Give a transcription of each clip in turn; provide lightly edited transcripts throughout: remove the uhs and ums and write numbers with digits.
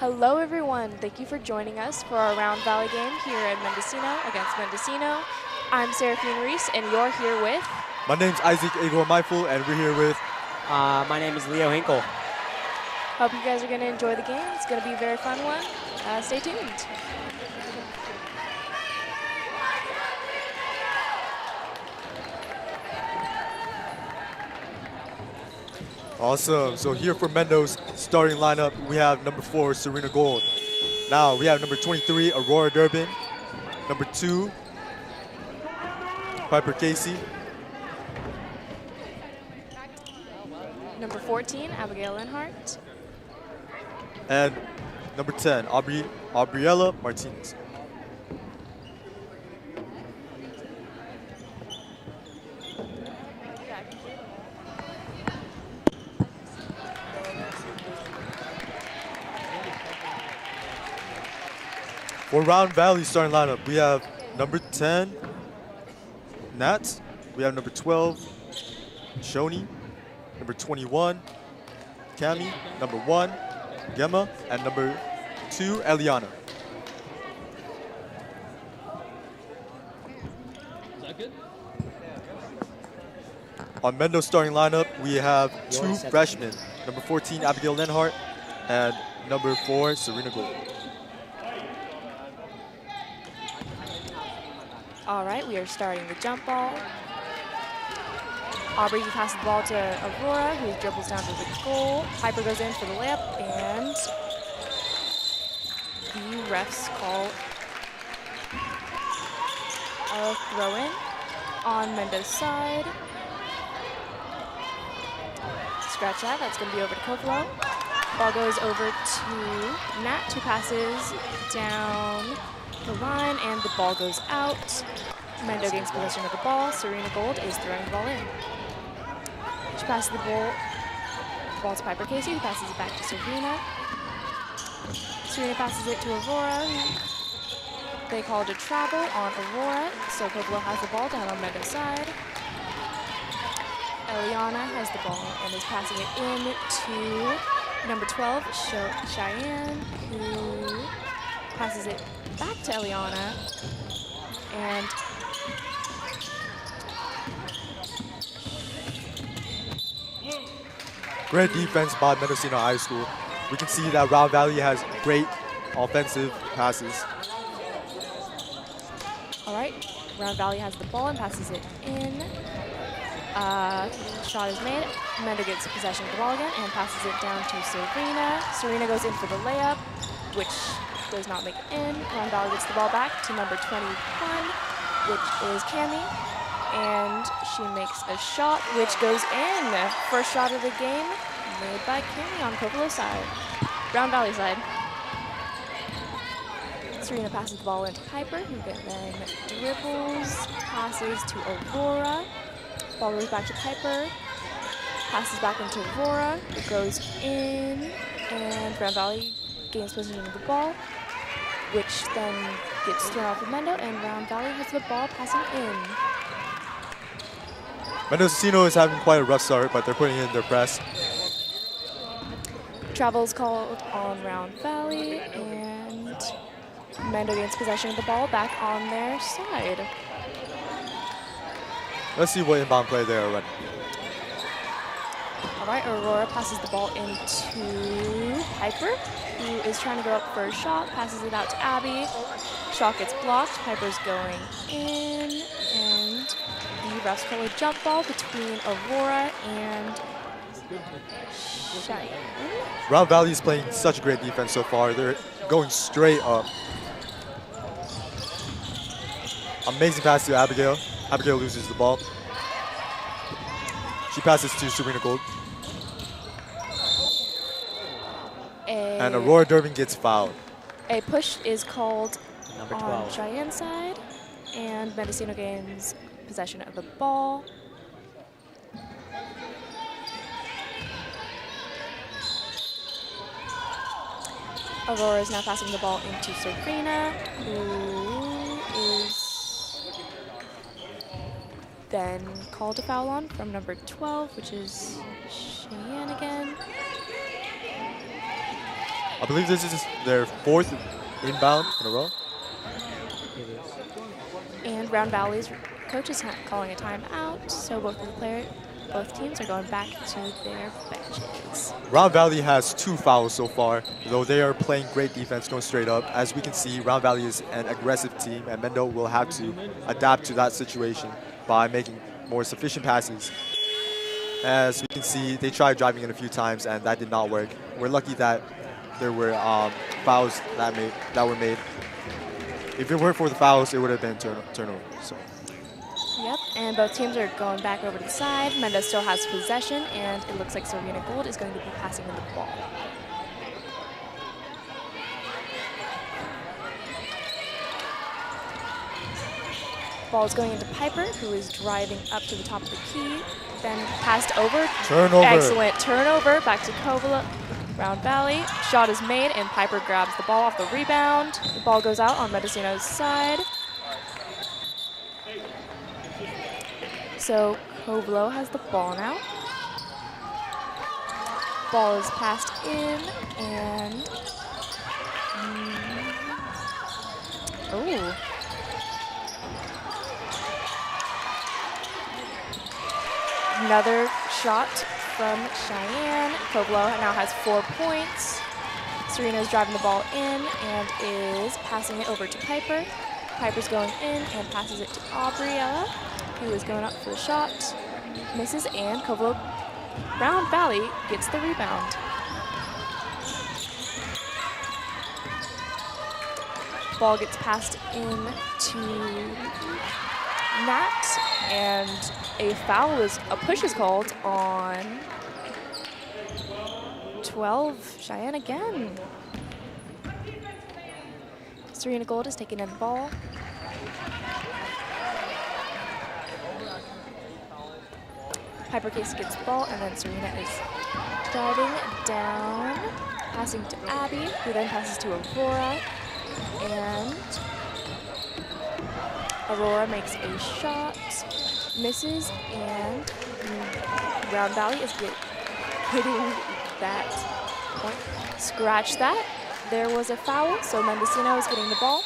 Hello everyone, thank you for joining us for our Round Valley game here at Mendocino against Mendocino. I'm Seraphine Reese and you're here with... My name's Isaac Igor Meifel and we're here with... My name is Leo Hinkle. Hope you guys are going to enjoy the game. It's going to be a very fun one. Stay tuned. Awesome. So here for Mendo's starting lineup, we have number 4, Serena Gold. Now we have number 23, Aurora Durbin. Number 2, Piper Casey. Number 14, Abigail Linhart. And number 10, Aubriella Martinez. For Round Valley starting lineup, we have number 10, Nat. We have number 12, Shoni. Number 21, Cami. Number 1, Gemma. And number 2, Eliana. Is that good? On Mendo's starting lineup, we have 2 freshmen. Number 14, Abigail Linhart. And number 4, Serena Gold. All right, we are starting the jump ball. Aubrey passes the ball to Aurora, who dribbles down to the goal. Piper goes in for the layup, and the refs call a throw-in on Mendo's side. Scratch that, that's going to be over to Kovalo. Ball goes over to Nat, who passes down the line, and the ball goes out. Mendo gains possession of the ball. Serena Gold is throwing the ball in. She passes the ball to Piper Casey, who passes it back to Serena. Serena passes it to Aurora. They called a travel on Aurora, so Kovalo has the ball down on Mendo's side. Eliana has the ball and is passing it in to number 12, Cheyenne, who passes it back to Eliana, and Great defense by Mendocino High School. We can see that Round Valley has great offensive passes. all right, Round Valley has the ball and passes it in. Shot is made. Mendo gets possession of the ball again and passes it down to Serena. Serena goes in for the layup, which does not make it in. Round Valley gets the ball back to number 21, which is Cami. And she makes a shot, which goes in. First shot of the game made by Cami on Kovalo's side. Round Valley side. Serena passes the ball into Piper, who then dribbles, passes to Aurora. Ball goes back to Piper, passes back into Aurora. It goes in, and Round Valley gains possession of the ball, which then gets thrown off of Mendo, and Round Valley has the ball passing in. Mendocino is having quite a rough start, but they're putting in their press. Travel's called on Round Valley, and Mendo gains possession of the ball back on their side. Let's see what inbound play they are running. All right, Aurora passes the ball into Piper, who is trying to go up for a shot, passes it out to Abby. Shot gets blocked, Piper's going in, and the refs call a jump ball between Aurora and Cheyenne. Round Valley is playing such great defense so far. They're going straight up. Amazing pass to Abigail. Abigail loses the ball. She passes to Serena Gold. And Aurora Durbin gets fouled. A push is called Number on 12. Cheyenne's side, and Mendocino gains possession of the ball. Aurora is now passing the ball into Serena, who is then called a foul on from number 12, which is Cheyenne again. I believe this is their 4th inbound in a row. And Round Valley's coach is calling a timeout, so both teams are going back to their benches. Round Valley has 2 fouls so far, though they are playing great defense going straight up. As we can see, Round Valley is an aggressive team, and Mendo will have to adapt to that situation by making more sufficient passes. As we can see, they tried driving in a few times, and that did not work. We're lucky that there were fouls that were made. If it weren't for the fouls, it would have been turnover. So. Yep, and both teams are going back over to the side. Mendo still has possession, and it looks like Serena Gold is going to be passing them the ball. Ball is going into Piper, who is driving up to the top of the key, then passed over. Turnover. Excellent turnover. Back to Kovala. Round Valley. Shot is made, and Piper grabs the ball off the rebound. The ball goes out on Mendocino's side. So Kovalo has the ball now. Ball is passed in, and oh. Another shot from Cheyenne. Kovalo now has 4 points. Serena's driving the ball in and is passing it over to Piper. Piper's going in and passes it to Aubriella, who is going up for the shot. Misses, and Kovalo Round Valley gets the rebound. Ball gets passed in to Nat, and a push is called on 12, Cheyenne again. Serena Gold is taking in the ball. Piper Casey gets the ball, and then Serena is driving down, passing to Abby, who then passes to Aurora, and Aurora makes a shot, misses, and Round Valley is hitting that point. Scratch that. There was a foul, so Mendocino is getting the ball.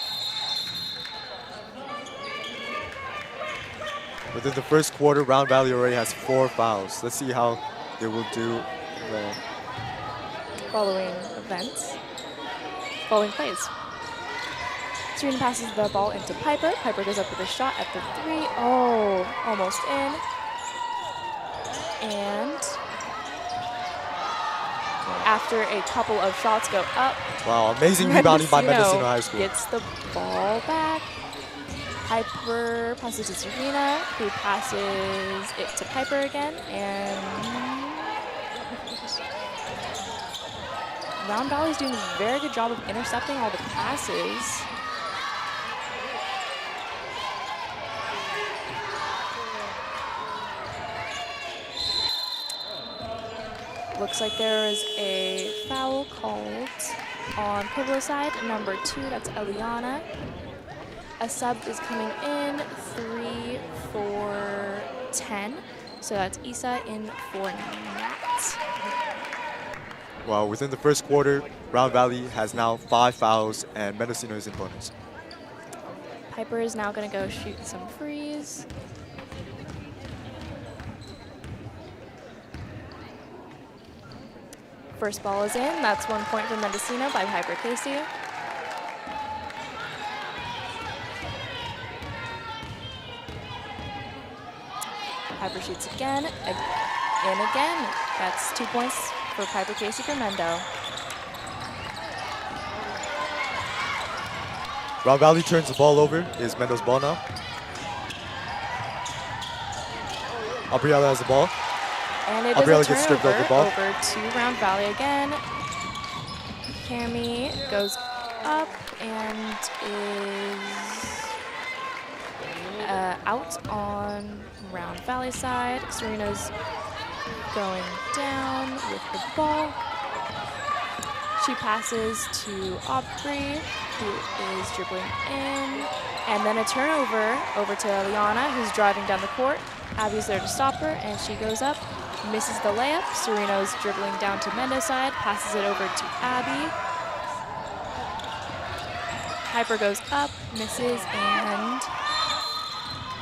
Within the first quarter, Round Valley already has 4 fouls. Let's see how they will do the following plays. Serena passes the ball into Piper. Piper goes up with a shot at the 3. Oh, almost in. And after a couple of shots go up, wow, amazing rebounding by Mendocino High School. Gets the ball back. Piper passes to Serena, who passes it to Piper again, and Round Valley's doing a very good job of intercepting all the passes. Looks like there is a foul called on Kovalo's side, number 2, that's Eliana. A sub is coming in, 3 for 10. So that's Isa in for Nat. Well, within the first quarter, Round Valley has now 5 fouls, and Mendocino is in bonus. Piper is now going to go shoot some frees. First ball is in. That's 1 point for Mendocino by Piper Casey. Piper shoots again, and again. That's 2 points for Piper Casey for Mendo. Round Valley turns the ball over. Is Mendo's ball now. Aubriella has the ball. And it Aubriella is a gets stripped of the ball. Over to Round Valley again. Cami goes up and is out on Round Valley side. Serena's going down with the ball. She passes to Aubrey, who is dribbling in. And then a turnover over to Liana, who's driving down the court. Abby's there to stop her, and she goes up, misses the layup. Serena's dribbling down to Mendo's side, passes it over to Abby, Hyper goes up, misses, and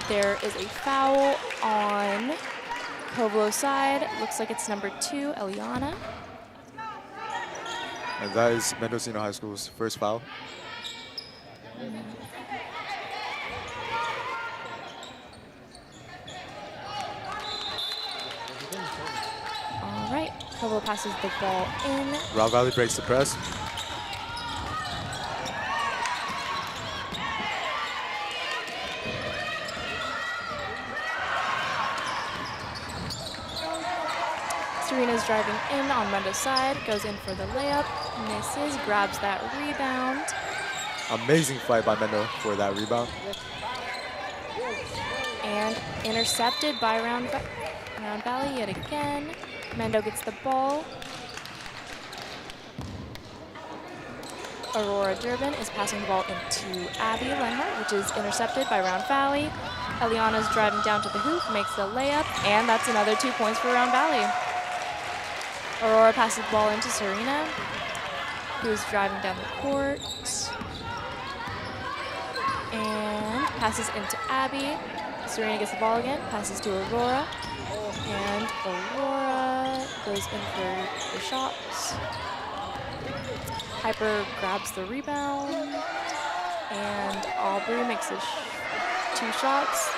there is a foul on Kovlo's side. Looks like it's number 2, Eliana. And that is Mendocino High School's first foul. All right, Kovlo passes the ball in. Round Valley breaks the press. Serena's driving in on Mendo's side, goes in for the layup, misses, grabs that rebound. Amazing fight by Mendo for that rebound. And intercepted by Round Valley yet again. Mendo gets the ball. Aurora Durbin is passing the ball into Abby Lenhart, which is intercepted by Round Valley. Eliana's driving down to the hoop, makes the layup, and that's another 2 points for Round Valley. Aurora passes the ball into Serena, who's driving down the court. And passes into Abby. Serena gets the ball again, passes to Aurora. And Aurora goes in for the shots. Hyper grabs the rebound. And Aubrey makes 2 shots.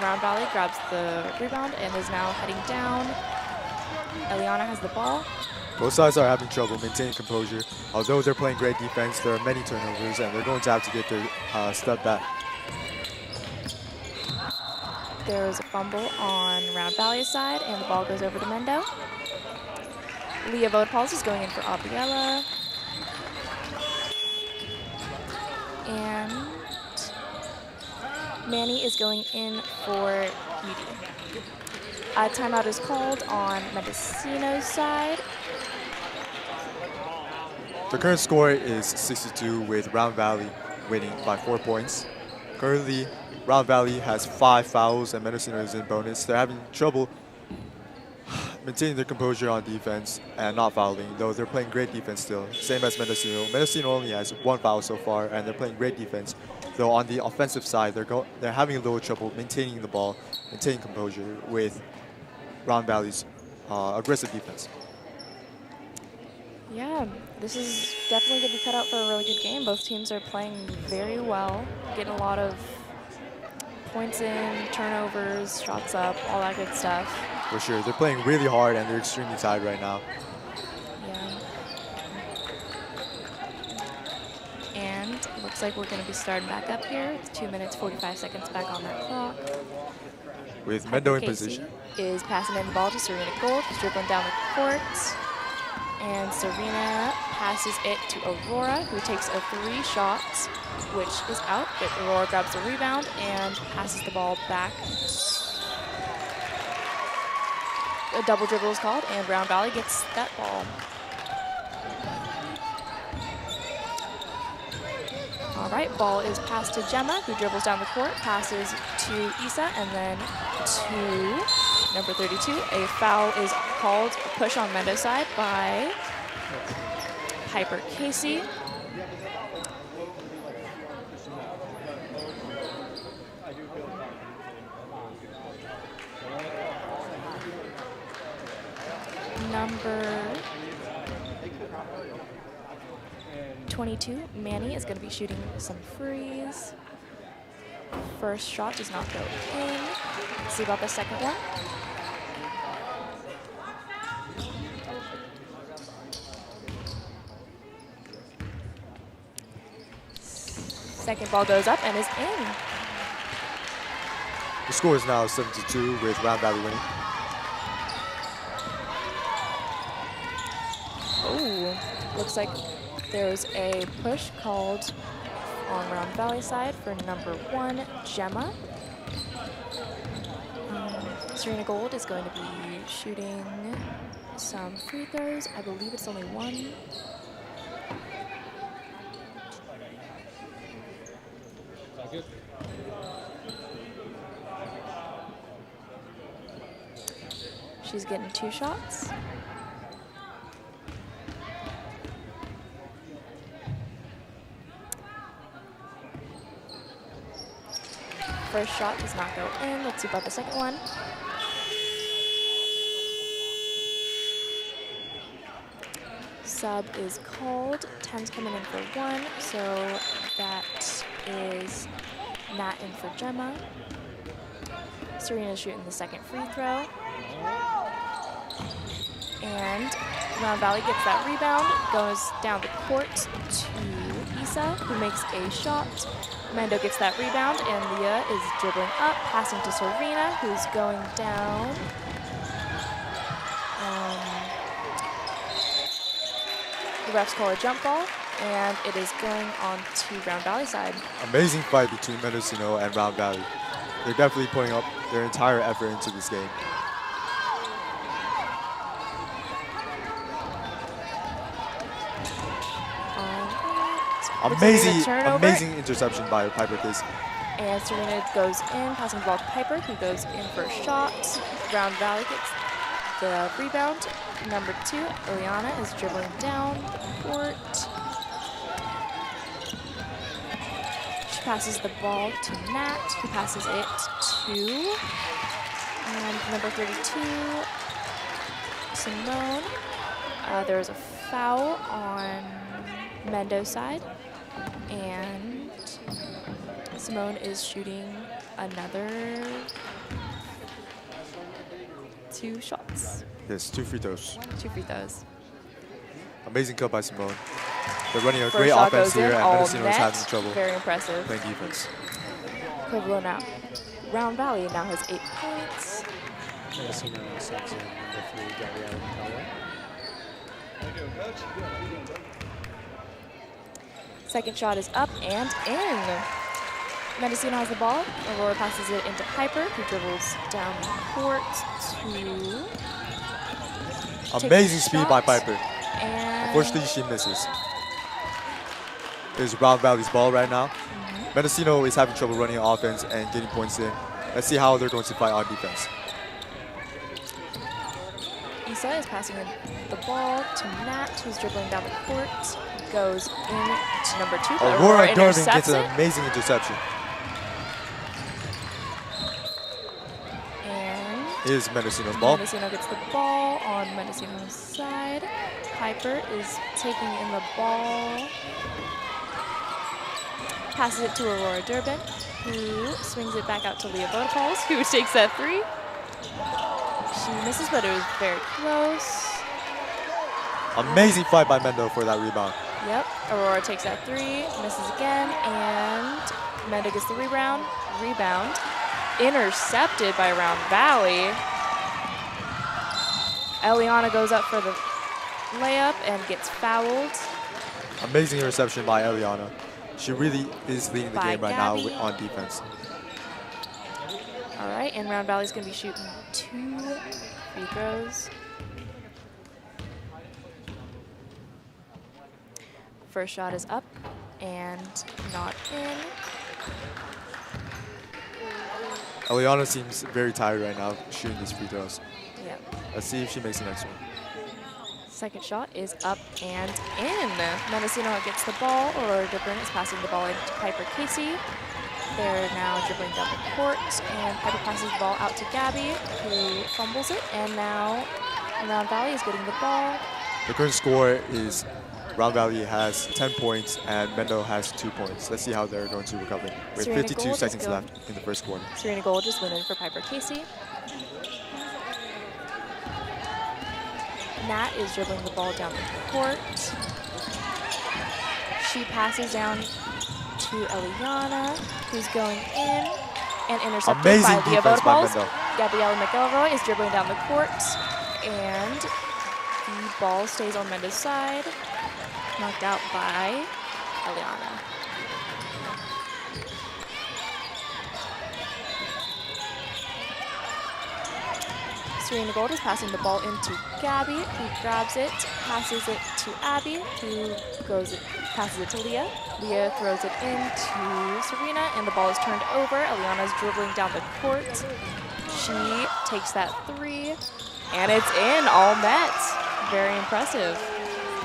Round Valley grabs the rebound and is now heading down. Eliana has the ball. Both sides are having trouble maintaining composure. Although they're playing great defense, there are many turnovers, and they're going to have to get their step back. There is a fumble on Round Valley's side, and the ball goes over to Mendo. Leah Vodepals is going in for Abriella. And Manny is going in for Beauty. A timeout is called on Mendocino's side. The current score is 62 with Round Valley winning by 4 points. Currently, Round Valley has 5 fouls and Mendocino is in bonus. They're having trouble maintaining their composure on defense and not fouling, though they're playing great defense still, same as Mendocino. Mendocino only has 1 foul so far, and they're playing great defense. Though on the offensive side, they're having a little trouble maintaining the ball, maintaining composure with Round Valley's aggressive defense. Yeah, this is definitely going to be cut out for a really good game. Both teams are playing very well, getting a lot of points in, turnovers, shots up, all that good stuff. For sure, they're playing really hard and they're extremely tired right now. Yeah. And it looks like we're going to be starting back up here. It's 2 minutes, 45 seconds back on that clock. With Mendo in position. Is passing in the ball to Serena Gold, who's dribbling down the court. And Serena passes it to Aurora, who takes a 3 shots, which is out. But Aurora grabs the rebound and passes the ball back. A double dribble is called, and Round Valley gets that ball. All right, ball is passed to Gemma, who dribbles down the court, passes to Isa, and then to number 32. A foul is called, a push on Mendo's side by Hyper Casey. Number 22, Manny, is going to be shooting some frees. First shot does not go in. Let's see about the second one. Second ball goes up and is in. The score is now 72 with Round Valley winning. Oh, looks like there's a push called on Round Valley side for number 1, Gemma. Serena Gold is going to be shooting some free throws. I believe it's only 1. She's getting 2 shots. First shot does not go in. Let's see about the second one. Sub is called. 10's coming in for 1, so that is Nat in for Gemma. Serena's shooting the second free throw. And Round Valley gets that rebound, goes down the court to Isa, who makes a shot. Mendo gets that rebound, and Leah is dribbling up, passing to Serena, who's going down. The refs call a jump ball, and it is going on to Round Valley side. Amazing fight between Mendocino and Round Valley. They're definitely putting up their entire effort into this game. Amazing interception by Piper Casey. And Serena goes in, passing the ball to Piper, who goes in for a shot. Round Valley gets the rebound. Number 2, Ileana, is dribbling down the court. She passes the ball to Nat, who passes it to number 32, Simone. There's a foul on Mendo's side, and Simone is shooting another 2 shots. Yes, 2 free throws. 2 free throws. Amazing cut by Simone. They're running a First great shot offense goes in, here, and all Mendocino is net. having trouble Very impressive. playing defense. Pueblo now. Round Valley now has 8 points. Mendocino subs in number 3, Gabrielle McElroy. Second shot is up and in. Mendocino has the ball. Aurora passes it into Piper, who dribbles down the court to Amazing speed by Piper. And Unfortunately, she misses. It's Round Valley's ball right now. Mendocino is having trouble running offense and getting points in. Let's see how they're going to fight on defense. Isa is passing the ball to Nat, who's dribbling down the court. Goes in to number 2, but Aurora Durbin intercepts gets an it. amazing interception. And Here's Mendocino's ball. Mendocino gets the ball on Mendocino's side. Piper is taking in the ball. Passes it to Aurora Durbin, who swings it back out to Leah Vodopoulos, who takes that 3. She misses, but it was very close. Amazing fight by Mendo for that rebound. Yep, Aurora takes that 3, misses again, and Mendo gets the rebound. Intercepted by Round Valley. Eliana goes up for the layup and gets fouled. Amazing interception by Eliana. She really is leading the By game right Gabby. now on defense. All right, and Round Valley's going to be shooting 2 free throws. First shot is up and not in. Eliana seems very tired right now shooting these free throws. Yep. Let's see if she makes the next one. Second shot is up and in. Mendocino gets the ball, or Durbin is passing the ball into Piper Casey. They're now dribbling down the court, and Piper passes the ball out to Gabby, who fumbles it, and now Round Valley is getting the ball. The current score is Round Valley has 10 points and Mendo has 2 points. Let's see how they're going to recover with Serena 52 Gold is seconds going- left in the first quarter. Serena Gold just went in for Piper Casey. Nat is dribbling the ball down the court. She passes down to Eliana, who's going in and intercepted Amazing by Leah defense by Vodopoulos. Mendo. Gabrielle McElroy is dribbling down the court, and the ball stays on Mendo's side, knocked out by Eliana. Serena Gold is passing the ball into Gabby, who grabs it, passes it to Abby, who passes it to Leah. Leah throws it into Serena, and the ball is turned over. Eliana's dribbling down the court. She takes that 3, and it's in, all net. Very impressive.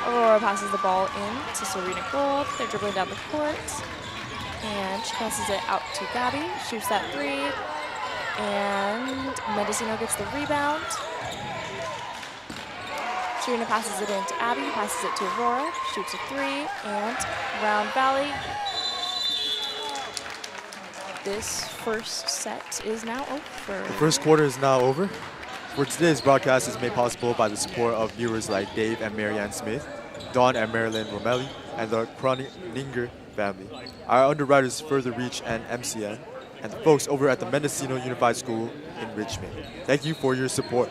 Aurora passes the ball in to Serena Gold. They're dribbling down the court. And she passes it out to Gabby. Shoots that three. And Mendocino gets the rebound. Serena passes it into Abby, passes it to Aurora, shoots a three, and Round Valley. This first set is now over. The first quarter is now over. For today's broadcast is made possible by the support of viewers like Dave and Marianne Smith, Dawn and Marilyn Romelli, and the Kroninger family, our underwriters Further Reach and MCN, and the folks over at the Mendocino Unified School in Richmond. Thank you for your support.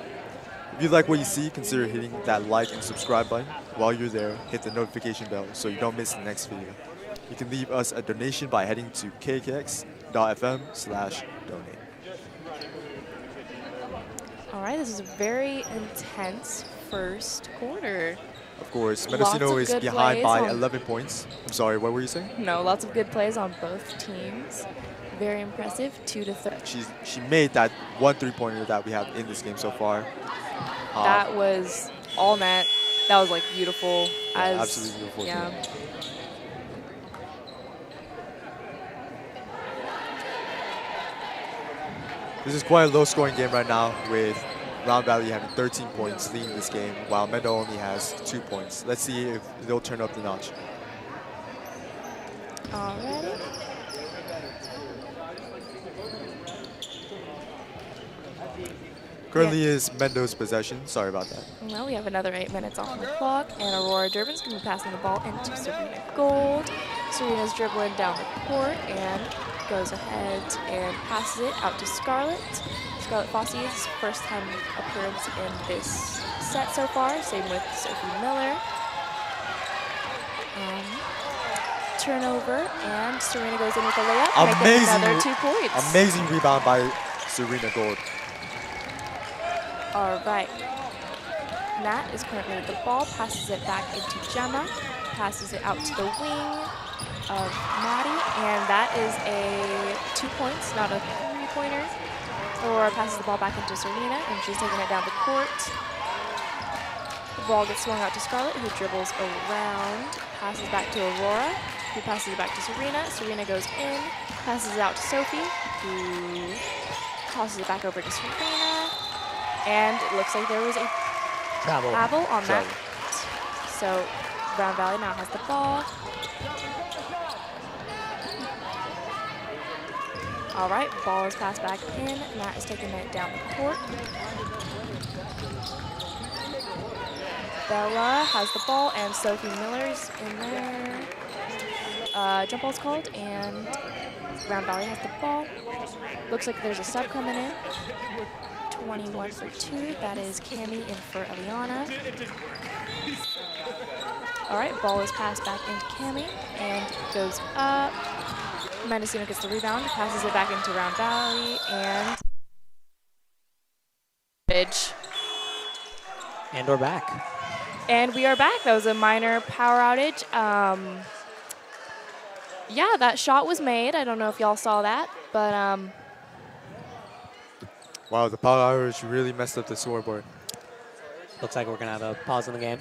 If you like what you see, consider hitting that like and subscribe button. While you're there, hit the notification bell so you don't miss the next video. You can leave us a donation by heading to KAKX.fm/donate. All right, this is a very intense first quarter. Of course, Mendocino is behind by 11 points. I'm sorry, what were you saying? No, lots of good plays on both teams. Very impressive, 2-3. She made that one three-pointer that we have in this game so far. That was all net. That was like beautiful. Yeah, absolutely beautiful. Yeah. Too. This is quite a low-scoring game right now, with Round Valley having 13 points leading this game, while Mendo only has 2 points. Let's see if they'll turn up the notch. Alrighty. Currently is Mendo's possession. Sorry about that. Well, we have another 8 minutes off the clock, and Aurora Durbin's going to be passing the ball into Serena Gold. Serena's dribbling down the court and goes ahead and passes it out to Scarlett. Scarlett Fossey's first time appearance in this set so far. Same with Sophie Miller. Turnover, and Serena goes in with a layup, making another 2 points. Amazing rebound by Serena Gold. All right. Nat is currently with the ball, passes it back into Gemma, passes it out to the wing of Maddie, and that is a 2 points, not a 3-pointer. Aurora passes the ball back into Serena, and she's taking it down the court. The ball gets swung out to Scarlett, who dribbles around, passes back to Aurora, who passes it back to Serena. Serena goes in, passes it out to Sophie, who tosses it back over to Serena. And it looks like there was a travel on that. So Round Valley now has the ball. All right, ball is passed back in. Nat is taking it down the court. Bella has the ball, and Sophie Miller's in there. Jump ball's called, and Round Valley has the ball. Looks like there's a sub coming in. 21 for 2. That is Cami in for Eliana. All right, ball is passed back into Cami and goes up. Mendocino gets the rebound, passes it back into Round Valley, and And we're back. And we are back. That was a minor power outage. Yeah, that shot was made. I don't know if y'all saw that, but wow, the power outage really messed up the scoreboard. Looks like we're going to have a pause in the game.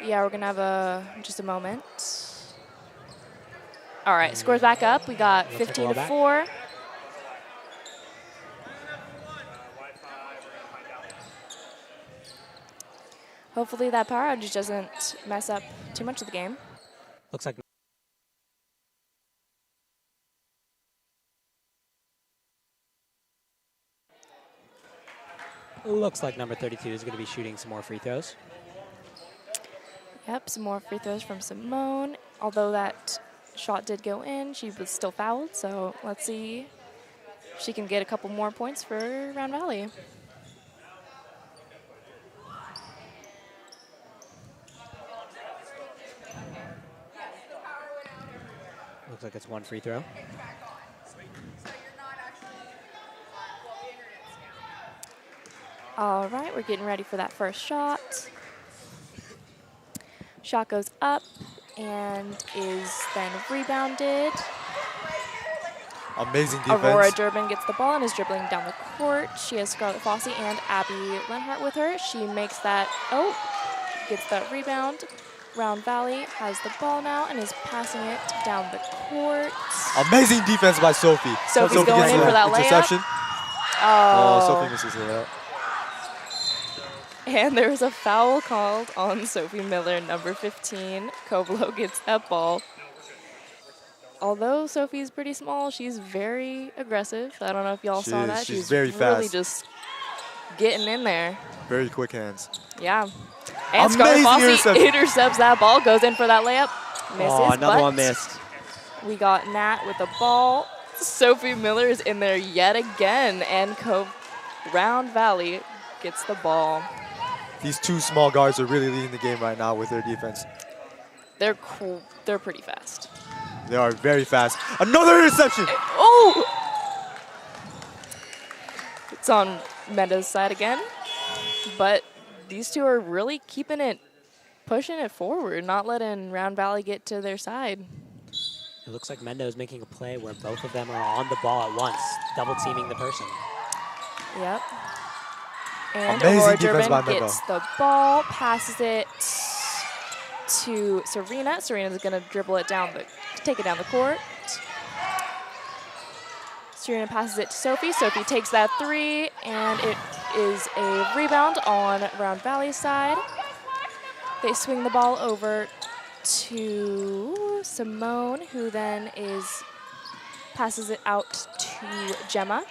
Yeah, we're going to have just a moment. All right, scores back up. We got 15-4. Hopefully that power outage doesn't mess up too much of the game. Looks like number 32 is going to be shooting some more free throws. Yep, some more free throws from Simone. Although that shot did go in, she was still fouled. So let's see if she can get a couple more points for Round Valley. Looks like it's one free throw. All right, we're getting ready for that first shot. Shot goes up and is then rebounded. Amazing defense. Aurora Durbin gets the ball and is dribbling down the court. She has Scarlett Fossey and Abby Lenhart with her. She makes that, gets that rebound. Round Valley has the ball now and is passing it down the court. Amazing defense by Sophie. Sophie's Sophie going gets in the for that interception. layup. Oh, Sophie misses the layup. And there was a foul called on Sophie Miller, number 15. Kovalo gets that ball. Although Sophie's pretty small, she's very aggressive. I don't know if y'all saw that. She's very really fast. just getting in there. Very quick hands. Yeah. And Scarlett Fossey intercepts that ball, goes in for that layup. Misses, Oh, another but one missed. we got Nat with the ball. Sophie Miller is in there yet again, and Round Valley gets the ball. These two small guards are really leading the game right now with their defense. They're cool. They're pretty fast. They are very fast. Another interception! Oh! It's on Mendo's side again, but these two are really keeping it, pushing it forward, not letting Round Valley get to their side. It looks like Mendo is making a play where both of them are on the ball at once, double teaming the person. Yep. And Amazing Aurora defense by Durbin Mendo. gets the ball, passes it to Serena. Serena's going to dribble it down take it down the court. Serena passes it to Sophie. Sophie takes that three, and it is a rebound on Round Valley's side. They swing the ball over to Simone, who then passes it out to Gemma.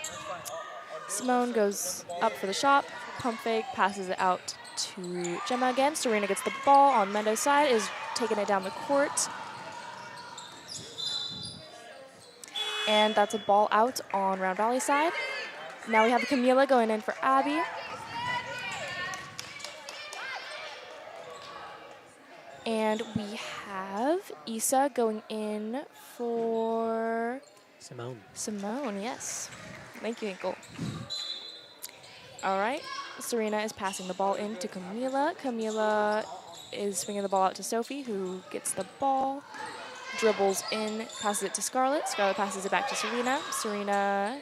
Simone goes up for the shot, pump fake, passes it out to Gemma again. Serena gets the ball on Mendo's side, is taking it down the court. And that's a ball out on Round Valley's side. Now we have Camila going in for Abby. And we have Issa going in for Simone. Simone, yes. Thank you, Inkle. All right, Serena is passing the ball in to Camila. Camila is swinging the ball out to Sophie, who gets the ball, dribbles in, passes it to Scarlett. Scarlett passes it back to Serena. Serena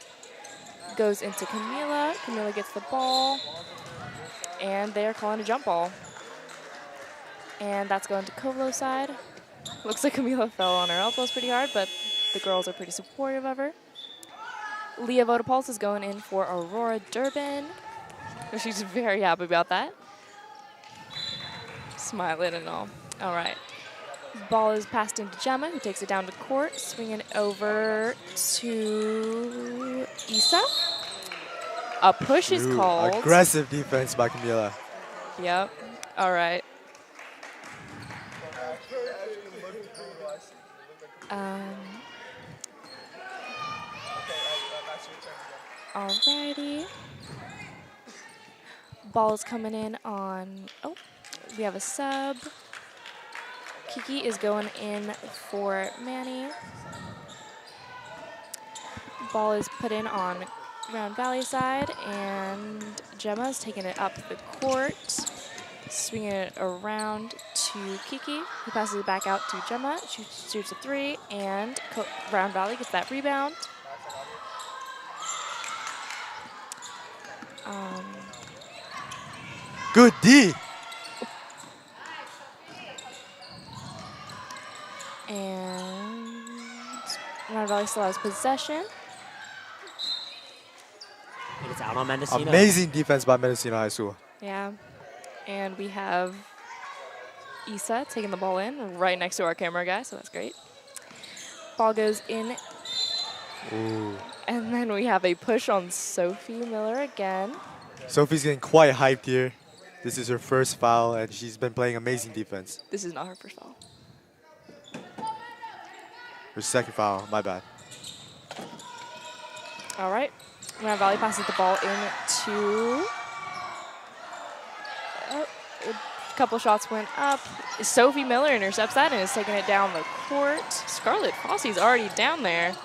goes into Camila. Camila gets the ball, and they are calling a jump ball. And that's going to Kovalo's side. Looks like Camila fell on her elbows pretty hard, but the girls are pretty supportive of her. Leah Vodapulse is going in for Aurora Durbin. She's very happy about that. Smiling and all. All right. Ball is passed into Gemma, who takes it down to court, swinging it over to Issa. A push is called. Aggressive defense by Camila. Yep. All right. Alrighty. Ball is coming in on, oh, we have a sub. Kiki is going in for Manny. Ball is put in on Round Valley side, and Gemma is taking it up the court, swinging it around to Kiki, who passes it back out to Gemma. She shoots a three, and Round Valley gets that rebound. Good D. And Round Valley still has possession. And it's out on Mendocino. Amazing defense by Mendocino High School. Yeah. And we have Issa taking the ball in right next to our camera guy, so that's great. Ball goes in. Ooh. And then we have a push on Sophie Miller again. Sophie's getting quite hyped here. This is her first foul, and she's been playing amazing defense. This is not her first foul. Her second foul, my bad. All right. Round Valley passes the ball in to... a couple shots went up. Sophie Miller intercepts that and is taking it down the court. Scarlett Fossey's already down there.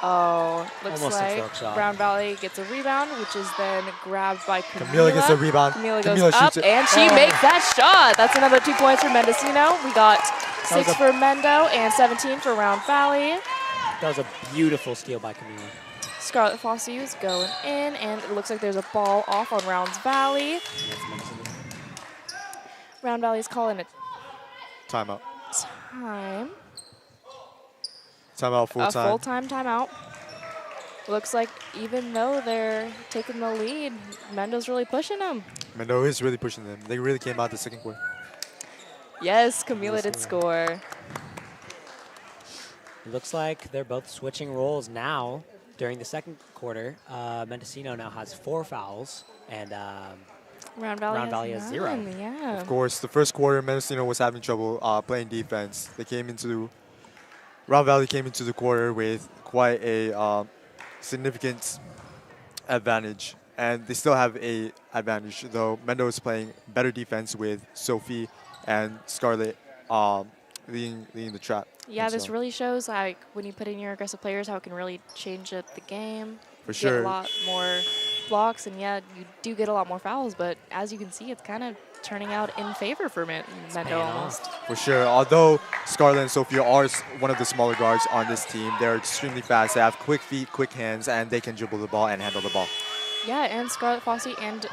Oh, looks Almost a like choke shot. Round Valley gets a rebound, which is then grabbed by Camila. Camila gets a rebound. Camila goes up, shoots it. and she makes that shot. That's another 2 points for Mendocino. We got 6 for Mendo and 17 for Round Valley. That was a beautiful steal by Camila. Scarlett Fossey is going in, and it looks like there's a ball off on Round Valley. Round Valley is calling a Timeout. Time. Timeout, full A time. full-time timeout. Looks like even though they're taking the lead, Mendo's really pushing them. Mendo is really pushing them. They really came out the second quarter. Yes, Camila did score. It looks like they're both switching roles now during the second quarter. Mendocino now has 4 fouls, and Round Valley has has 0. none, yeah. Of course, the first quarter, Mendocino was having trouble playing defense. Round Valley came into the quarter with quite a significant advantage, and they still have a advantage, though Mendo is playing better defense with Sophie and Scarlett leading the trap. Yeah, And this so, really shows like when you put in your aggressive players how it can really change up the game. For Get sure. a lot more blocks, and yeah, you do get a lot more fouls, but as you can see, it's kind of turning out in favor for Mendo paying almost. For sure. Although Scarlett and Sophia are one of the smaller guards on this team, they're extremely fast. They have quick feet, quick hands, and they can dribble the ball and handle the ball. Yeah, and Scarlett Fossey and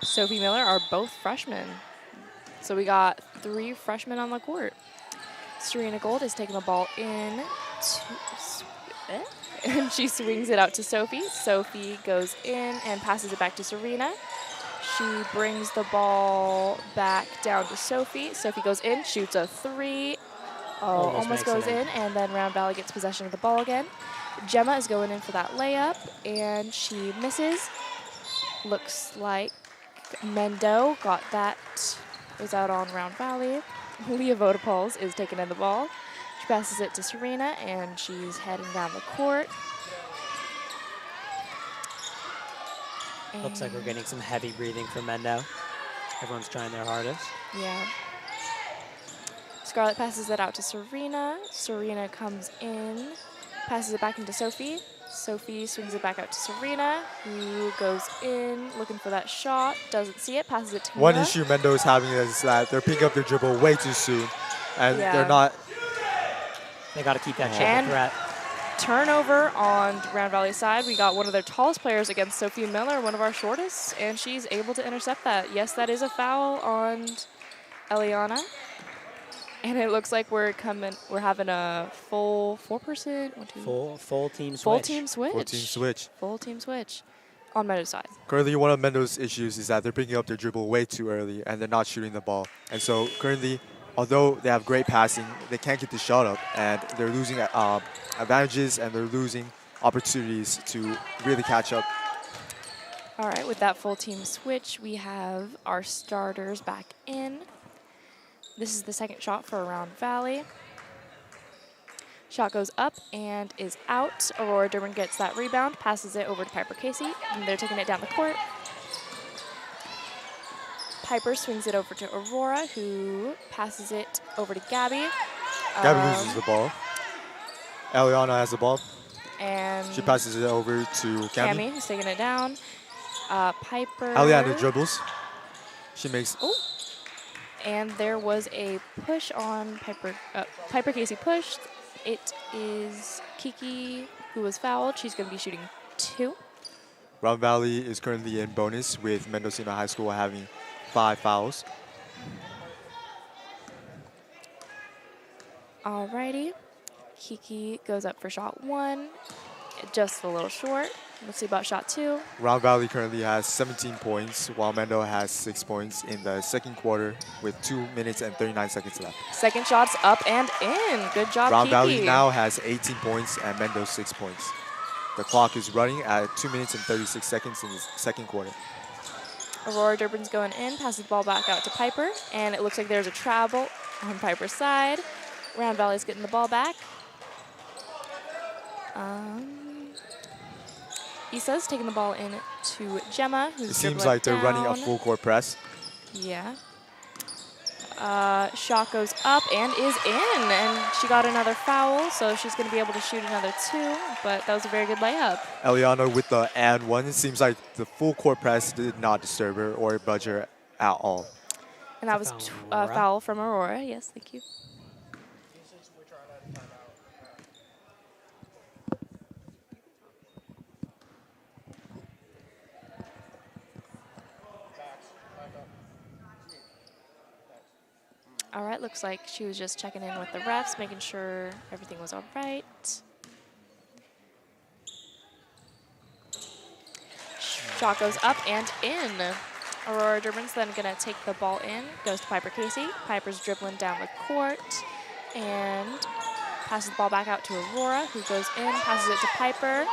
Sophie Miller are both freshmen. So we got 3 freshmen on the court. Serena Gold is taking the ball in, and she swings it out to Sophie. Sophie goes in and passes it back to Serena. She brings the ball back down to Sophie. Sophie goes in, shoots a 3. Almost goes in, and then Round Valley gets possession of the ball again. Gemma is going in for that layup, and she misses. Looks like Mendo got that. It was out on Round Valley. Leah Vodapols is taking in the ball. She passes it to Serena, and she's heading down the court. Looks like we're getting some heavy breathing from Mendo. Everyone's trying their hardest. Yeah. Scarlett passes it out to Serena. Serena comes in, passes it back into Sophie. Sophie swings it back out to Serena, who goes in, looking for that shot, doesn't see it, passes it to Camila. One issue Mendo is having is that they're picking up their dribble way too soon, and they're not. They got to keep that triple threat. Turnover on Round Valley's side. We got one of their tallest players against Sophie Miller, one of our shortest, and she's able to intercept that. Yes, that is a foul on Eliana. And it looks like we're having a full 4%. Full team switch. Full team switch. Full team switch. Full team switch on Mendo's side. Currently, one of Mendo's issues is that they're picking up their dribble way too early, and they're not shooting the ball. And so currently, although they have great passing, they can't get the shot up, and they're losing advantages, and they're losing opportunities to really catch up. All right, with that full team switch, we have our starters back in. This is the second shot for Round Valley. Shot goes up and is out. Aurora Durban gets that rebound, passes it over to Piper Casey, and they're taking it down the court. Piper swings it over to Aurora, who passes it over to Gabby. Gabby loses the ball. Eliana has the ball. And she passes it over to Cami. Who's taking it down. Piper. Eliana dribbles. She makes. Oh. And there was a push on Piper. Piper Casey pushed. It is Kiki who was fouled. She's going to be shooting 2. Round Valley is currently in bonus with Mendocino High School having 5 fouls. Alrighty. Kiki goes up for shot 1. Just a little short. Let's see about shot 2. Round Valley currently has 17 points, while Mendo has 6 points in the second quarter with 2 minutes and 39 seconds left. Second shot's up and in. Good job, Round Kiki. Valley now has 18 points and Mendo 6 points. The clock is running at 2 minutes and 36 seconds in the second quarter. Aurora Durban's going in, passes the ball back out to Piper, and it looks like there's a travel on Piper's side. Round Valley's getting the ball back. Issa's taking the ball in to Gemma, who's It seems like they're running a full court press. Yeah. Shot goes up and is in, and she got another foul, so she's going to be able to shoot another 2, but that was a very good layup. Eliana with the and 1. It seems like the full court press did not disturb her or budge her at all. And that was a foul from Aurora. Yes, thank you. All right, looks like she was just checking in with the refs, making sure everything was all right. Shot goes up and in. Aurora Durbin's then gonna take the ball in, goes to Piper Casey. Piper's dribbling down the court and passes the ball back out to Aurora, who goes in, passes it to Piper,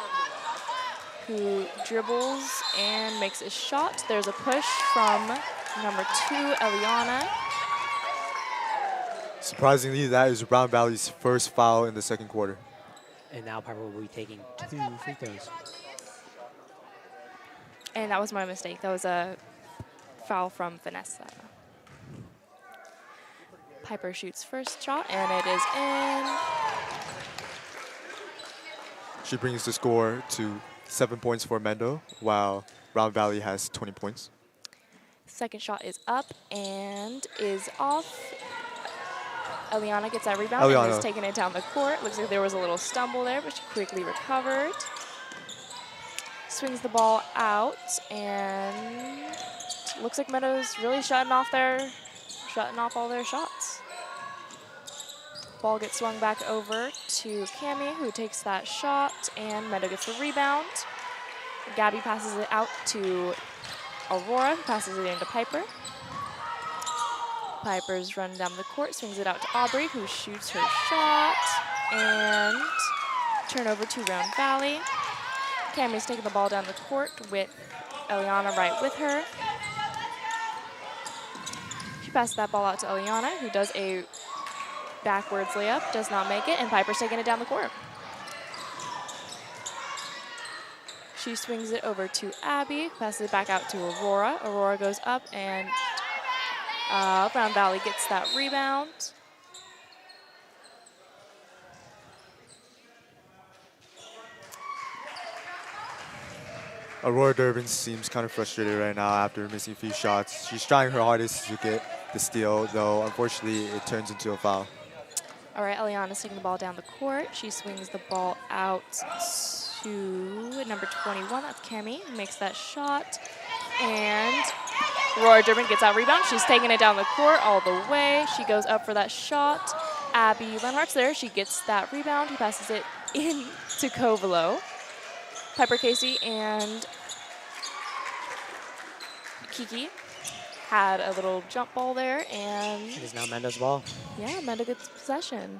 who dribbles and makes a shot. There's a push from number 2, Eliana. Surprisingly, that is Round Valley's first foul in the second quarter. And now Piper will be taking 2 free throws. And that was my mistake. That was a foul from Vanessa. Piper shoots first shot, and it is in. She brings the score to 7 points for Mendo, while Round Valley has 20 points. Second shot is up and is off. Eliana gets that rebound and is taking it down the court. Looks like there was a little stumble there, but she quickly recovered. Swings the ball out, and looks like Meadows really shutting off all their shots. Ball gets swung back over to Cami, who takes that shot, and Meadow gets the rebound. Gabby passes it out to Aurora, who passes it into Piper. Piper's running down the court, swings it out to Aubrey, who shoots her shot, and turnover to Round Valley. Cami's taking the ball down the court with Eliana right with her. She passes that ball out to Eliana, who does a backwards layup, does not make it, and Piper's taking it down the court. She swings it over to Abby, passes it back out to Aurora. Aurora goes up, and Round Valley gets that rebound. Aurora Durbin seems kind of frustrated right now after missing a few shots. She's trying her hardest to get the steal, though unfortunately it turns into a foul. All right, Eliana's taking the ball down the court. She swings the ball out to number 21, that's Kemi, who makes that shot. And Aurora Durbin gets that rebound. She's taking it down the court all the way. She goes up for that shot. Abby Lenhart's there. She gets that rebound. He passes it in to Kovalo. Piper Casey and Kiki had a little jump ball there, and It is now Mendo's ball. yeah, Mendo gets possession.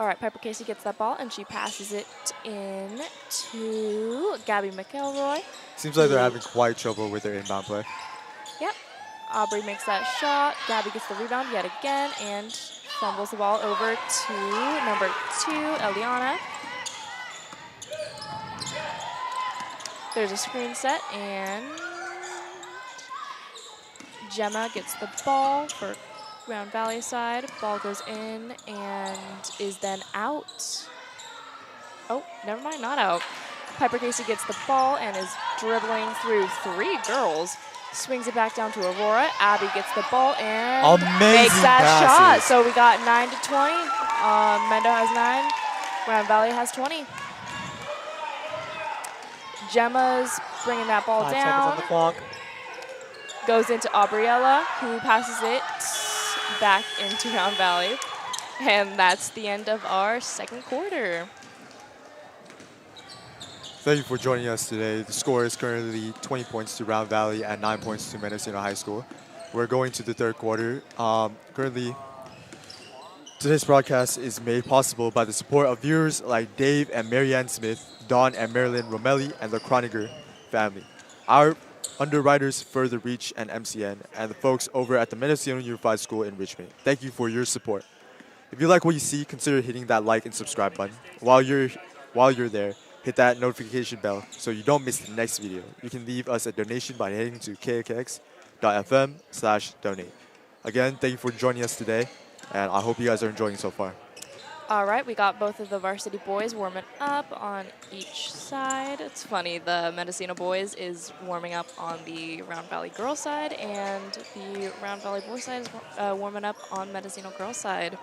All right, Piper Casey gets that ball, and she passes it in to Gabby McElroy. Seems like they're having quite trouble with their inbound play. Yep. Aubrey makes that shot. Gabby gets the rebound yet again and fumbles the ball over to number 2, Eliana. There's a screen set, and Gemma gets the ball for Round Valley side. Ball goes in and is then out. Oh, never mind, not out. Piper Casey gets the ball and is dribbling through 3 girls. Swings it back down to Aurora. Abby gets the ball and makes that shot. So we got 9 to 20. Mendo has 9. Round Valley has 20. Gemma's bringing that ball 5 seconds on down. the clock. Goes into Aubriella, who passes it back into Round Valley. And that's the end of our second quarter. Thank you for joining us today. The score is currently 20 points to Round Valley and 9 points to Mendocino High School. We're going to the third quarter. Currently, today's broadcast is made possible by the support of viewers like Dave and Marianne Smith, Dawn and Marilyn Romelli, and the Croniger family. Our underwriters, Further Reach and MCN, and the folks over at the Mendocino Unified School in Richmond. Thank you for your support. If you like what you see, consider hitting that like and subscribe button. While you're there, hit that notification bell so you don't miss the next video. You can leave us a donation by heading to kakx.fm/donate. Again, thank you for joining us today, and I hope you guys are enjoying so far. All right, we got both of the varsity boys warming up on each side. It's funny, the Mendocino boys is warming up on the Round Valley girls side, and the Round Valley boys side is warming up on Mendocino girls side.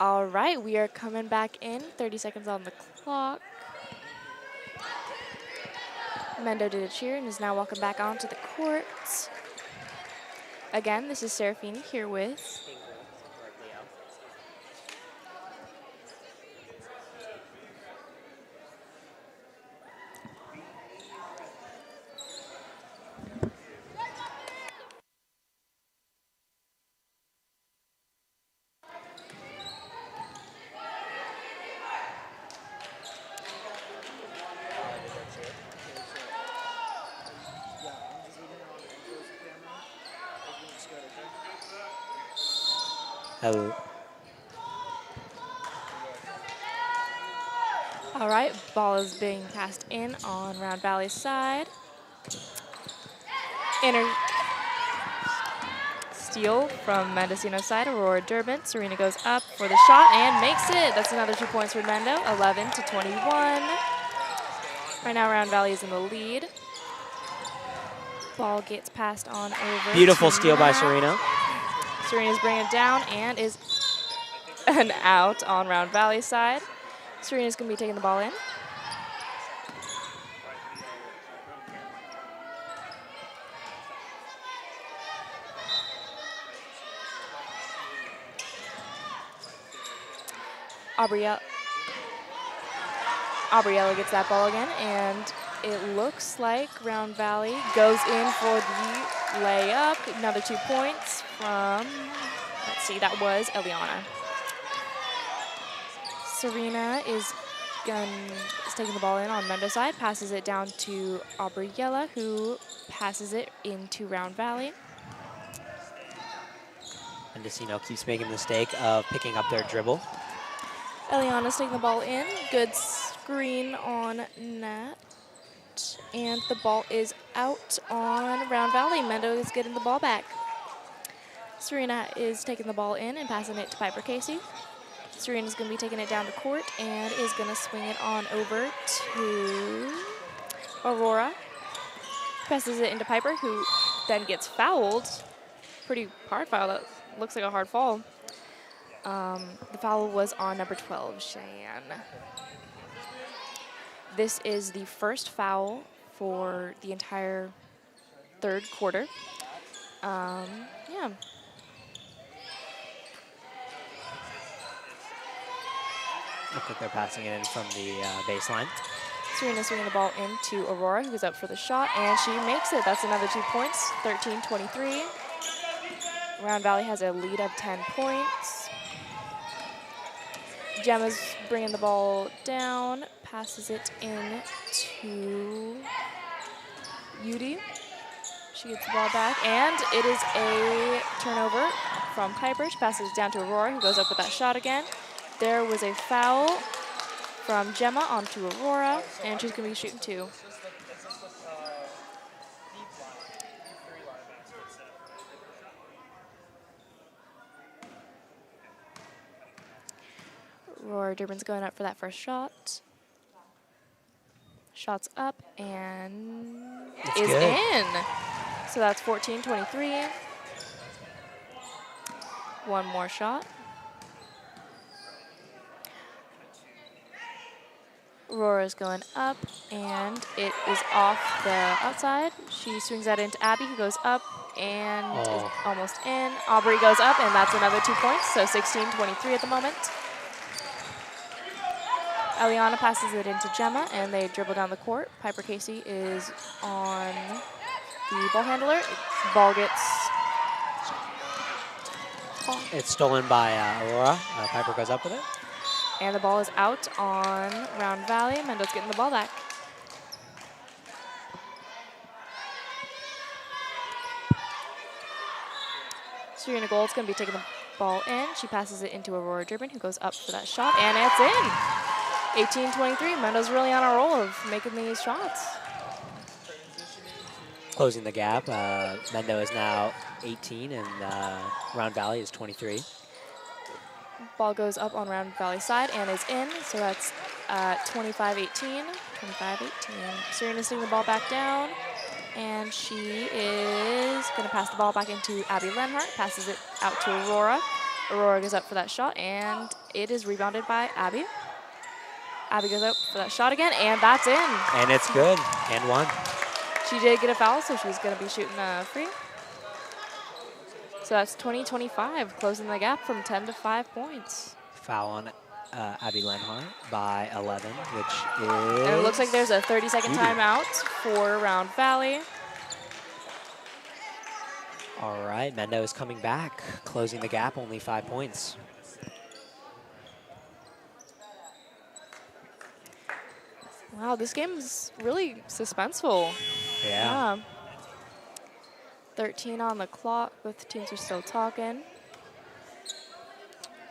All right, we are coming back in. 30 seconds on the clock. Mendo did a cheer and is now walking back onto the court. Again, this is Serafini here with Hello. All right, ball is being passed in on Round Valley's side. Inner steal from Mendocino's side, Aurora Durbin. Serena goes up for the shot and makes it. That's another 2 points for Mendo, 11 to 21. Right now, Round Valley is in the lead. Ball gets passed on over. Beautiful steal by Serena. Serena's bringing it down and is an out on Round Valley's side. Serena's going to be taking the ball in. Aubriella gets that ball again, and it looks like Round Valley goes in for the layup. Another 2 points from, let's see, that was Eliana. Serena is taking the ball in on Mendo's side, passes it down to Aubriella, who passes it into Round Valley. Mendocino keeps making the mistake of picking up their dribble. Eliana's taking the ball in. Good screen on net. And the ball is out on Round Valley. Mendo is getting the ball back. Serena is taking the ball in and passing it to Piper Casey. Serena's going to be taking it down the court and is going to swing it on over to Aurora. Passes it into Piper, who then gets fouled. Pretty hard foul. That looks like a hard fall. The foul was on number 12, Cheyenne. This is the first foul for the entire third quarter. Yeah. Looks like they're passing it in from the baseline. Serena swinging the ball into Aurora, who's up for the shot, and she makes it. That's another 2 points, 13-23. Round Valley has a lead of 10 points. Gemma's bringing the ball down, passes it in to Yudi. She gets the ball back, and it is a turnover from Piper. She passes it down to Aurora, who goes up with that shot again. There was a foul from Gemma onto Aurora, and she's going to be shooting 2. Aurora Durbin's going up for that first shot. Shot's up and That's is good. in. So that's 14-23. One more shot. Aurora's going up, and it is off the outside. She swings that into Abby, who goes up and is almost in. Aubrey goes up, and that's another 2 points, so 16-23 at the moment. Eliana passes it into Gemma, and they dribble down the court. Piper Casey is on the ball handler. Ball gets... It's stolen by Aurora. Piper goes up with it. And the ball is out on Round Valley. Mendo's getting the ball back. Serena Gold's going to be taking the ball in. She passes it into Aurora Durbin, who goes up for that shot, and it's in. 18-23. Mendo's really on a roll of making these shots. Closing the gap. Mendo is now 18, and Round Valley is 23. Ball goes up on Round Valley side and is in, so that's 25-18. 25-18. Serena's taking the ball back down, and she is going to pass the ball back into Abby Lenhart. Passes it out to Aurora. Aurora goes up for that shot and it is rebounded by Abby. Abby goes up for that shot again, and that's in. And it's good. And one. She did get a foul, so she's going to be shooting a free. So that's 20-25, closing the gap from 10 to 5 points. Foul on Abby Lenhart by 11, which is... And it looks like there's a 30-second timeout for Round Valley. All right, Mendo is coming back, closing the gap, only 5 points. Wow, this game is really suspenseful. Yeah. 13 on the clock. Both teams are still talking.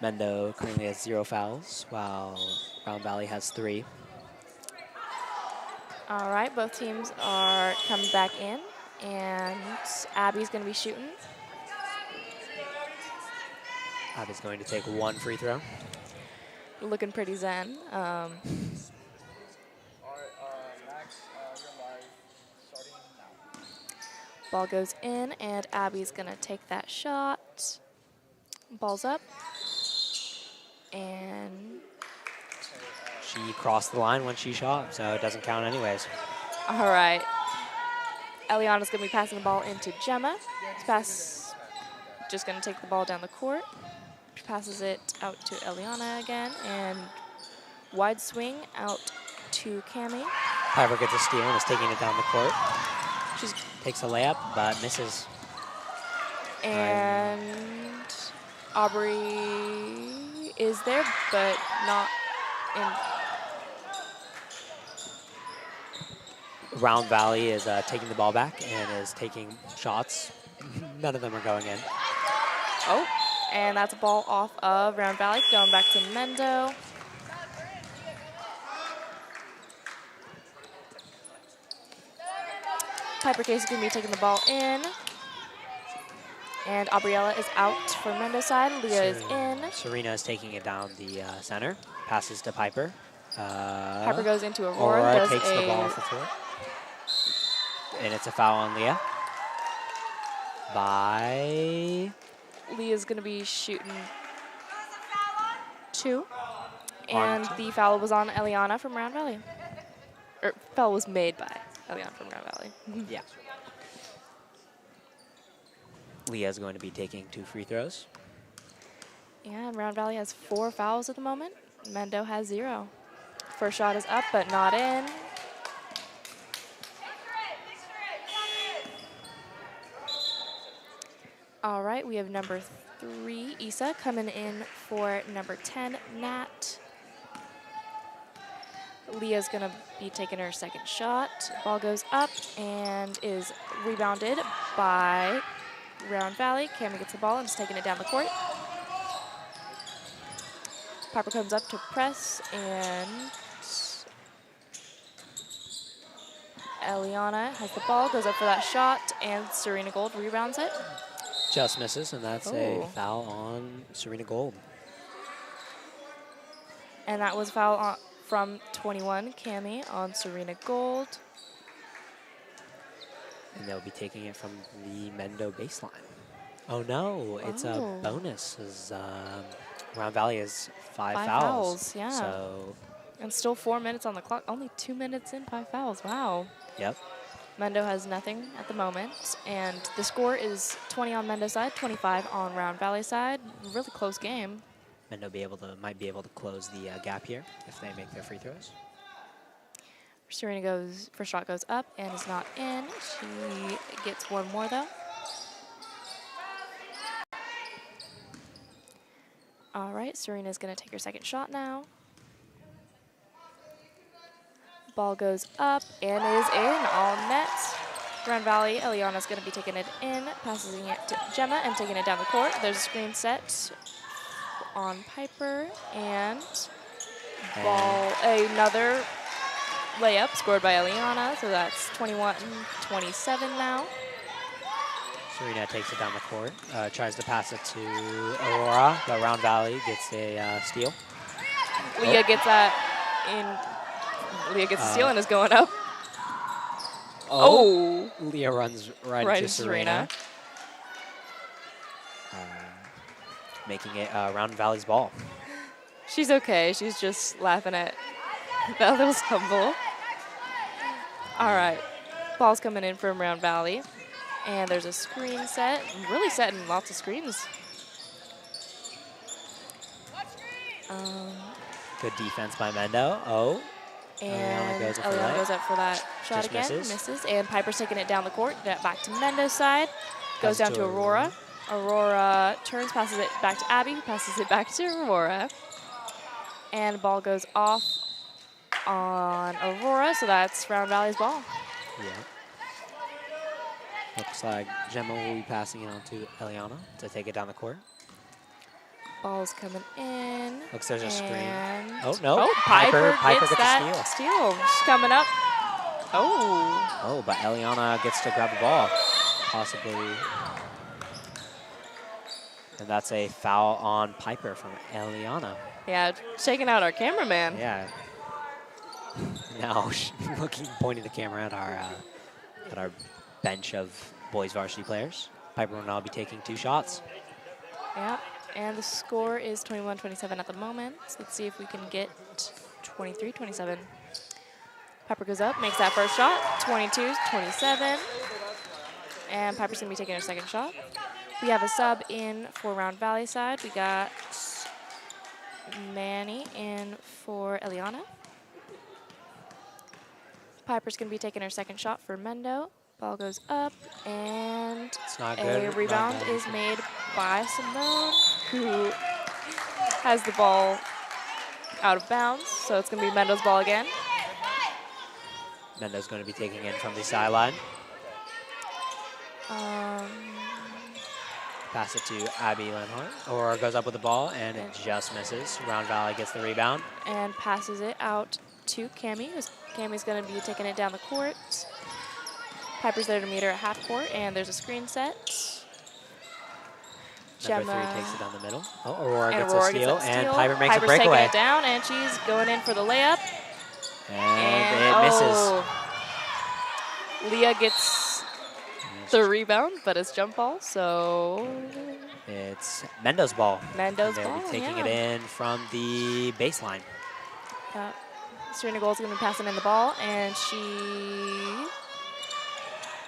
Mendo currently has 0 fouls, while Round Valley has 3. All right, both teams are coming back in, and Abby's going to be shooting. Abby's going to take 1 free throw. Looking pretty zen. Ball goes in, and Abby's going to take that shot. Ball's up. And She crossed the line when she shot, so it doesn't count anyways. all right. Eliana's going to be passing the ball into Gemma. Pass, just going to take the ball down the court. She passes it out to Eliana again, and wide swing out to Cami. Piper gets a steal and is taking it down the court. She's Takes a layup, but misses. and Aubrey is there, but not in. Round Valley is taking the ball back and is taking shots. None of them are going in. Oh, and that's a ball off of Round Valley, going back to Mendo. Piper Case is going to be taking the ball in. And Aubriella is out for Mendo's side. Leah is in. Serena is taking it down the center. Passes to Piper. Piper goes into Aurora. Aurora does takes the ball a off the floor. And it's a foul on Leah. By... Leah's going to be shooting 2. And the foul was on Eliana from Round Valley. Or foul was made by Eliana from Round Valley. Yeah. Leah's going to be taking 2 free throws. Yeah, and Round Valley has 4 fouls at the moment. Mendo has 0. First shot is up, but not in. All right, we have number 3, Issa, coming in for number 10, Nat. Leah's going to be taking her second shot. Ball goes up and is rebounded by Round Valley. Cami gets the ball and is taking it down the court. Piper comes up to press, and Eliana has the ball, goes up for that shot, and Serena Gold rebounds it. Just misses, and that's a foul on Serena Gold. And that was a foul from 21, Cami, on Serena Gold. And they'll be taking it from the Mendo baseline. Oh no, it's a bonus. Round Valley has 5 fouls. Yeah. So. And still 4 minutes on the clock. Only 2 minutes in, 5 fouls. Wow. Yep. Mendo has nothing at the moment. And the score is 20 on Mendo's side, 25 on Round Valley side. Really close game. Mendo might be able to close the gap here if they make their free throws. Serena first shot goes up and is not in. She gets 1 more though. All right, Serena's gonna take her second shot now. Ball goes up and is in, all net. Round Valley, Eliana's gonna be taking it in, passing it to Gemma and taking it down the court. There's a screen set on Piper, and another layup scored by Eliana, so that's 21-27 now. Serena takes it down the court, tries to pass it to Aurora, but Round Valley gets a steal. Leah gets that in. Leah gets a steal and is going up. Leah runs right into Serena. Making it Round Valley's ball. She's okay. She's just laughing at that little stumble. All right. Ball's coming in from Round Valley. And there's a screen set. Really setting lots of screens. Good defense by Mendo. Oh. And goes up for Eliana that. goes up for that shot Just again. misses. And Piper's taking it down the court. Back to Mendo's side. Goes Passes down to to Aurora. Aurora turns, passes it back to Abby. Passes it back to Aurora. And the ball goes off on Aurora. So that's Round Valley's ball. Yeah. Looks like Gemma will be passing it on to Eliana to take it down the court. Ball's coming in. Looks there's a screen. And Oh, no. Oh, Piper gets gets that steal. She's coming up. Oh. Oh, but Eliana gets to grab the ball, possibly. And that's a foul on Piper from Eliana. Yeah, shaking out our cameraman. Yeah. Now pointing the camera at our bench of boys varsity players. Piper will now be taking 2 shots. Yep. And the score is 21-27 at the moment. So let's see if we can get 23-27. Piper goes up, makes that first shot, 22-27. And Piper's going to be taking her second shot. We have a sub in for Round Valley side. We got Manny in for Eliana. Piper's going to be taking her second shot for Mendo. Ball goes up, and It's not a good. rebound Not good. is made by Simone, who has the ball out of bounds. So it's going to be Mendo's ball again. Mendo's going to be taking in from the sideline. Pass it to Abby Lenhart. Or goes up with the ball, and it just misses. Round Valley gets the rebound. And passes it out to Cammie. Cammie's going to be taking it down the court. Piper's there to meet her at half court, and there's a screen set. Number 3 takes it down the middle. Oh, Aurora gets Aurora a steal, gets that and steal. Piper makes Piper's a breakaway. taking it down, and she's going in for the layup. And it misses. Leah gets the rebound, but it's jump ball, so It's Mendo's ball. Mendo's They'll ball, be taking yeah. it in from the baseline. Serena Gold's going to be passing in the ball, and she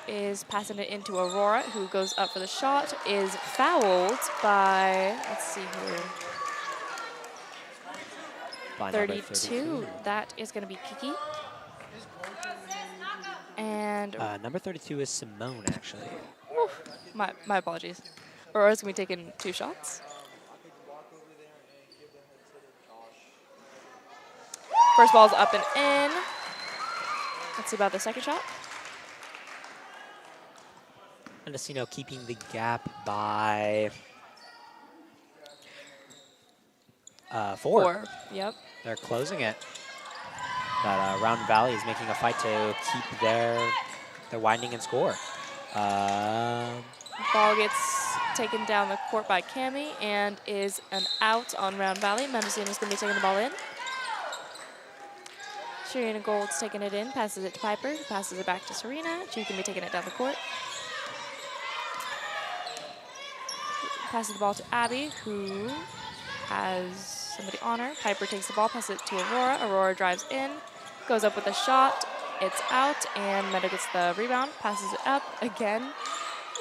is passing it into Aurora, who goes up for the shot, is fouled by, let's see here, By number 32. That is going to be Kiki. And number 32 is Simone, actually. my apologies. Aurora's going to be taking 2 shots. First ball's up and in. Let's see about the second shot. Mendocino keeping the gap by 4. Yep. They're closing it. But Round Valley is making a fight to keep their widening and score. Ball gets taken down the court by Cammie and is an out on Round Valley. Mendocino's going to be taking the ball in. Serena Gold's taking it in, passes it to Piper, passes it back to Serena. She can be taking it down the court. Passes the ball to Abby, who has somebody on her. Piper takes the ball, passes it to Aurora. Aurora drives in, goes up with a shot. It's out, and Mendo gets the rebound, passes it up again.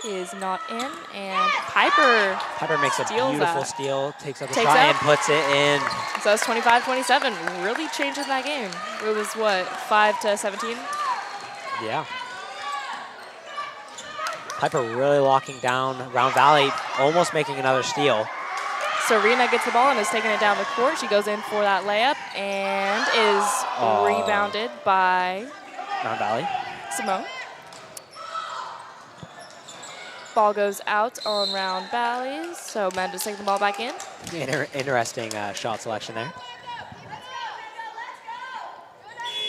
Is not in, and Piper makes a steals beautiful that. steal, takes up the Takes shot, up. and puts it in. So it's 25-27, really changing that game. It was, what, 5-17? Yeah. Piper really locking down Round Valley, almost making another steal. Serena gets the ball and is taking it down the court. She goes in for that layup and is rebounded by Round Valley. Simone. Ball goes out on Round Valley, so Mendo's taking the ball back in. Interesting shot selection there.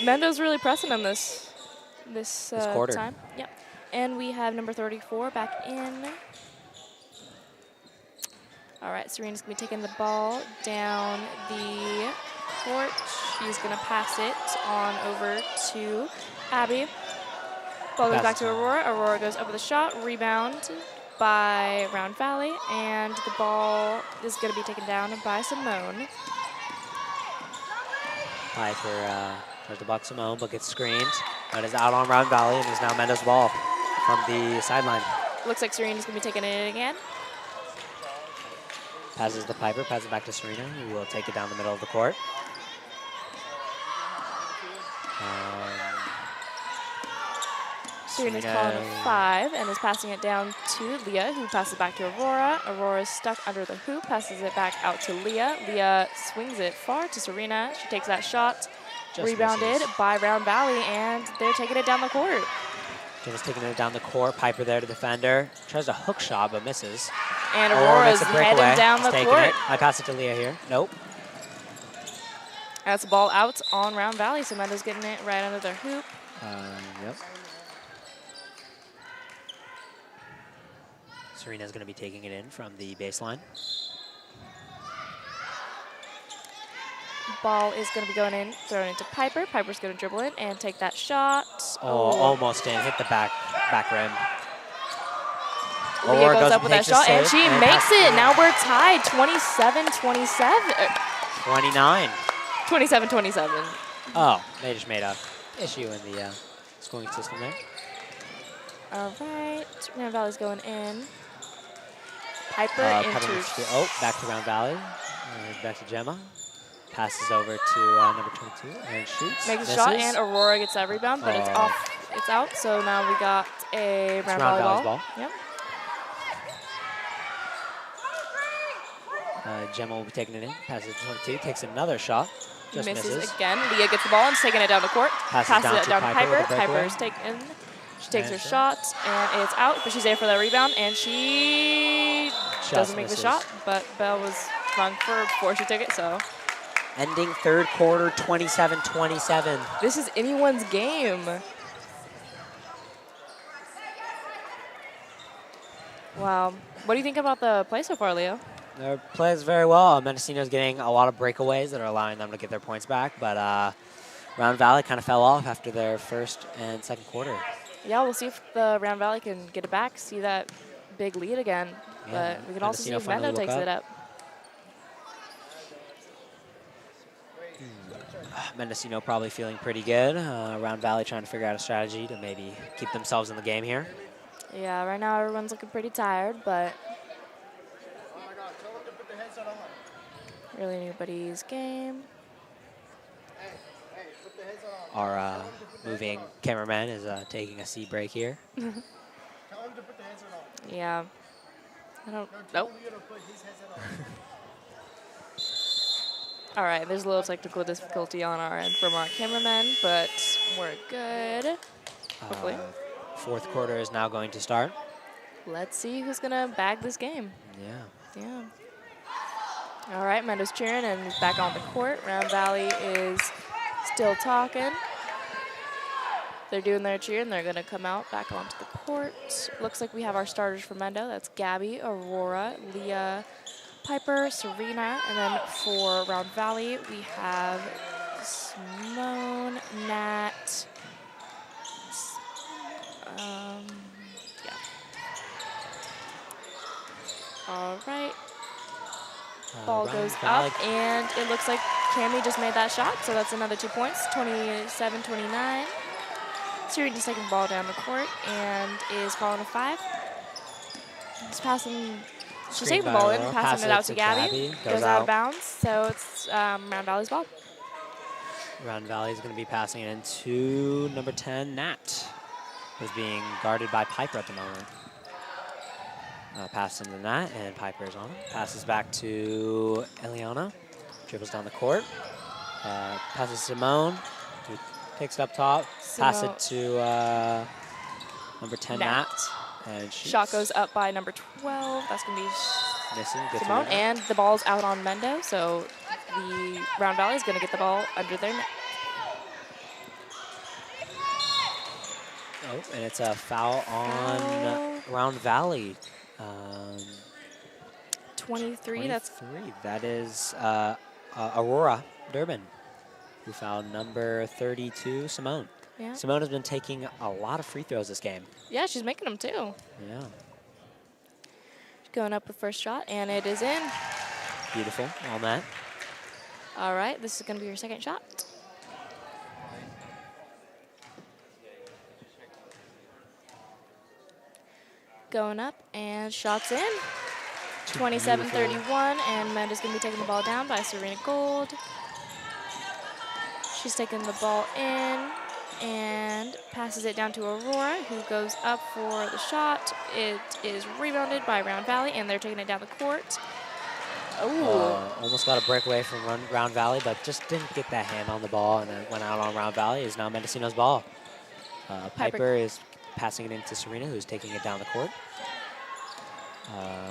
Mendo's really pressing him this quarter. time. Yep. And we have number 34 back in. All right, Serena's going to be taking the ball down the court. She's going to pass it on over to Abby. Ball goes back to Aurora. Aurora goes up with a shot. Rebound by Round Valley. And the ball is going to be taken down by Simone. Piper tries to block Simone, but gets screened. That is out on Round Valley, and is now Mendo's ball from the sideline. Looks like Serena's going to be taking it in again. Passes to Piper, passes back to Serena, who will take it down the middle of the court. Serena's calling a 5 and is passing it down to Leah, who passes back to Aurora. Aurora's stuck under the hoop, passes it back out to Leah. Leah swings it far to Serena. She takes that shot, rebounded by Round Valley, and they're taking it down the court. Just taking it down the court. Piper there to defend her. Tries a hook shot, but misses. And Aurora's heading down the court. I pass it to Leah here. Nope. That's the ball out on Round Valley, so Mendo's getting it right under their hoop. Yep. Serena's going to be taking it in from the baseline. Ball is going to be going in, thrown into Piper. Piper's going to dribble in and take that shot. Oh, almost in. Hit the back rim. Leah goes up with that shot, and she makes it. Now we're tied, 27-27. 29. 27-27. Oh, they just made a issue in the scoring system there. All right, Round Valley's going in. Piper enters. Back to Round Valley. Back to Gemma. Passes over to number 22 and shoots. Makes a shot, and Aurora gets that rebound, but it's off. It's out. So now we got a Round Valley ball. Yep. Gemma will be taking it in. Passes it to 22. Takes another shot. Just misses again. Leah gets the ball and is taking it down the court. Passes it down to Piper. Piper's taken. She takes her shot, and it's out, but she's there for that rebound, and she doesn't make the shot, but Bell was drunk before she took it, so. Ending third quarter, 27-27. This is anyone's game. Wow. What do you think about the play so far, Leo? Their play is very well. Mendocino's getting a lot of breakaways that are allowing them to get their points back, but Round Valley kind of fell off after their first and second quarter. Yeah, we'll see if the Round Valley can get it back, see that big lead again. Yeah, but we can also see if Mendo takes it up. Mendocino probably feeling pretty good. Round Valley trying to figure out a strategy to maybe keep themselves in the game here. Yeah, right now everyone's looking pretty tired, but really anybody's game. Our moving cameraman is taking a seat break here. Yeah. I don't. Nope. All right, there's a little technical difficulty on our end from our cameraman, but we're good. Hopefully. Fourth quarter is now going to start. Let's see who's going to bag this game. Yeah. Yeah. All right, Mendo's cheering and he's back on the court. Round Valley is still talking. They're doing their cheer and they're going to come out back onto the court. Looks like we have our starters for Mendo. That's Gabby, Aurora, Leah, Piper, Serena, and then for Round Valley, we have Simone, Nat, yeah. All right. Ball goes up, and it looks like Cammie just made that shot, so that's another 2 points, 27-29. Serena's taking the ball down the court and is calling a 5. He's passing. She's taking the ball in, passing it out to Gabby. Goes out of bounds, so it's Round Valley's ball. Round Valley is going to be passing it into number 10, Nat, who's being guarded by Piper at the moment. Pass into Nat, and Piper is on him. Passes back to Eliana. Dribbles down the court. Passes Simone, who takes it up top. Pass it to number 10, Nat. And shot goes up by number 12. That's going to be missing. Simone, and the ball's out on Mendo, so the Round Valley is going to get the ball under their net. Oh, and it's a foul on Round Valley. 23. That's that is Aurora Durbin, who fouled number 32, Simone. Yeah. Simone has been taking a lot of free throws this game. Yeah, she's making them too. Yeah. She's going up with first shot, and it is in. Beautiful on that. All right, this is going to be your second shot. going up and shots in. 27-31, and Menda's going to be taking the ball down by Serena Gold. She's taking the ball in and passes it down to Aurora, who goes up for the shot. It is rebounded by Round Valley, and they're taking it down the court. Almost got a breakaway from Round Valley, but just didn't get that hand on the ball, and then went out on Round Valley. Is now Mendocino's ball. Piper is passing it into Serena, who's taking it down the court.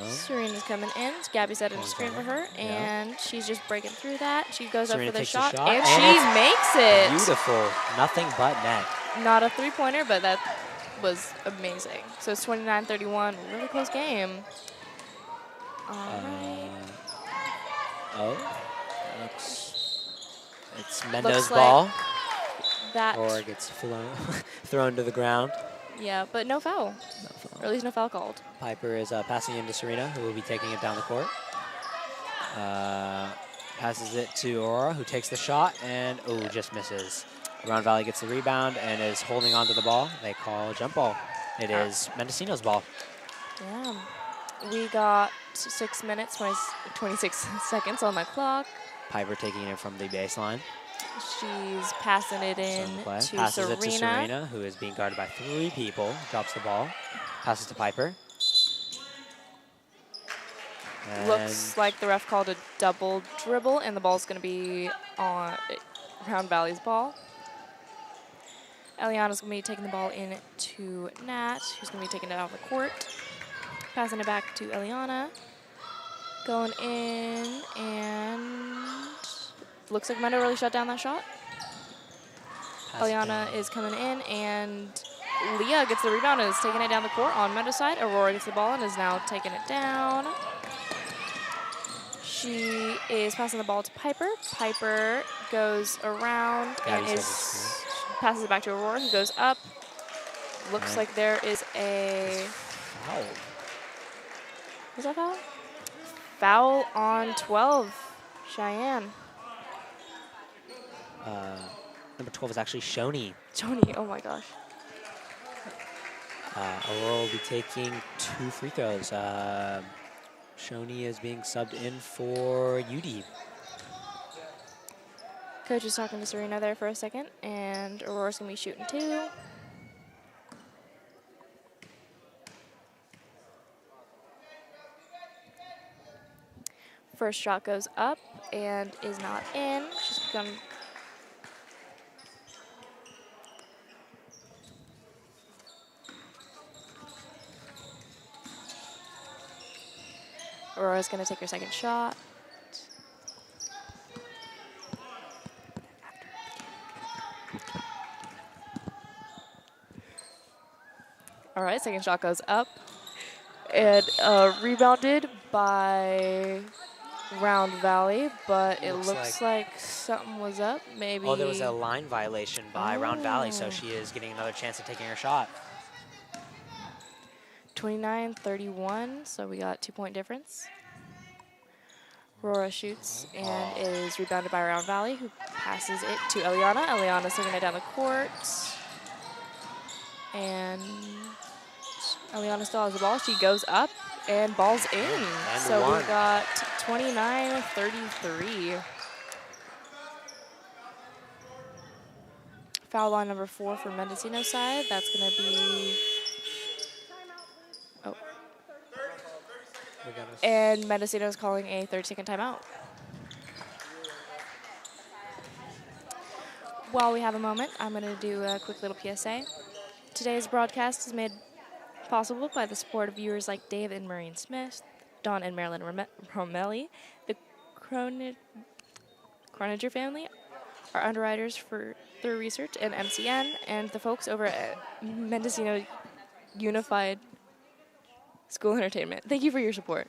Serena's coming in. Gabby set up a screen for her, and she's just breaking through that. She goes Serena up for the takes shot, the shot, and and she makes it. Beautiful. Nothing but net. Not a three-pointer, but that was amazing. So it's 29-31. Really close game. All right. It's Mendo's Looks ball. like that. Or gets thrown to the ground. Yeah, but no foul. Or at least no foul called. Piper is passing into Serena, who will be taking it down the court. Passes it to Aurora, who takes the shot, and just misses. Round Valley gets the rebound and is holding on to the ball. They call jump ball. It is Mendocino's ball. Yeah. We got 6 minutes, 26 seconds on the clock. Piper taking it from the baseline. She's passing it in to Passes Serena. it to Serena, who is being guarded by 3 people. Drops the ball. Passes to Piper. And Looks like the ref called a double dribble, and the ball's going to be on Round Valley's ball. Eliana's going to be taking the ball in to Nat, who's going to be taking it out of the court. Passing it back to Eliana. Going in, and looks like Mendo really shut down that shot. Eliana is coming in, and Leah gets the rebound and is taking it down the court on Mendo's side. Aurora gets the ball and is now taking it down. She is passing the ball to Piper. Piper goes around and passes it back to Aurora, who goes up. Looks like there is a foul. Was that foul? Foul on 12, Cheyenne. Number 12 is actually Shoni. Joni, oh my gosh. Aurora will be taking 2 free throws. Shoni is being subbed in for UD. Coach is talking to Serena there for a second, and Aurora's going to be shooting 2. First shot goes up and is not in. She's going to Aurora's going to take her second shot. All right, second shot goes up. And rebounded by Round Valley, but it looks like something was up, maybe. Oh, there was a line violation by Round Valley, so she is getting another chance at taking her shot. 29-31, so we got 2-point difference. Aurora shoots and is rebounded by Round Valley, who passes it to Eliana. Eliana's taking it down the court. And Eliana still has the ball. She goes up and ball's in. And so one. we got 29-33. Foul line number 4 for Mendocino's side. That's going to be... Oh. And Mendocino's calling a 30-second timeout. While we have a moment, I'm going to do a quick little PSA. Today's broadcast is made possible by the support of viewers like Dave and Maureen Smith, Don and Marilyn Romelli, the Croninger family, our underwriters for Through Research and MCN, and the folks over at Mendocino Unified School Entertainment. Thank you for your support.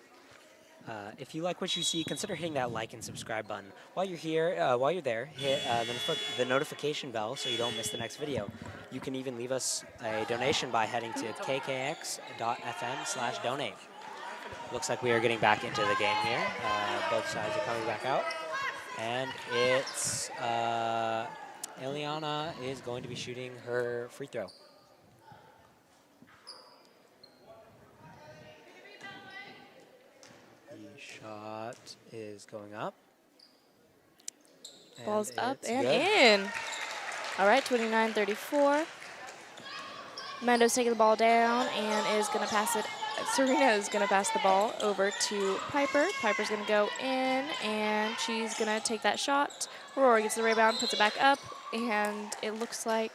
If you like what you see, consider hitting that like and subscribe button. While you're there, hit the notification bell so you don't miss the next video. You can even leave us a donation by heading to kkx.fm/donate. Looks like we are getting back into the game here. Both sides are coming back out. And it's Eliana is going to be shooting her free throw. Shot is going up. Ball's up it's and good. in. All right, 29-34. Mendo's taking the ball down and is going to pass it. Serena is going to pass the ball over to Piper. Piper's going to go in, and she's going to take that shot. Aurora gets the rebound, puts it back up, and it looks like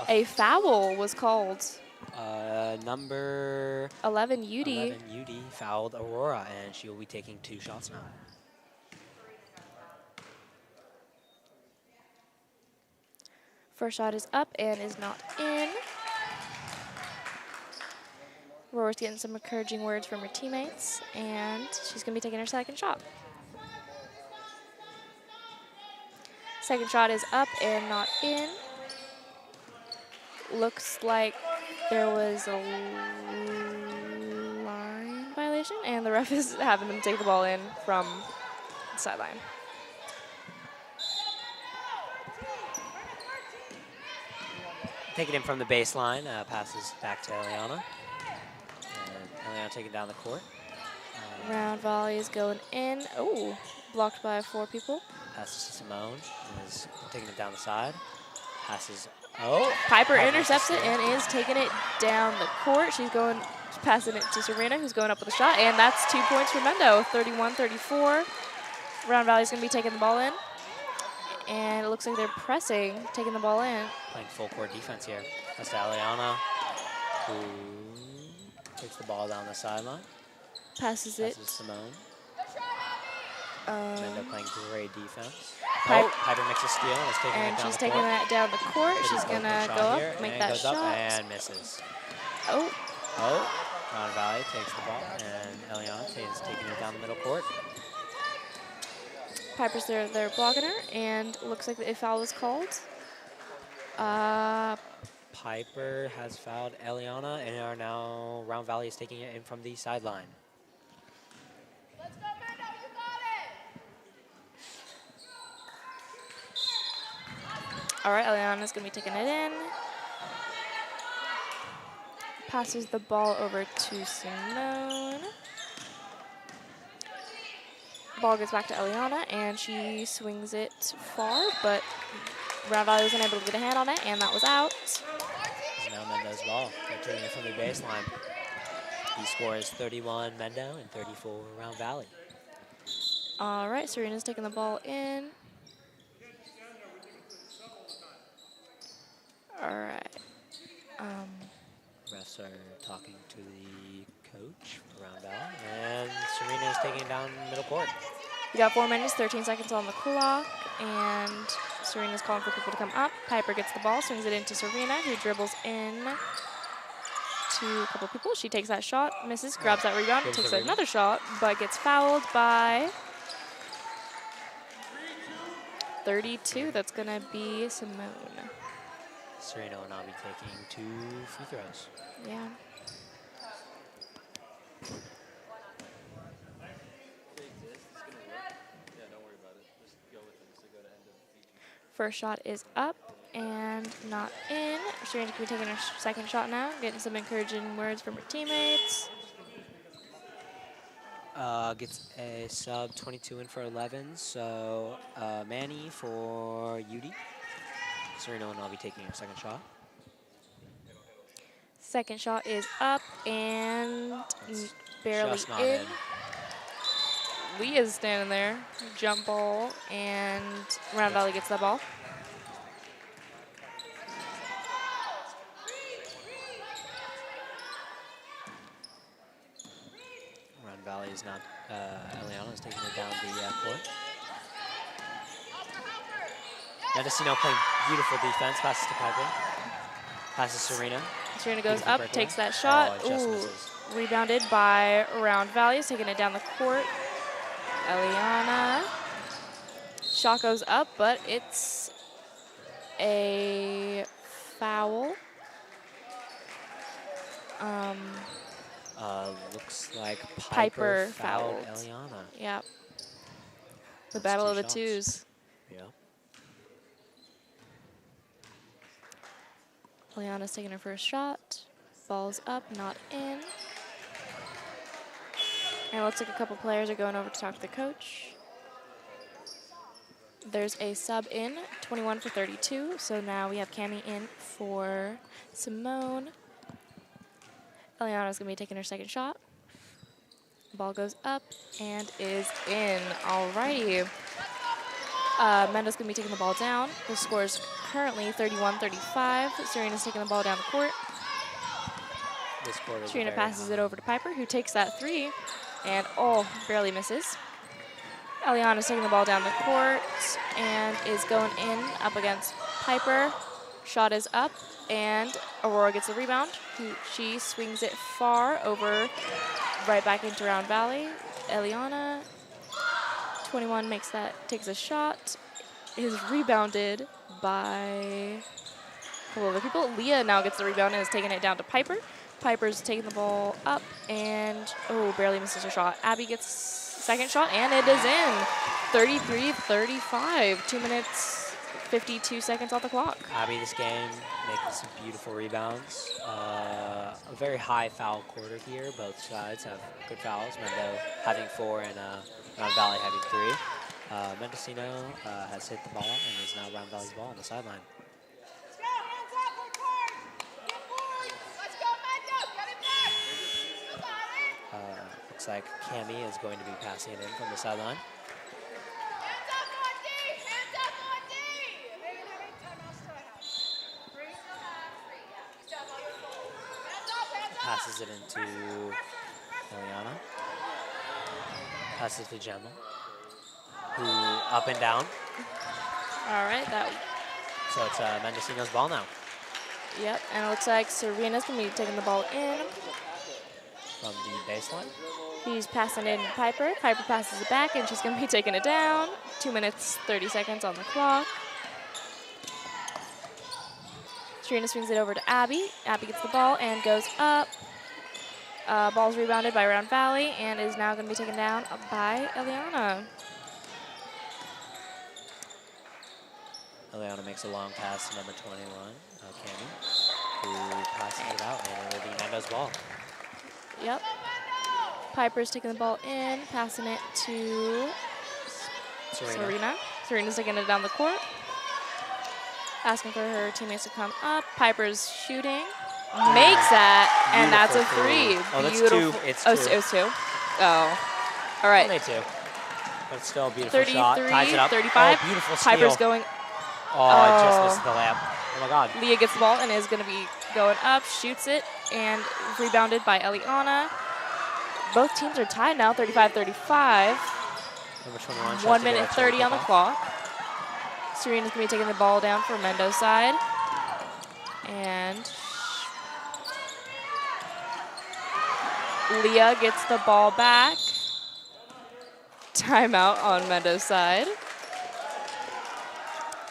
a foul was called. Number 11, Udi. 11, Udi fouled Aurora, and she will be taking 2 shots now. First shot is up and is not in. Aurora's getting some encouraging words from her teammates, and she's going to be taking her second shot. Second shot is up and not in. Looks like there was a line violation, and the ref is having them take the ball in from the sideline. Taking it from the baseline, passes back to Eliana. And Eliana taking down the court. Round volley is going in. Oh, blocked by 4 people. Passes to Simone, and is taking it down the side. Passes, oh. Piper intercepts it and is taking it down the court. She's passing it to Serena, who's going up with a shot, and that's 2 points for Mendo, 31-34. Round Valley's going to be taking the ball in, and it looks like they're pressing, taking the ball in. Playing full court defense here. That's to Eliana, who takes the ball down the sideline. Passes it. Passes Simone. Mendo playing great defense. Piper makes a steal and is taking it down the court. And she's taking that down the court. She's going to go up, make that shot. And misses. Oh. Round Valley takes the ball, and Eliana is taking it down the middle court. Piper's there, they're blocking her, and looks like a foul was called. Piper has fouled Eliana, and are now Round Valley is taking it in from the sideline. Let's go, Mendo, you got it! All right, Eliana's going to be taking it in. Passes the ball over to Simone. Ball goes back to Eliana, and she swings it far, but Round Valley wasn't able to get a hand on it, and that was out. It's now Mendo's ball. They're taking it from the baseline. He scores 31 Mendo and 34 Round Valley. All right, Serena's taking the ball in. All right. Refs are talking to the coach for Round Valley, and Serena is taking it down middle court. We got 4 minutes, 13 seconds on the clock, and Serena's calling for people to come up. Piper gets the ball, swings it into Serena, who dribbles in to a couple people. She takes that shot, misses, grabs that rebound, takes another shot, but gets fouled by 32. That's going to be Simone. Serena will now be taking 2 free throws. Yeah. First shot is up and not in. Serena's going to be taking her second shot now, getting some encouraging words from her teammates. Gets a sub 22 in for 11, so Manny for Udi. Serena will now be taking her second shot. Second shot is up and barely just not in. Leah's standing there. Jump ball, and Round Valley gets that ball. Round Valley is now, Eliana is taking it down the court. Mendocino playing beautiful defense, passes to Piper. Passes Serena. Serena goes up, takes that shot. Ooh, rebounded by Round Valley, is taking it down the court. Eliana. Shot goes up, but it's a foul. Looks like Piper fouled fouled. Eliana. Yep. The That's battle 2 of the shots. twos. Yeah. Eliana's taking her first shot. Ball's up, not in. And it looks like a couple players are going over to talk to the coach. There's a sub in, 21 for 32. So now we have Cami in for Simone. Eliana's going to be taking her second shot. Ball goes up and is in. Alrighty. Mendo's going to be taking the ball down. The score is currently 31-35. Serena's taking the ball down the court. Serena passes it over to Piper, who takes that three. And, barely misses. Eliana's taking the ball down the court and is going in up against Piper. Shot is up, and Aurora gets the rebound. She swings it far over, right back into Round Valley. Eliana, 21, takes a shot. Is rebounded by a couple other people. Leah now gets the rebound and is taking it down to Piper. Piper's taking the ball up and, barely misses her shot. Abby gets second shot, and it is in. 33-35, 2 minutes, 52 seconds on the clock. Abby this game making some beautiful rebounds. A very high foul quarter here. Both sides have good fouls. Mendo having 4 and Round Valley having 3. Mendocino has hit the ball and is now Round Valley's ball on the sideline. Looks like Cami is going to be passing it in from the sideline. Passes it into Eliana. Passes to Gemma, who up and down. All right, So it's Mendocino's ball now. Yep, and it looks like Serena's going to be taking the ball in. From the baseline. He's passing it in to Piper. Piper passes it back, and she's going to be taking it down. 2 minutes, 30 seconds on the clock. Serena swings it over to Abby. Abby gets the ball and goes up. Ball's rebounded by Round Valley and is now going to be taken down by Eliana. Eliana makes a long pass to number 21, Cami, who passes it out, and it'll be Mendo's ball. Yep. Piper's taking the ball in, passing it to Serena. Serena's taking it down the court. Asking for her teammates to come up. Piper's shooting. Makes that, and that's a three. Oh, that's beautiful. 2. It's 2. It was 2. Oh. All right. Only 2. But still a beautiful shot. 33, Ties it up. 35. Oh, beautiful steal. Piper's going. I just missed the layup. Oh, my God. Leah gets the ball and is going to be going up, shoots it, and rebounded by Eliana. Both teams are tied now, 35-35. Number 21. 1 minute 30 on the clock. Serena's going to be taking the ball down for Mendo's side. And Leah gets the ball back. Timeout on Mendo's side.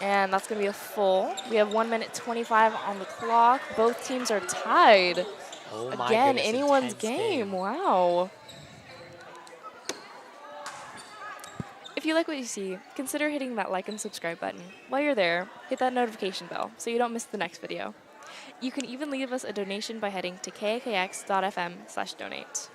And that's going to be a full. We have 1 minute 25 on the clock. Both teams are tied. Oh my Again, goodness, anyone's intense game. Wow. If you like what you see, consider hitting that like and subscribe button. While you're there, hit that notification bell so you don't miss the next video. You can even leave us a donation by heading to kakx.fm/donate.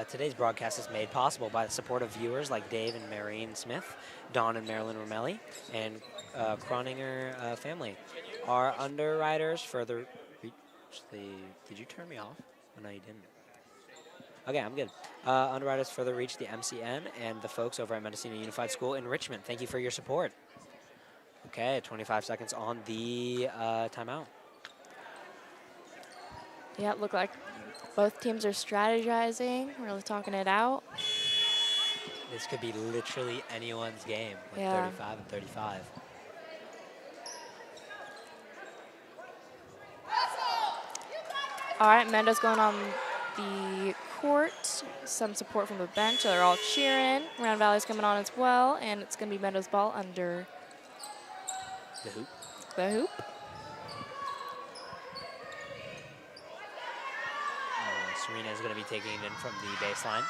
Today's broadcast is made possible by the support of viewers like Dave and Marianne Smith, Don and Marilyn Romelli, and Croninger family. Our underwriters further reach the... Did you turn me off? Oh, no, you didn't. Okay, I'm good. Underwriters further reach the MCN and the folks over at Mendocino Unified School in Richmond. Thank you for your support. Okay, 25 seconds on the timeout. Yeah, look like both teams are strategizing, really talking it out. This could be literally anyone's game with 35 and 35. All right, Mendo's going on the court. Some support from the bench. They're all cheering. Round Valley's coming on as well, and it's going to be Mendo's ball under the hoop. The hoop. Serena is going to be taking it in from the baseline.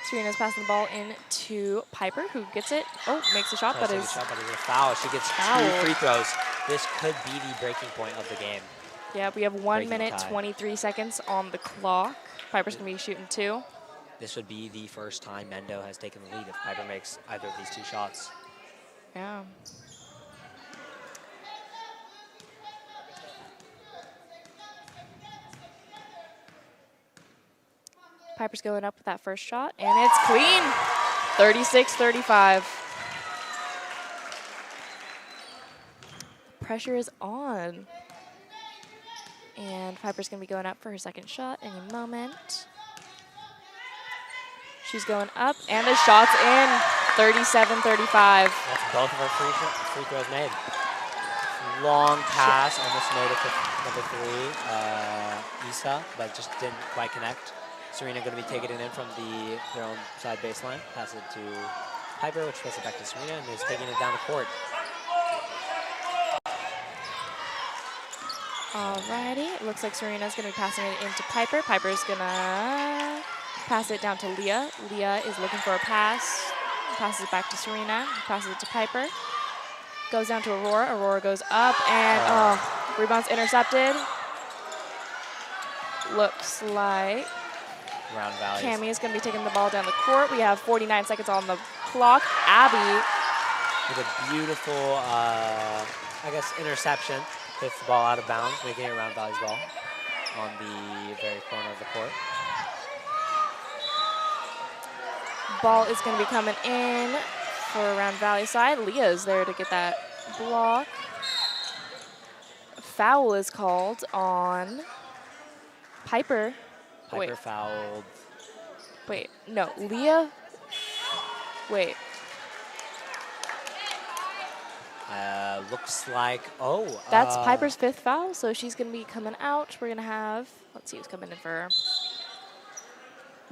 Serena's passing the ball in to Piper, who gets it. Oh, makes a shot, but is a foul. She gets 2 free throws. This could be the breaking point of the game. Yeah, we have 1 minute 23 seconds on the clock. Piper's going to be shooting 2. this would be the first time Mendo has taken the lead if Piper makes either of these two shots. Yeah. Piper's going up with that first shot, and it's clean. 36-35. Pressure is on. And Piper's going to be going up for her second shot any moment. She's going up, and the shot's in. 37-35. That's both of her free throws made. Long pass, almost made it to number 3, Isa, but just didn't quite connect. Serena going to be taking it in from their own side baseline. Pass it to Piper, which puts it back to Serena, and is taking it down the court. Alrighty, it looks like Serena's going to be passing it into Piper. Piper's going to pass it down to Leah. Leah is looking for a pass. Passes it back to Serena. Passes it to Piper. Goes down to Aurora. Aurora goes up, and rebound's intercepted. Looks like Round Valley. Cami is going to be taking the ball down the court. We have 49 seconds on the clock. Abby with a beautiful, I guess, interception. Hits the ball out of bounds, making it Round Valley's ball on the very corner of the court. Ball is going to be coming in for Round Valley side. Leah's there to get that block. Foul is called on Piper. Piper fouled. Wait, no, Leah. Wait. Looks like, that's Piper's 5th foul, so she's going to be coming out. We're going to have, let's see who's coming in for her.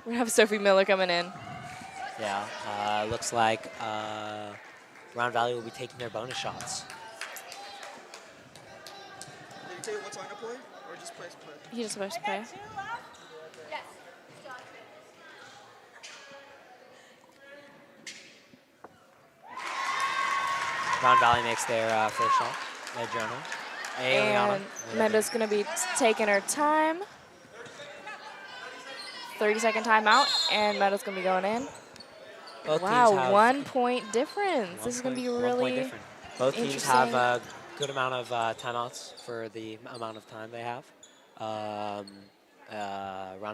We're going to have Sophie Miller coming in. Yeah, looks like Round Valley will be taking their bonus shots. Did you tell you what time to play, or just play? He just supposed to play. Round Valley makes their first shot. Journal. And Mendo's going to be taking her time. 30-second timeout, and Mendo's going to be going in. Both wow, teams have 1 point difference. This is going to be really Both teams have a good amount of timeouts for the amount of time they have. Round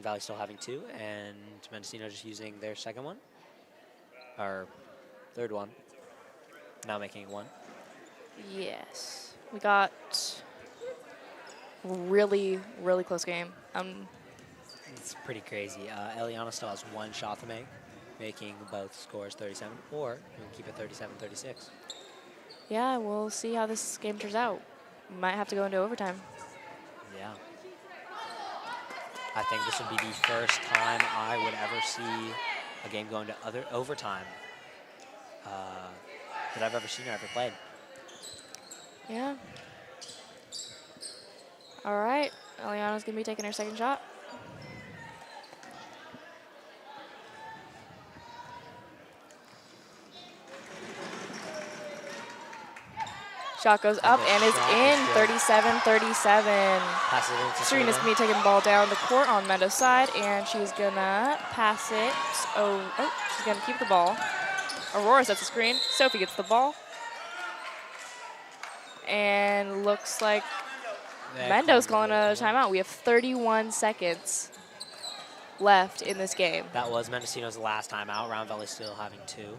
Valley still having 2, and Mendocino just using their second one, or third one. Now making it 1. Yes. We got really, really close game. It's pretty crazy. Eliana still has 1 shot to make, making both scores 37, or we can keep it 37-36. Yeah, we'll see how this game turns out. Might have to go into overtime. Yeah. I think this would be the first time I would ever see a game going to overtime that I've ever seen or ever played. Yeah. All right. Eliana's going to be taking her second shot. Shot goes up and is in. 37-37. Serena's going to be taking the ball down the court on Mendo's side, and she's going to pass it. She's going to keep the ball. Aurora sets the screen. Sophie gets the ball. And looks like Mendo's calling a timeout. We have 31 seconds left in this game. That was Mendocino's last timeout. Round Valley still having 2.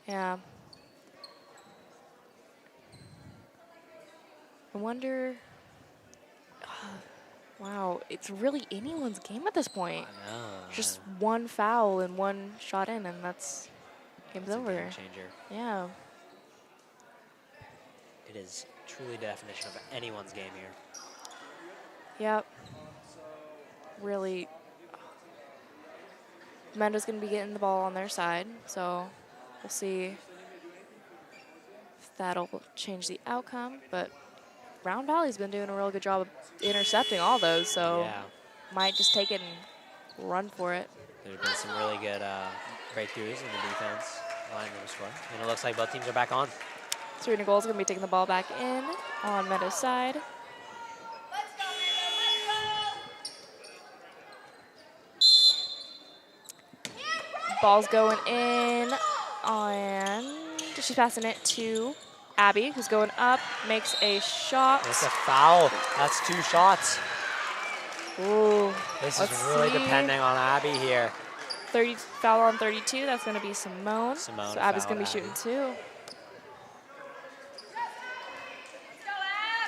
Yeah. I wonder. Wow, it's really anyone's game at this point. I know. Just 1 foul and 1 shot in, and game's over. Game changer. Yeah. It is truly the definition of anyone's game here. Yep. Really. Mendo's going to be getting the ball on their side, so we'll see if that'll change the outcome. But Round Valley's been doing a real good job of intercepting all those, so might just take it and run for it. There's been some really good breakthroughs in the defense line of the score. And it looks like both teams are back on. Serena Gold's going to be taking the ball back in on Mendo's side. Ball's going in, and she's passing it to Abby, who's going up, makes a shot. It's a foul. That's 2 shots. Ooh, This is let's really see. depending on Abby here. 30 foul on 32. That's going to be Simone. Simone So Abby's going to be fouled shooting 2.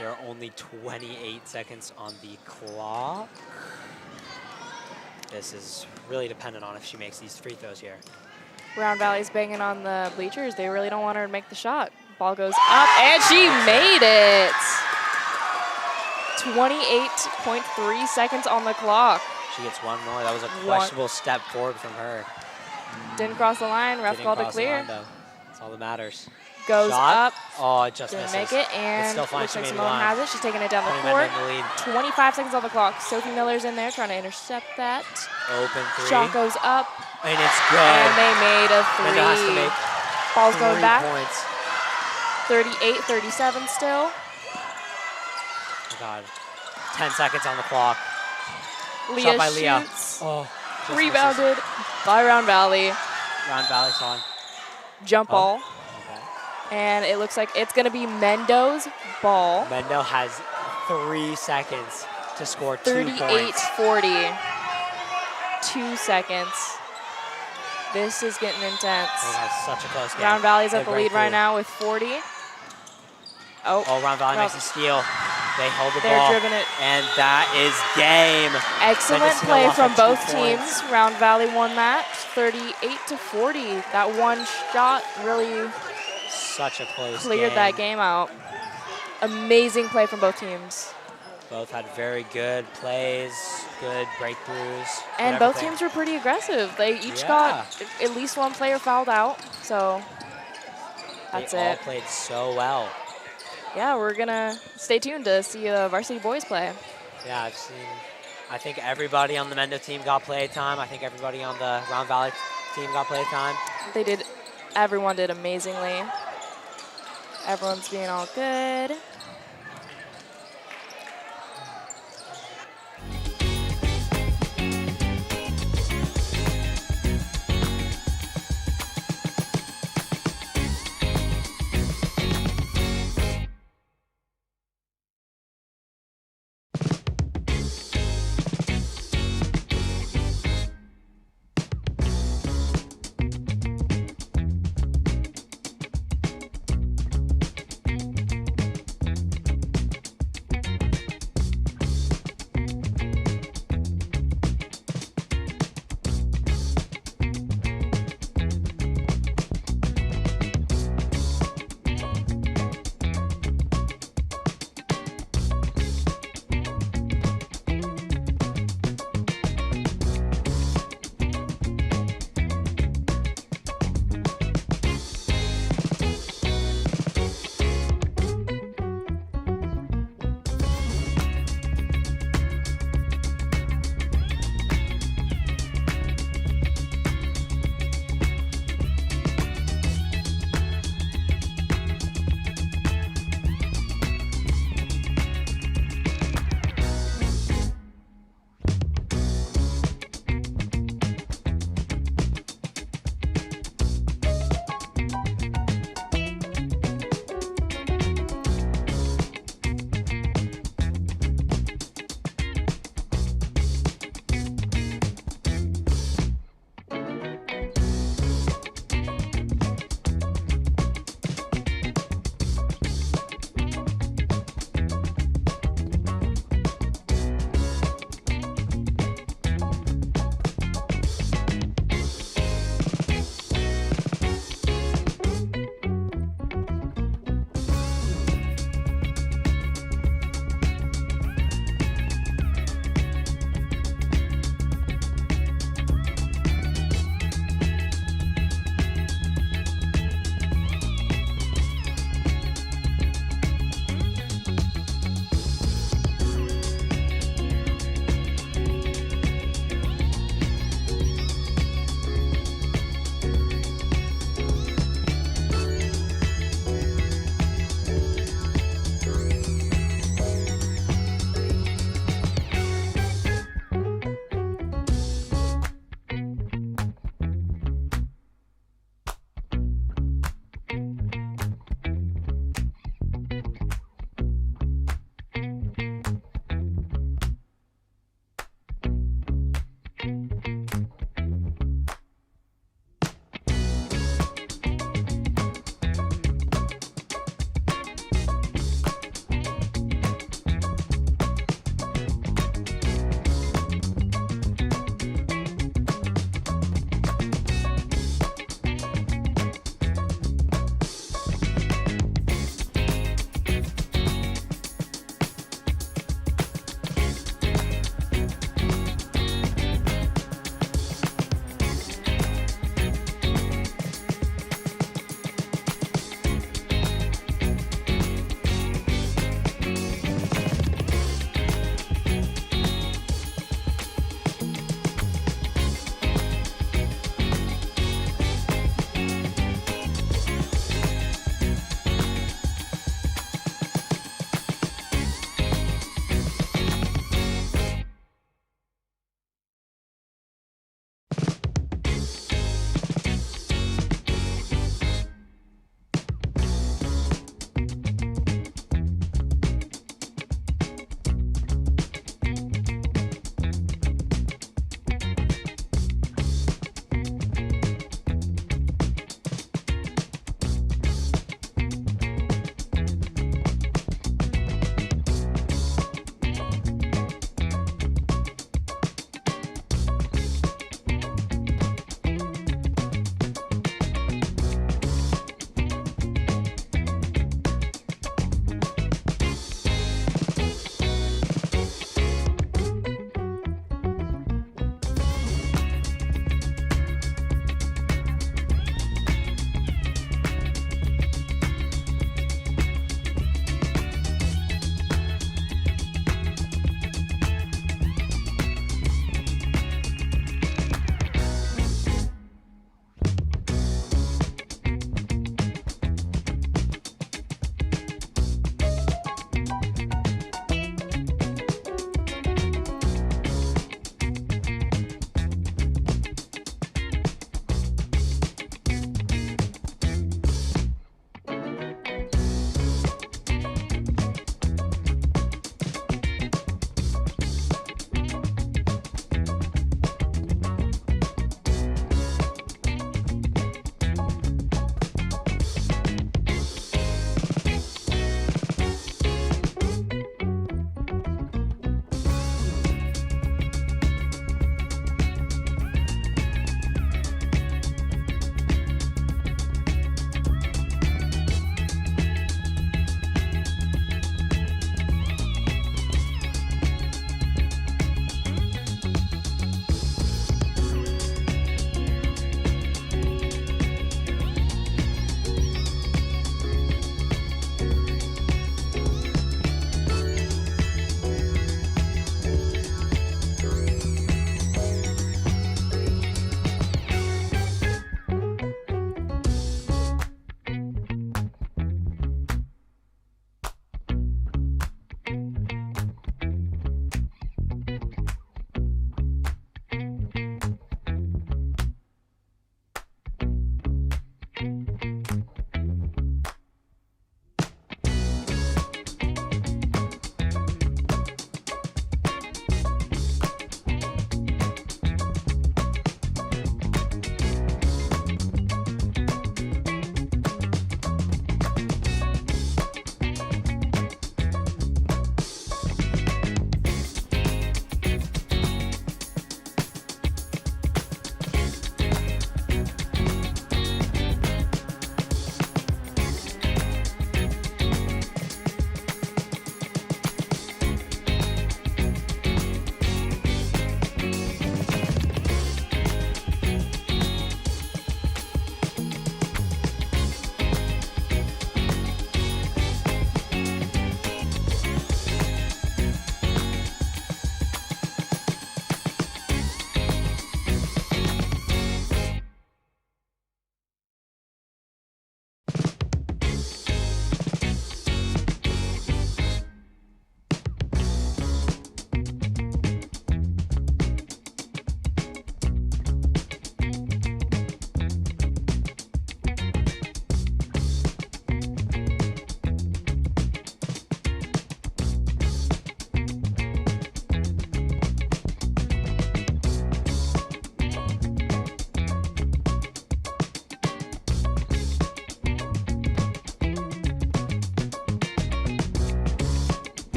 There are only 28 seconds on the clock. This is really dependent on if she makes these free throws here. Round Valley's banging on the bleachers. They really don't want her to make the shot. Ball goes up, and she made it. 28.3 seconds on the clock. She gets 1 more. That was a questionable step forward from her. Didn't cross the line. Ref Didn't called it cross the clear. line, though. That's all that matters. Goes Shot. up. Oh, it just Didn't misses. make it, It's and still fine. looks She like made the Simone line. has it. She's taking it down the Putting court. Mendon in the lead. 25 seconds on the clock. Sophie Miller's in there trying to intercept that. Open 3. Shot goes up, And it's good. and they made a 3. Mendon has to make Ball's 3 going back. points. 38-37 still. Oh, God. 10 seconds on the clock. Leah Shot by Leah. shoots. Oh, just Rebounded by Round Valley. misses. Round Valley's on. Jump ball. Okay. And it looks like it's going to be Mendo's ball. Mendo has 3 seconds to score 2 points. 38-40. 2 seconds. This is getting intense. That's such a close game. Round Valley's They at the break lead right through. now with 40. Oh, Round Valley makes a steal. They hold the They're ball. dribbling it. And that is game. Excellent Mendocino play lost from by 2 both points. teams. Round Valley won that 38-40. That one shot really Such a close cleared game. that game out. Amazing play from both teams. Both had very good plays, good breakthroughs. And both teams were pretty aggressive. They each got at least one player fouled out. So that's They all it. played so well. Yeah, we're going to stay tuned to see the varsity boys play. Yeah, I think everybody on the Mendo team got play time. I think everybody on the Round Valley team got play time. Everyone did amazingly. Everyone's being all good.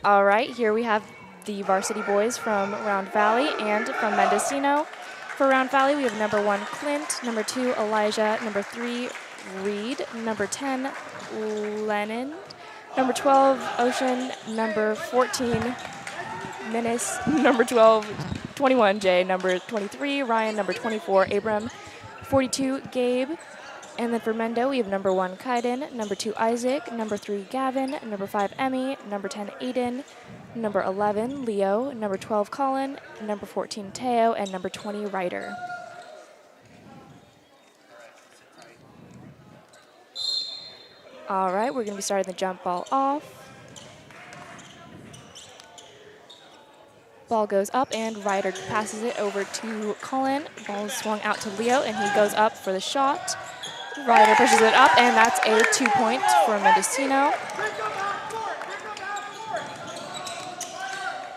All right, here we have the varsity boys from Round Valley and from Mendocino. For Round Valley, we have number 1, Clint, number 2, Elijah, number 3, Reed. Number 10, Lennon. Number 12, Ocean. Number 14, Menace. Number 12, 21, Jay. Number 23, Ryan. Number 24, Abram. 42, Gabe. And then for Mendo, we have number 1, Kaiden. Number 2, Isaac. Number 3, Gavin. Number 5, Emmy. Number 10, Aiden. Number 11, Leo. Number 12, Colin. Number 14, Teo. And number 20, Ryder. All right, we're going to be starting the jump ball off. Ball goes up, and Ryder passes it over to Colin. Ball is swung out to Leo, and he goes up for the shot. Ryder pushes it up, and that's a 2 point for Mendocino.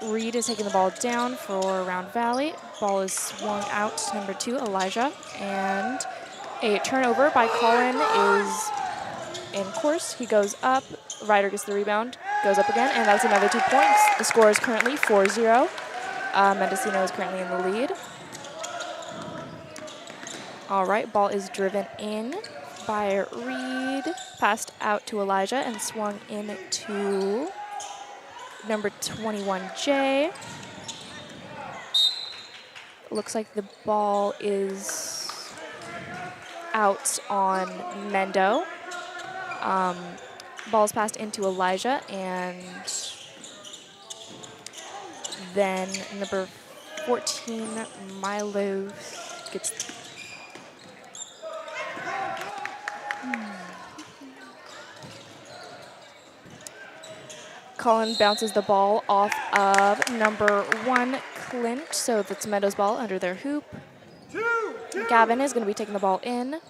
Reed is taking the ball down for Round Valley. Ball is swung out to number 2, Elijah, and a turnover by Colin is in course. He goes up, Ryder gets the rebound, goes up again, and that's another 2 points. The score is currently 4-0. Mendocino is currently in the lead. All right, ball is driven in by Reed, passed out to Elijah, and swung in to number 21, Jay. Looks like the ball is out on Mendo. Ball's passed into Elijah, and then number 14, Milo gets... Colin bounces the ball off of number 1, Clint, so that's Mendo's ball under their hoop. Gavin is going to be taking the ball in.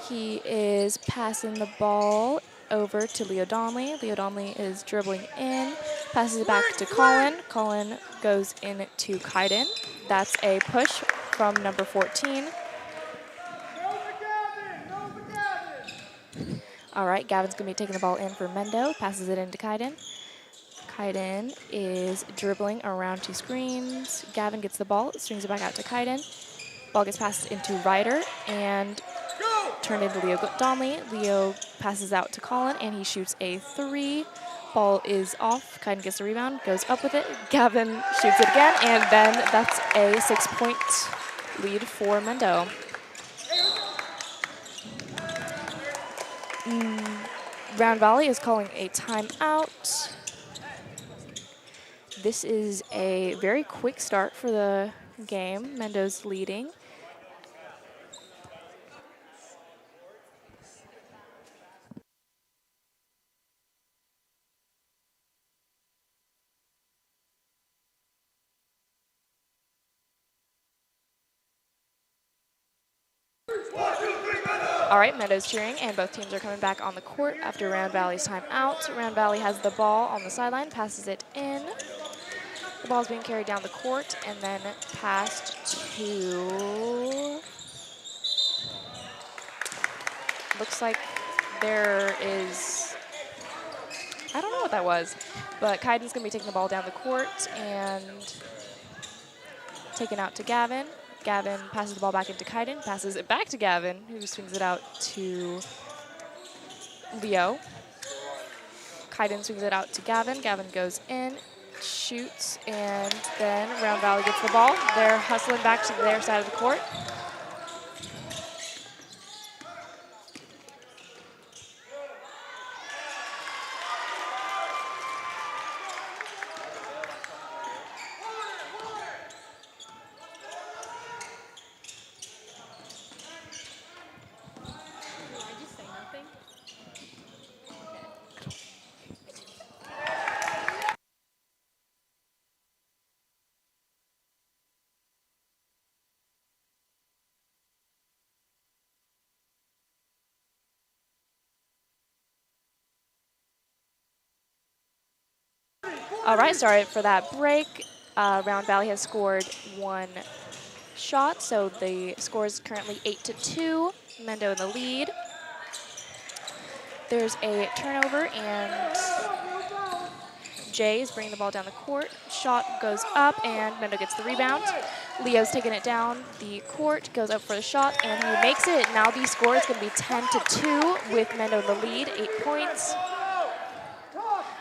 He is passing the ball over to Leo Donnelly. Leo Donnelly is dribbling in, passes it back to Colin. Colin goes in to Kaiden. That's a push from number 14. All right, Gavin's going to be taking the ball in for Mendo, passes it into Kaiden. Kaiden is dribbling around 2 screens. Gavin gets the ball, swings it back out to Kaiden. Ball gets passed into Ryder and turned into Leo Donnelly. Leo passes out to Colin, and he shoots a 3. Ball is off. Kaiden gets the rebound, goes up with it. Gavin shoots it again, and then that's a 6-point lead for Mendo. Round Valley is calling a timeout. This is a very quick start for the game. Mendo's leading. All right, Mendo's cheering, and both teams are coming back on the court after Round Valley's timeout. Round Valley has the ball on the sideline, passes it in. The ball's being carried down the court and then passed to... Looks like there is... I don't know what that was, but Kaiden's going to be taking the ball down the court and taken out to Gavin. Gavin passes the ball back into Kaiden, passes it back to Gavin, who swings it out to Leo. Kaiden swings it out to Gavin. Gavin goes in, shoots, and then Round Valley gets the ball. They're hustling back to their side of the court. All right, sorry for that break. Round Valley has scored 1 shot, so the score is currently 8-2. Mendo in the lead. There's a turnover, and Jay is bringing the ball down the court. shot goes up, and Mendo gets the rebound. Leo's taking it down the court, goes up for the shot, and he makes it. Now the score is going to be 10-2 with Mendo in the lead, 8 points.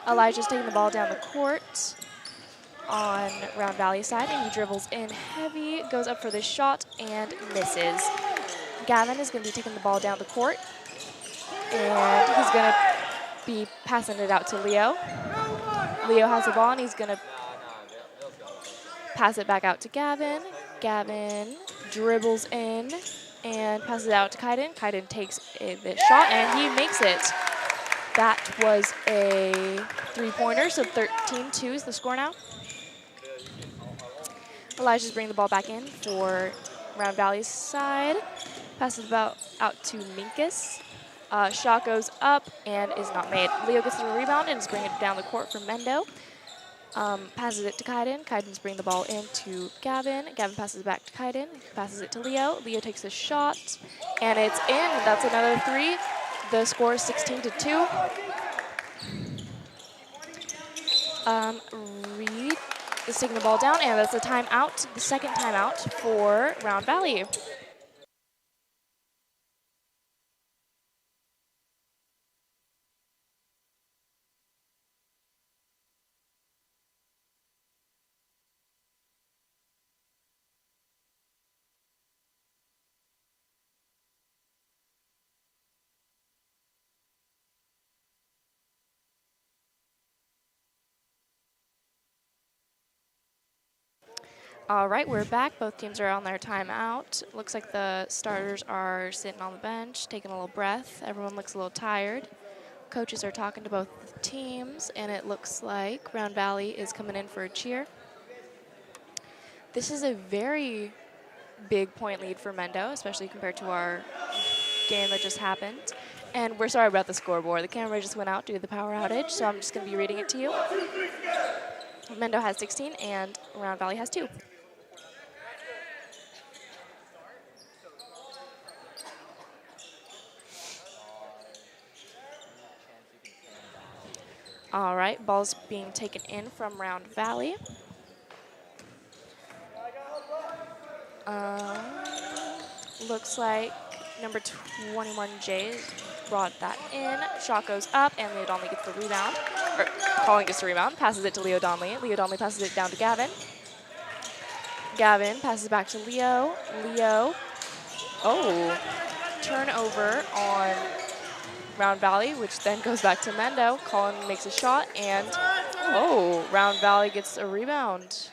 Elijah's taking the ball down the court on Round Valley side, and he dribbles in heavy, goes up for the shot, and misses. Gavin is going to be taking the ball down the court, and he's going to be passing it out to Leo. Leo has the ball, and he's going to pass it back out to Gavin. Gavin dribbles in and passes it out to Kaiden. Kaiden takes the shot, and he makes it. That was a 3-pointer, so 13-2 is the score now. Elijah's bringing the ball back in for Round Valley's side. Passes about out to Minkus. Shot goes up and is not made. Leo gets the rebound and is bringing it down the court for Mendo. Passes it to Kaiden. Kaiden's bringing the ball into Gavin. Gavin passes it back to Kaiden. Passes it to Leo. Leo takes the shot, and it's in. That's another 3. The score is 16-2. Reed is taking the ball down, and that's a timeout, the second timeout for Round Valley. All right, we're back. Both teams are on their timeout. Looks like the starters are sitting on the bench, taking a little breath. Everyone looks a little tired. Coaches are talking to both teams, and it looks like Round Valley is coming in for a cheer. This is a very big point lead for Mendo, especially compared to our game that just happened. And we're sorry about the scoreboard. The camera just went out due to the power outage, so I'm just going to be reading it to you. Mendo has 16, and Round Valley has 2. All right, ball's being taken in from Round Valley. Looks like number 21, Jay, brought that in. Shot goes up, and Leo Donnelly gets the rebound. Or Colin gets the rebound, passes it to Leo Donnelly. Leo Donnelly passes it down to Gavin. Gavin passes back to Leo. Leo, turnover on Round Valley, which then goes back to Mendo. Colin makes a shot, and Round Valley gets a rebound.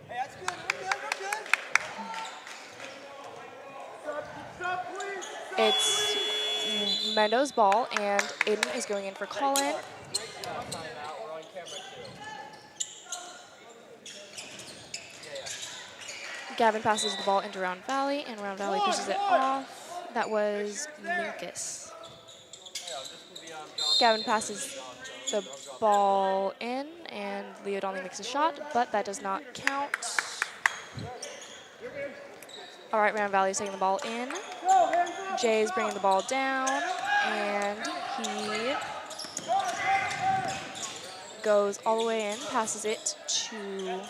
Hey, that's good. It's Mendo's ball, and Aiden is going in for Colin. Gavin passes the ball into Round Valley, and Round Valley pushes it off. That was Minkus. Gavin passes the ball in, and Leo Donnelly makes a shot, but that does not count. All right, Round Valley is taking the ball in. Jay is bringing the ball down, and he goes all the way in, passes it to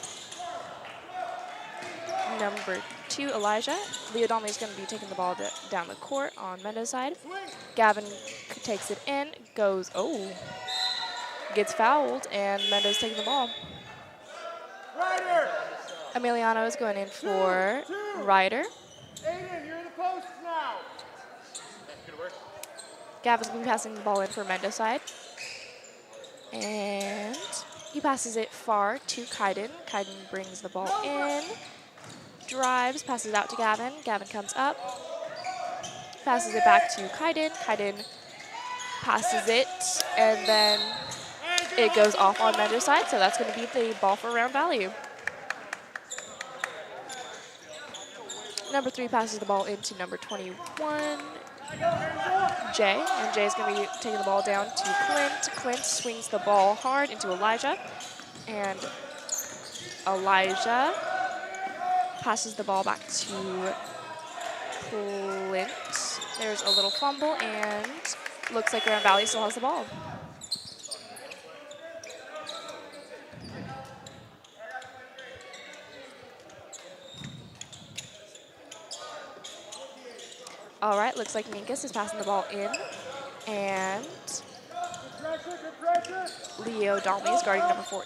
number 2, Elijah. Leo Donnelly is going to be taking the ball down the court on Mendo's side. Gavin takes it in, gets fouled, and Mendo's taking the ball. Emiliano is going in for Ryder. Aiden, you're in the post now. Gavin's going to be passing the ball in for Mendo's side. And he passes it far to Kaiden. Kaiden brings the ball in, drives, passes it out to Gavin. Gavin comes up, passes it back to Kaiden. Kaiden passes it, and then it goes off on Mendo's side, so that's going to be the ball for Round Valley. Number 3 passes the ball into number 21, Jay, and Jay's going to be taking the ball down to Clint. Clint swings the ball hard into Elijah, and Elijah passes the ball back to Clint. There's a little fumble, and looks like Round Valley still has the ball. All right, looks like Minkus is passing the ball in. And Leo Dalmy is guarding number 4.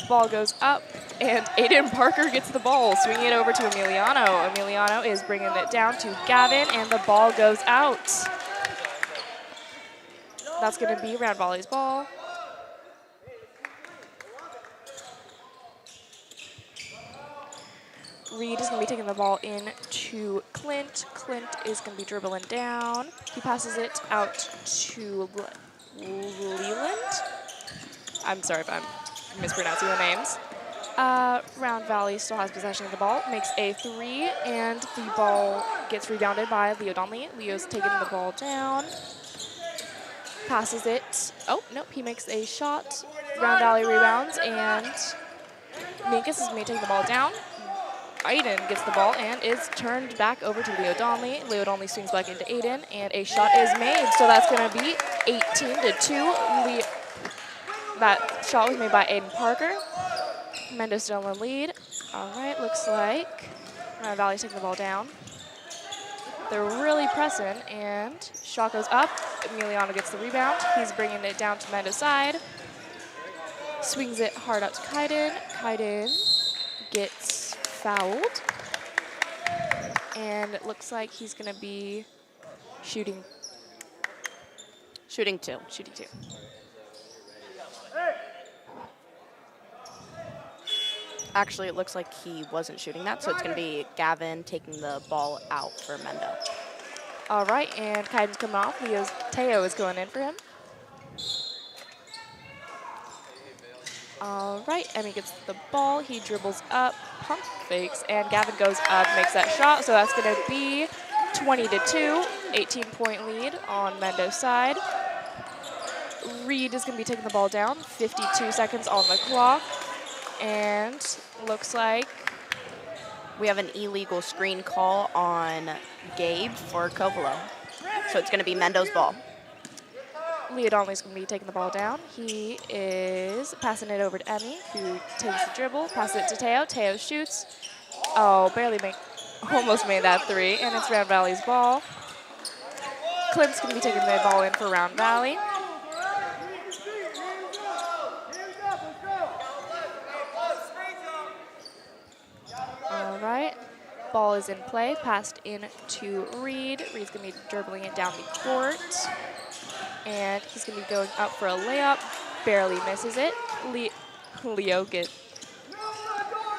Ball goes up, and Aiden Parker gets the ball, swinging it over to Emiliano. Emiliano is bringing it down to Gavin, and the ball goes out. That's going to be Round Valley's ball. Reed is going to be taking the ball in to Clint. Clint is going to be dribbling down. He passes it out to Leland. I'm sorry if I'm mispronouncing the names. Round Valley still has possession of the ball, makes a 3, and the ball gets rebounded by Leo Donnelly. Leo's taking the ball down, passes it. Oh, nope, he makes a shot. Round Valley rebounds, and Minkus is going to take the ball down. Aiden gets the ball and is turned back over to Leo Donnelly. Leo Donnelly swings back into Aiden, and a shot is made. So that's going to be 18-2. That shot was made by Aiden Parker. Mendocino in the lead. All right, looks like Round Valley's taking the ball down. They're really pressing, and shot goes up. Emiliano gets the rebound. He's bringing it down to Mendo's side. Swings it hard out to Kaiden. Kaiden gets fouled. And it looks like he's going to be shooting 2. Actually, it looks like he wasn't shooting that, so it's going to be Gavin taking the ball out for Mendo. All right, and Kaiden's coming off. Teo is going in for him. All right, Emmy gets the ball. He dribbles up, pump fakes, and Gavin goes up, makes that shot. So that's going to be 20-2, 18-point lead on Mendo's side. Reed is going to be taking the ball down, 52 seconds on the clock. And looks like we have an illegal screen call on Gabe for Covelo. So it's going to be Mendo's ball. Leo Donnelly's going to be taking the ball down. He is passing it over to Emmy, who takes the dribble, passes it to Teo. Teo shoots. Oh, almost made that 3, and it's Round Valley's ball. Clint's going to be taking the ball in for Round Valley. All right, ball is in play, passed in to Reed. Reed's going to be dribbling it down the court. And he's going to be going up for a layup. Barely misses it.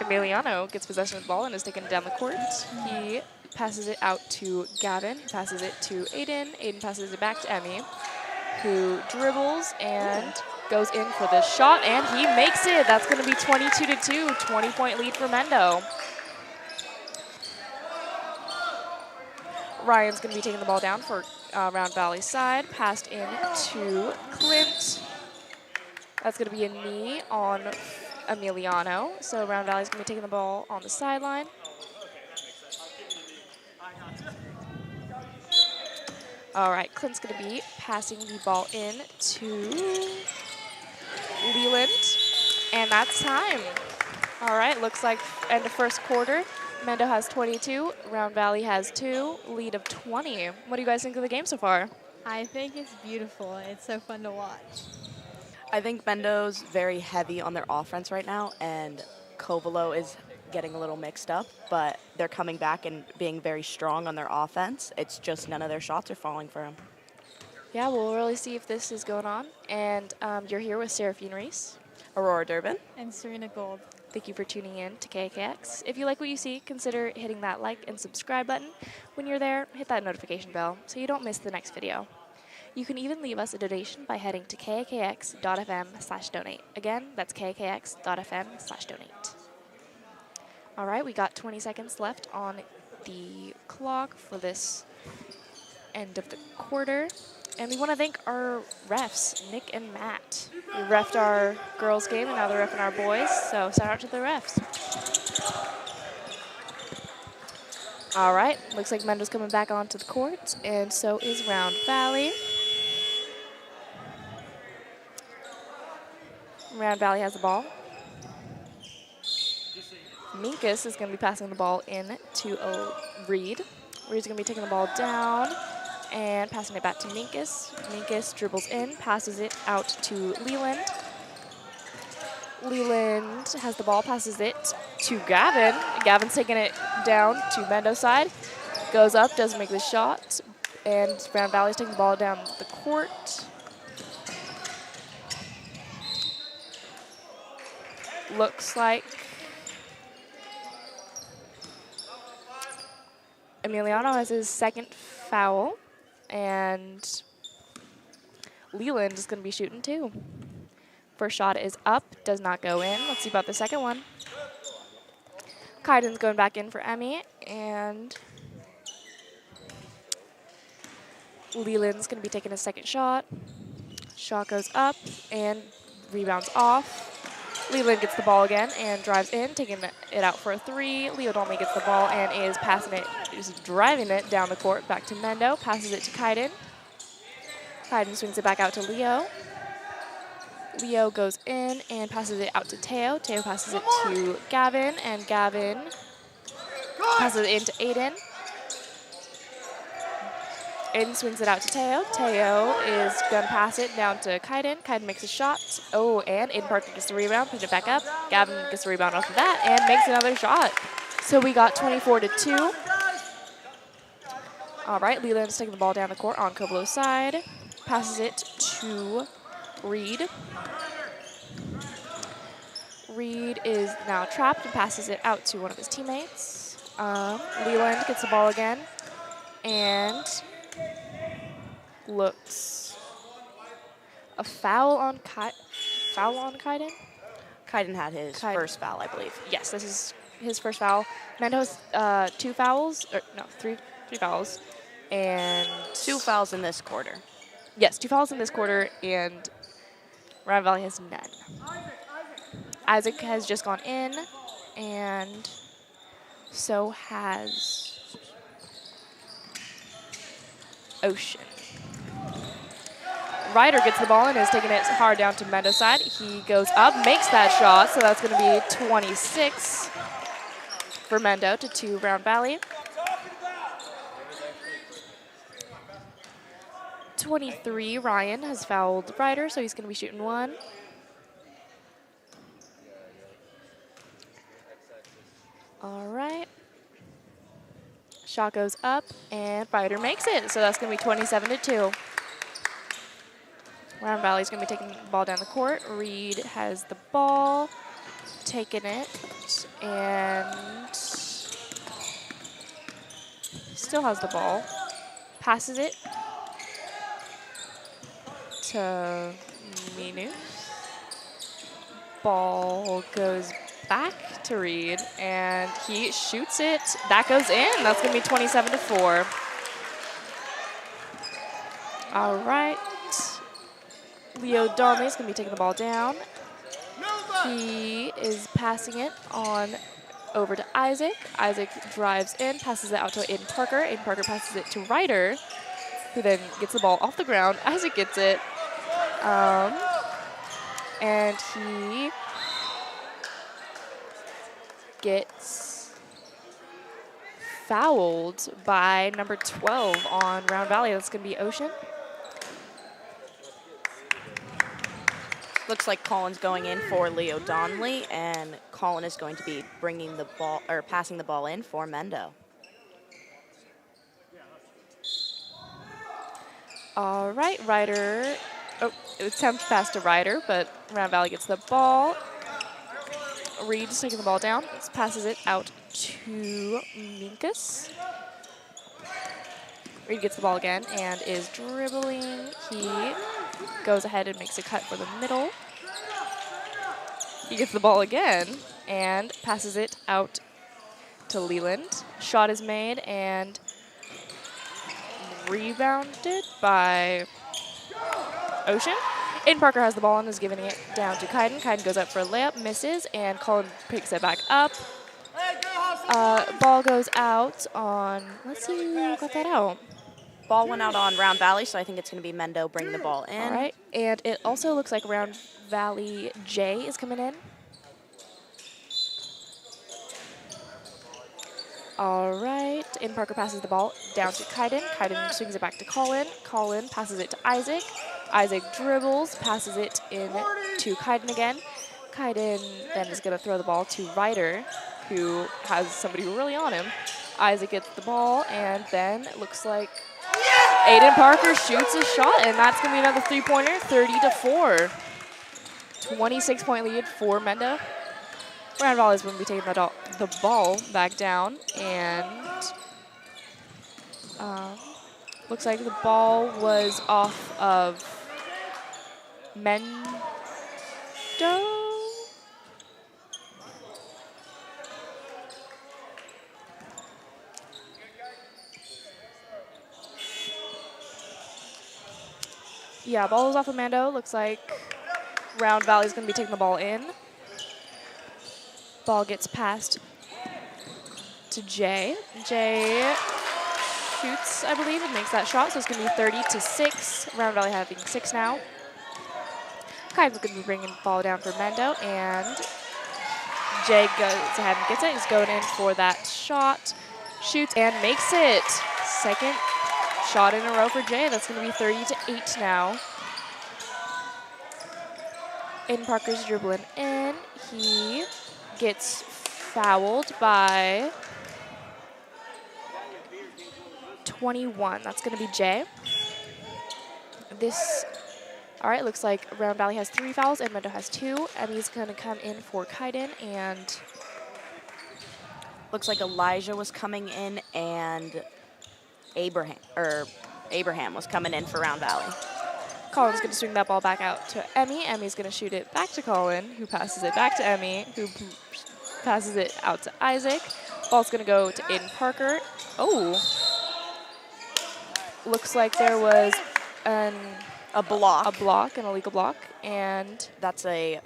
Emiliano gets possession of the ball and is taken down the court. He passes it out to Gavin, who passes it to Aiden. Aiden passes it back to Emmy, who dribbles and goes in for the shot, and he makes it. That's going to be 22-2, 20-point lead for Mendo. Ryan's going to be taking the ball down for Round Valley's side. Passed in to Clint. That's going to be a knee on Emiliano. So Round Valley's going to be taking the ball on the sideline. All right, Clint's going to be passing the ball in to Leland. And that's time. All right, looks like end of first quarter. Mendo has 22, Round Valley has 2, lead of 20. What do you guys think of the game so far? I think it's beautiful. It's so fun to watch. I think Mendo's very heavy on their offense right now, and Covelo is getting a little mixed up, but they're coming back and being very strong on their offense. It's just none of their shots are falling for them. Yeah, we'll really see if this is going on. And you're here with Seraphine Reese, Aurora Durbin, and Serena Gold. Thank you for tuning in to KAKX. If you like what you see, consider hitting that like and subscribe button. When you're there, hit that notification bell so you don't miss the next video. You can even leave us a donation by heading to kakx.fm/donate. Again, that's kakx.fm/donate. All right, we got 20 seconds left on the clock for this end of the quarter. And we want to thank our refs, Nick and Matt. We refed our girls' game, and now they're refing our boys, so shout out to the refs. All right, looks like Mendo's coming back onto the court, and so is Round Valley. Round Valley has the ball. Minkus is going to be passing the ball in to Reed. Reed's going to be taking the ball down and passing it back to Minkus. Minkus dribbles in, passes it out to Leland. Leland has the ball, passes it to Gavin. Gavin's taking it down to Mendo's side. Goes up, doesn't make the shot. And Round Valley's taking the ball down the court. Looks like Emiliano has his second foul. And Leland is going to be shooting too. First shot is up, does not go in. Let's see about the second one. Kaiden's going back in for Emmy, and Leland's going to be taking his second shot. Shot goes up and rebounds off. Leland gets the ball again and drives in, taking it out for a three. Leo Dolmy gets the ball and is passing it, is driving it down the court back to Mendo, passes it to Kaiden. Kaiden swings it back out to Leo. Leo goes in and passes it out to Teo. Teo passes it to Gavin, and Gavin passes it into Aiden. Aiden swings it out to Teo. Teo is going to pass it down to Kaiden. Kaiden makes a shot. Oh, and Aiden Parker gets the rebound, puts it back up. Gavin gets the rebound off of that and makes another shot. So we got 24-2. All right, Leland's taking the ball down the court on Kovalo's side. Passes it to Reed. Reed is now trapped and passes it out to one of his teammates. Leland gets the ball again and looks a foul on Kaiden. Kaiden had his first foul, I believe. Yes, this is his first foul. Mendo has three fouls, and 2 fouls in this quarter. Yes, 2 fouls in this quarter, and Round Valley has none. Isaac has just gone in, and so has Ocean. Ryder gets the ball and is taking it hard down to Mendo's side. He goes up, makes that shot, so that's going to be 26 for Mendo to 2 Round Valley. 23, Ryan has fouled Ryder, so he's going to be shooting 1. All right. Shot goes up, and Ryder makes it, so that's going to be 27-2. Round Valley's going to be taking the ball down the court. Reed has the ball, taking it, and still has the ball. Passes it to Minu. Ball goes back to Reed, and he shoots it. That goes in. That's going to be 27-4. All right. Leo Darnley is going to be taking the ball down. He is passing it on over to Isaac. Isaac drives in, passes it out to Aiden Parker. Aiden Parker passes it to Ryder, who then gets the ball off the ground. Isaac gets it. And he gets fouled by number 12 on Round Valley. That's going to be Ocean. Looks like Colin's going in for Leo Donnelly, and Colin is going to be bringing the ball or passing the ball in for Mendo. All right, Ryder. Oh, attempt pass to Ryder, but Round Valley gets the ball. Reed's taking the ball down. Passes it out to Minkus. Reed gets the ball again and is dribbling. He goes ahead and makes a cut for the middle. He gets the ball again and passes it out to Leland. Shot is made and rebounded by Ocean. Aiden Parker has the ball and is giving it down to Kaiden. Kaiden goes up for a layup, misses, and Colin picks it back up. Ball goes out on, let's see who got that out. Ball went out on Round Valley, so I think it's going to be Mendo bringing the ball in. All right, and it also looks like Round Valley J is coming in. All right. Aiden Parker passes the ball down to Kaiden. Kaiden swings it back to Colin. Colin passes it to Isaac. Isaac dribbles, passes it in to Kaiden again. Kaiden then is going to throw the ball to Ryder, who has somebody really on him. Isaac gets the ball, and then it looks like Aiden Parker shoots a shot, and that's going to be another three-pointer, 30-4. 26-point lead for Mendo. Grand Valley is going to be taking the ball back down, and looks like the ball was off of Mendo. Yeah, ball is off of Mando. Looks like Round Valley is going to be taking the ball in. Ball gets passed to Jay. Jay shoots, I believe, and makes that shot, so it's going to be 30-6. Round Valley having 6 now. Kaiden's going to be bringing the ball down for Mendo, and Jay goes ahead and gets it. He's going in for that shot, shoots, and makes it. Second shot in a row for Jay. That's going to be 30-8 now. Aiden Parker's dribbling in. He gets fouled by 21. That's going to be Jay. All right, looks like Round Valley has 3 fouls and Mendo has 2. Emmy's going to come in for Kaiden, and Looks like Elijah was coming in and Abraham was coming in for Round Valley. Colin's going to swing that ball back out to Emmy. Emmy's going to shoot it back to Colin, who passes it back to Emmy, who passes it out to Isaac. Ball's going to go to Aiden Parker. Oh. Looks like there was a block, an illegal block, and that's a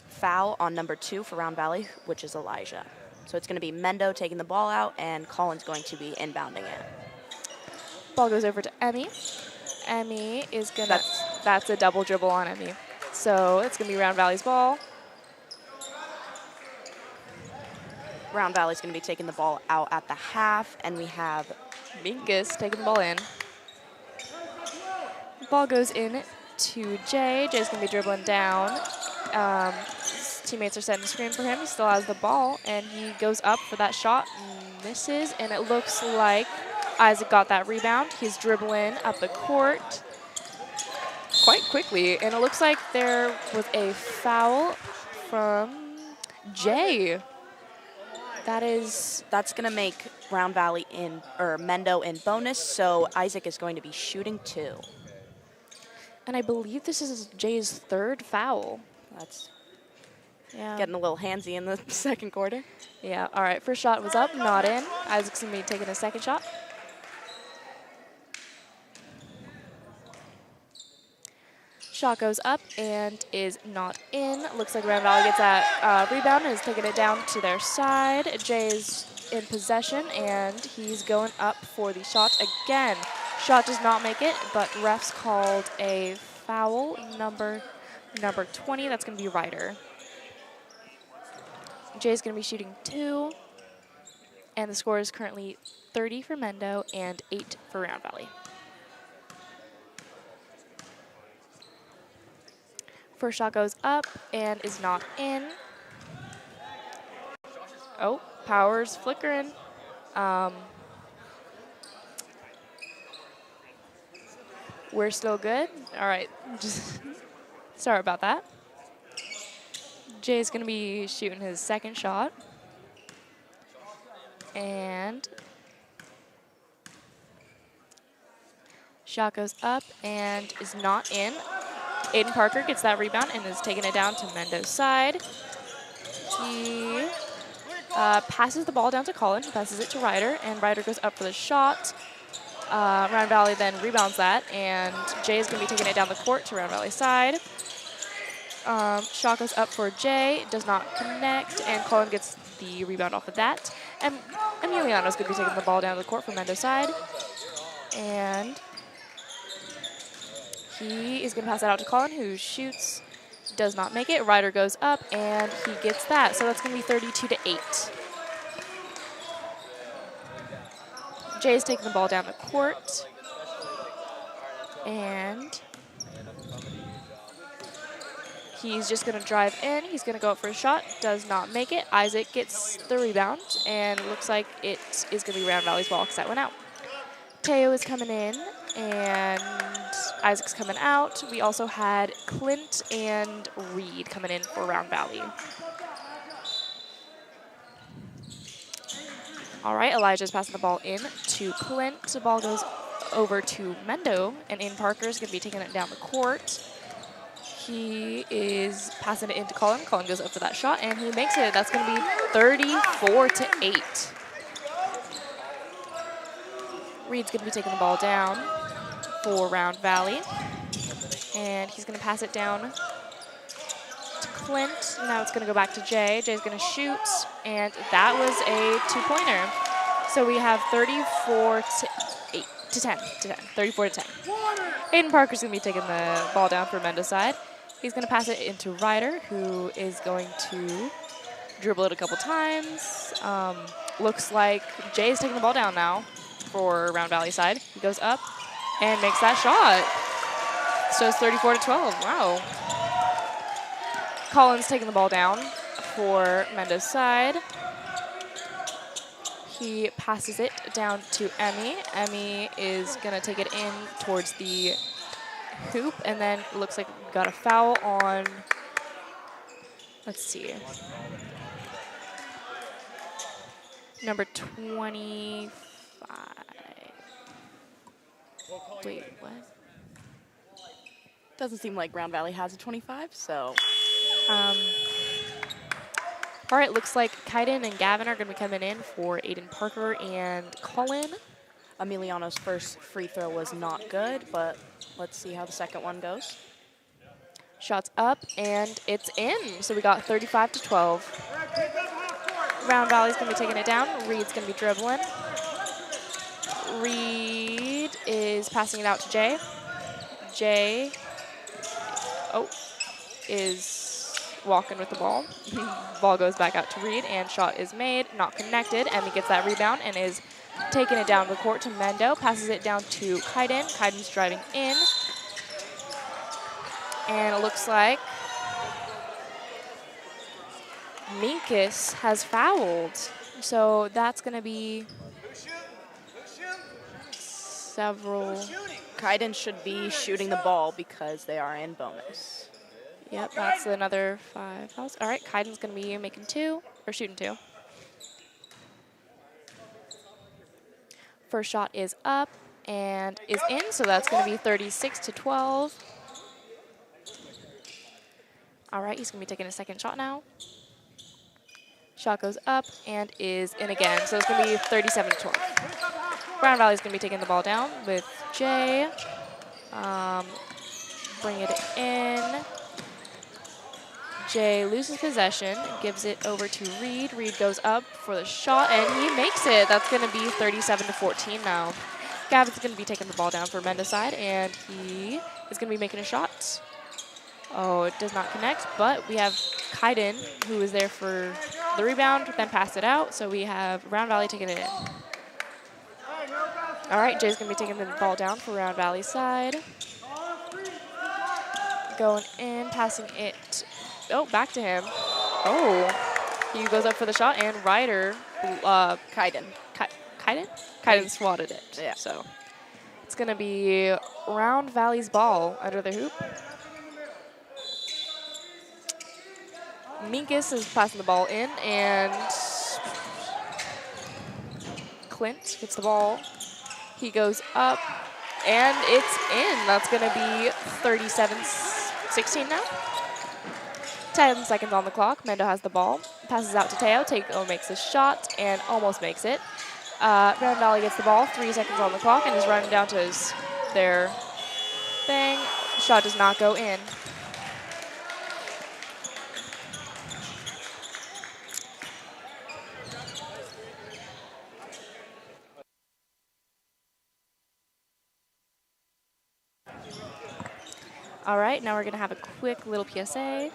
foul on number 2 for Round Valley, which is Elijah. So it's going to be Mendo taking the ball out, and Colin's going to be inbounding it. Ball goes over to Emmy. Emmy is going to, that's a double dribble on Emmy. So it's going to be Round Valley's ball. Round Valley's going to be taking the ball out at the half, and we have Minkus taking the ball in. Ball goes in to Jay. Jay's going to be dribbling down. His teammates are setting a screen for him. He still has the ball, and he goes up for that shot, misses, and it looks like Isaac got that rebound. He's dribbling up the court quite quickly, and it looks like there was a foul from Jay. That's going to make Round Valley Mendo in bonus, so Isaac is going to be shooting 2. And I believe this is Jay's 3rd foul. That's yeah, getting a little handsy in the second quarter. Yeah, all right, first shot was up, not in. Isaac's going to be taking a second shot. Shot goes up and is not in. Looks like Round Valley gets that rebound and is taking it down to their side. Jay's in possession, and he's going up for the shot again. Shot does not make it, but refs called a foul, number 20. That's going to be Ryder. Jay's going to be shooting 2, and the score is currently 30 for Mendo and 8 for Round Valley. First shot goes up and is not in. Oh, power's flickering. We're still good. All right, just sorry about that. Jay's gonna be shooting his second shot. And shot goes up and is not in. Aiden Parker gets that rebound and is taking it down to Mendo's side. He passes the ball down to Colin, passes it to Ryder, and Ryder goes up for the shot. Round Valley then rebounds that, and Jay is going to be taking it down the court to Round Valley's side. Shot goes up for Jay, does not connect, and Colin gets the rebound off of that. And Emiliano's going to be taking the ball down the court from Mendo's side. And he is going to pass that out to Colin, who shoots, does not make it. Ryder goes up, and he gets that. So that's going to be 32-8. Jay's taking the ball down the court. And he's just going to drive in. He's going to go up for a shot. Does not make it. Isaac gets the rebound. And it looks like it is going to be Round Valley's ball because that went out. Teo is coming in. And Isaac's coming out. We also had Clint and Reed coming in for Round Valley. All right, Elijah's passing the ball in to Clint. The ball goes over to Mendo, and in Parker's going to be taking it down the court. He is passing it into Colin. Colin goes up for that shot, and he makes it. That's going to be 34-8. Reed's going to be taking the ball down for Round Valley, and he's going to pass it down to Clint. Now it's going to go back to Jay. Jay's going to shoot, and that was a two-pointer. So we have 34-10. Aiden Parker's going to be taking the ball down for Mendo's side. He's going to pass it into Ryder, who is going to dribble it a couple times. Looks like Jay's taking the ball down now for Round Valley side. He goes up and makes that shot. So it's 34-12. Wow. Colin's taking the ball down for Mendo's side. He passes it down to Emmy. Emmy is going to take it in towards the hoop, and then it looks like we got a foul on, let's see, number 25. Wait, what? Doesn't seem like Round Valley has a 25, so. All right, looks like Kaiden and Gavin are going to be coming in for Aiden Parker and Colin. Emiliano's first free throw was not good, but let's see how the second one goes. Shots up, and it's in. So we got 35-12. Round Valley's going to be taking it down. Reed's going to be dribbling. Reed is passing it out to Jay. Jay, is walking with the ball. Ball goes back out to Reed, and shot is made, not connected. Emmy gets that rebound and is taking it down the court to Mendo. Passes it down to Kaiden. Kaiden's driving in. And it looks like Minkus has fouled. So that's going to be several. Kaiden should be shooting the ball because they are in bonus. Yep, that's another 5 fouls. All right, Kaiden's going to be making 2, or shooting 2. First shot is up and is in, so that's going to be 36-12. All right, he's going to be taking a second shot now. Shot goes up and is in again, so it's going to be 37-12. Round Valley's going to be taking the ball down with Jay. Bring it in. Jay loses possession, gives it over to Reed. Reed goes up for the shot, and he makes it. That's going to be 37-14 now. Gavin's going to be taking the ball down for Mendo's side, and he is going to be making a shot. Oh, it does not connect, but we have Kaiden, who is there for the rebound, then passed it out. So we have Round Valley taking it in. All right, Jay's going to be taking the ball down for Round Valley side. Going in, passing it. Oh, back to him. Oh, he goes up for the shot, and Ryder, Kaiden swatted it. Yeah. So it's going to be Round Valley's ball under the hoop. Minkus is passing the ball in, and Clint gets the ball. He goes up, and it's in. That's going to be 37-16 now. 10 seconds on the clock. Mendo has the ball. Passes out to Teo. Teo makes a shot and almost makes it. Round Valley gets the ball. 3 seconds on the clock and is running down to their thing. Shot does not go in. All right, now we're going to have a quick little PSA.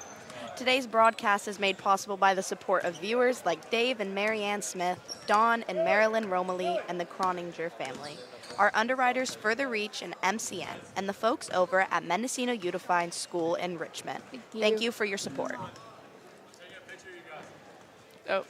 Today's broadcast is made possible by the support of viewers like Dave and Marianne Smith, Dawn and Marilyn Romilly, and the Croninger family, our underwriters Further Reach and MCN, and the folks over at Mendocino Unified School in Richmond. Thank you for your support. Oh.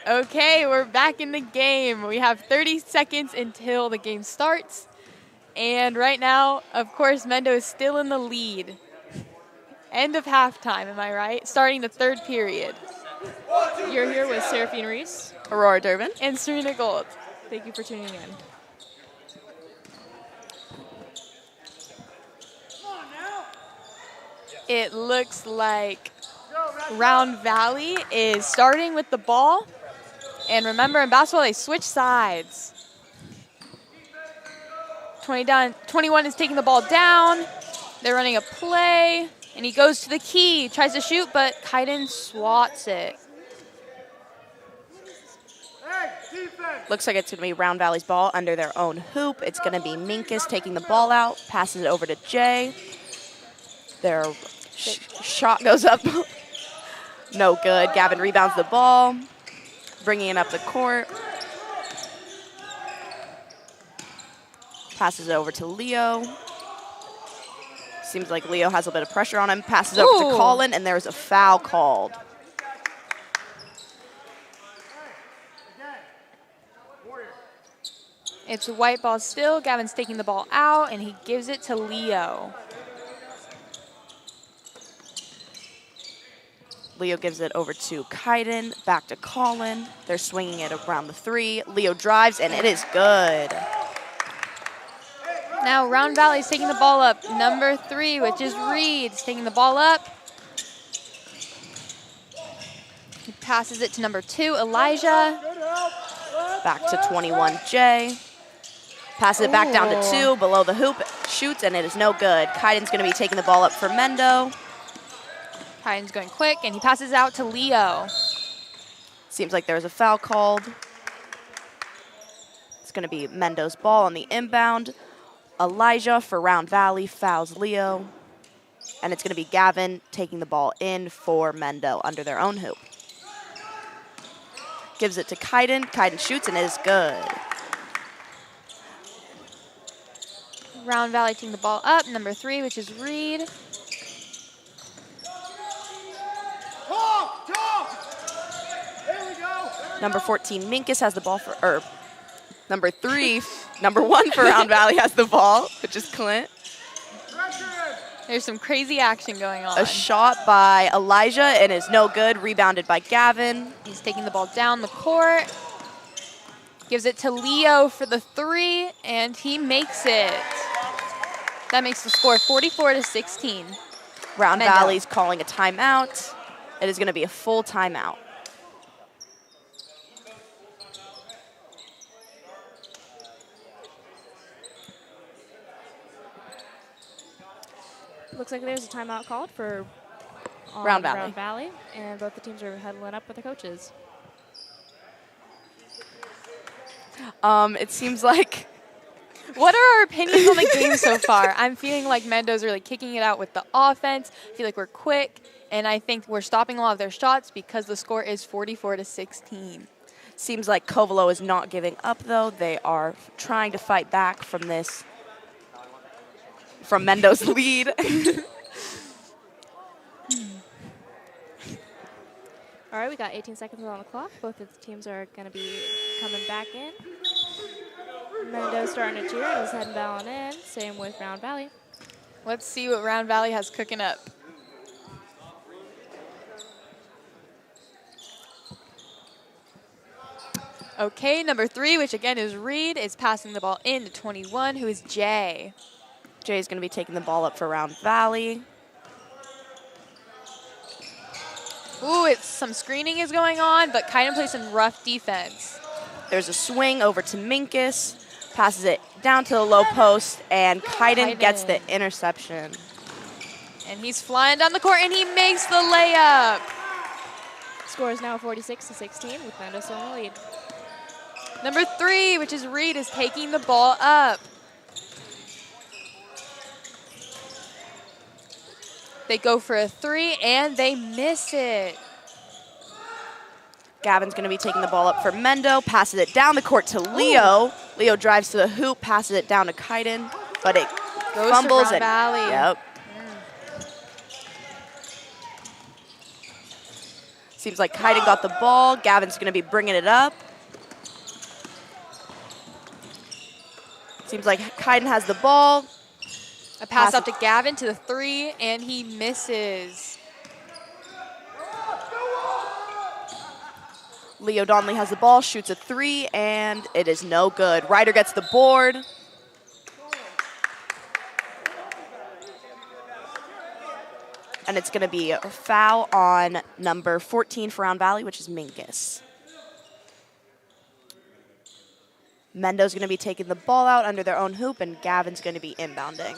Okay, we're back in the game. We have 30 seconds until the game starts. And right now, of course, Mendo is still in the lead. End of halftime, am I right? Starting the third period. You're here with Seraphine Reese. Aurora Durbin. And Serena Gold. Thank you for tuning in. It looks like Round Valley is starting with the ball. And remember, in basketball, they switch sides. 21 is taking the ball down. They're running a play. And he goes to the key, tries to shoot, but Kaiden swats it. Looks like it's going to be Round Valley's ball under their own hoop. It's going to be Minkus taking the ball out, passes it over to Jay. Their shot goes up. No good. Gavin rebounds the ball, bringing it up the court. Passes it over to Leo. Seems like Leo has a bit of pressure on him. Passes over to Colin, and there's a foul called. It's a white ball still. Gavin's taking the ball out, and he gives it to Leo. Leo gives it over to Kaiden, back to Colin. They're swinging it around the three. Leo drives, and it is good. Now Round Valley's taking the ball up. Number 3, which is Reed's taking the ball up. He passes it to number 2, Elijah. Back to 21, Jay. Passes it back down to 2, below the hoop, shoots, and it is no good. Kaiden's going to be taking the ball up for Mendo. Kaiden's going quick, and he passes out to Leo. Seems like there's a foul called. It's going to be Mendo's ball on the inbound. Elijah for Round Valley fouls Leo. And it's going to be Gavin taking the ball in for Mendo under their own hoop. Gives it to Kaiden. Kaiden shoots, and it is good. Round Valley taking the ball up. Number 3, which is Reed. Number 14, Minkus has the ball for, number 3, number 1 for Round Valley has the ball, which is Clint. There's some crazy action going on. A shot by Elijah, and is no good, rebounded by Gavin. He's taking the ball down the court. Gives it to Leo for the 3, and he makes it. That makes the score 44-16. Round Mendo. Valley's calling a timeout. It is going to be a full timeout. Looks like there's a timeout called for Round Valley. Round Valley, and both the teams are huddling up with the coaches. It seems like... What are our opinions on the game so far? I'm feeling like Mendo's really kicking it out with the offense. I feel like we're quick, and I think we're stopping a lot of their shots because the score is 44-16. Seems like Covelo is not giving up, though. They are trying to fight back from this, from Mendo's lead. All right, we got 18 seconds on the clock. Both of the teams are going to be coming back in. Mendo's starting to cheer and is heading down in. Same with Round Valley. Let's see what Round Valley has cooking up. Okay, number 3, which again is Reed, is passing the ball in to 21, who is Jay. Jay's going to be taking the ball up for Round Valley. Ooh, it's some screening is going on, but Kaiden plays some rough defense. There's a swing over to Minkus. Passes it down to the low post, and Kaiden gets the interception. And he's flying down the court, and he makes the layup. Score is now 46-16 with Mendo still in the lead. Number 3, which is Reed, is taking the ball up. They go for a 3, and they miss it. Gavin's going to be taking the ball up for Mendo, passes it down the court to Leo. Ooh. Leo drives to the hoop, passes it down to Kaiden, but it goes fumbles. To Round Valley. Seems Seems like Kaiden got the ball. Gavin's going to be bringing it up. Seems like Kaiden has the ball. A pass up to Gavin to the 3, and he misses. Leo Donnelly has the ball, shoots a 3, and it is no good. Ryder gets the board. And it's going to be a foul on number 14 for Round Valley, which is Minkus. Mendo's going to be taking the ball out under their own hoop, and Gavin's going to be inbounding.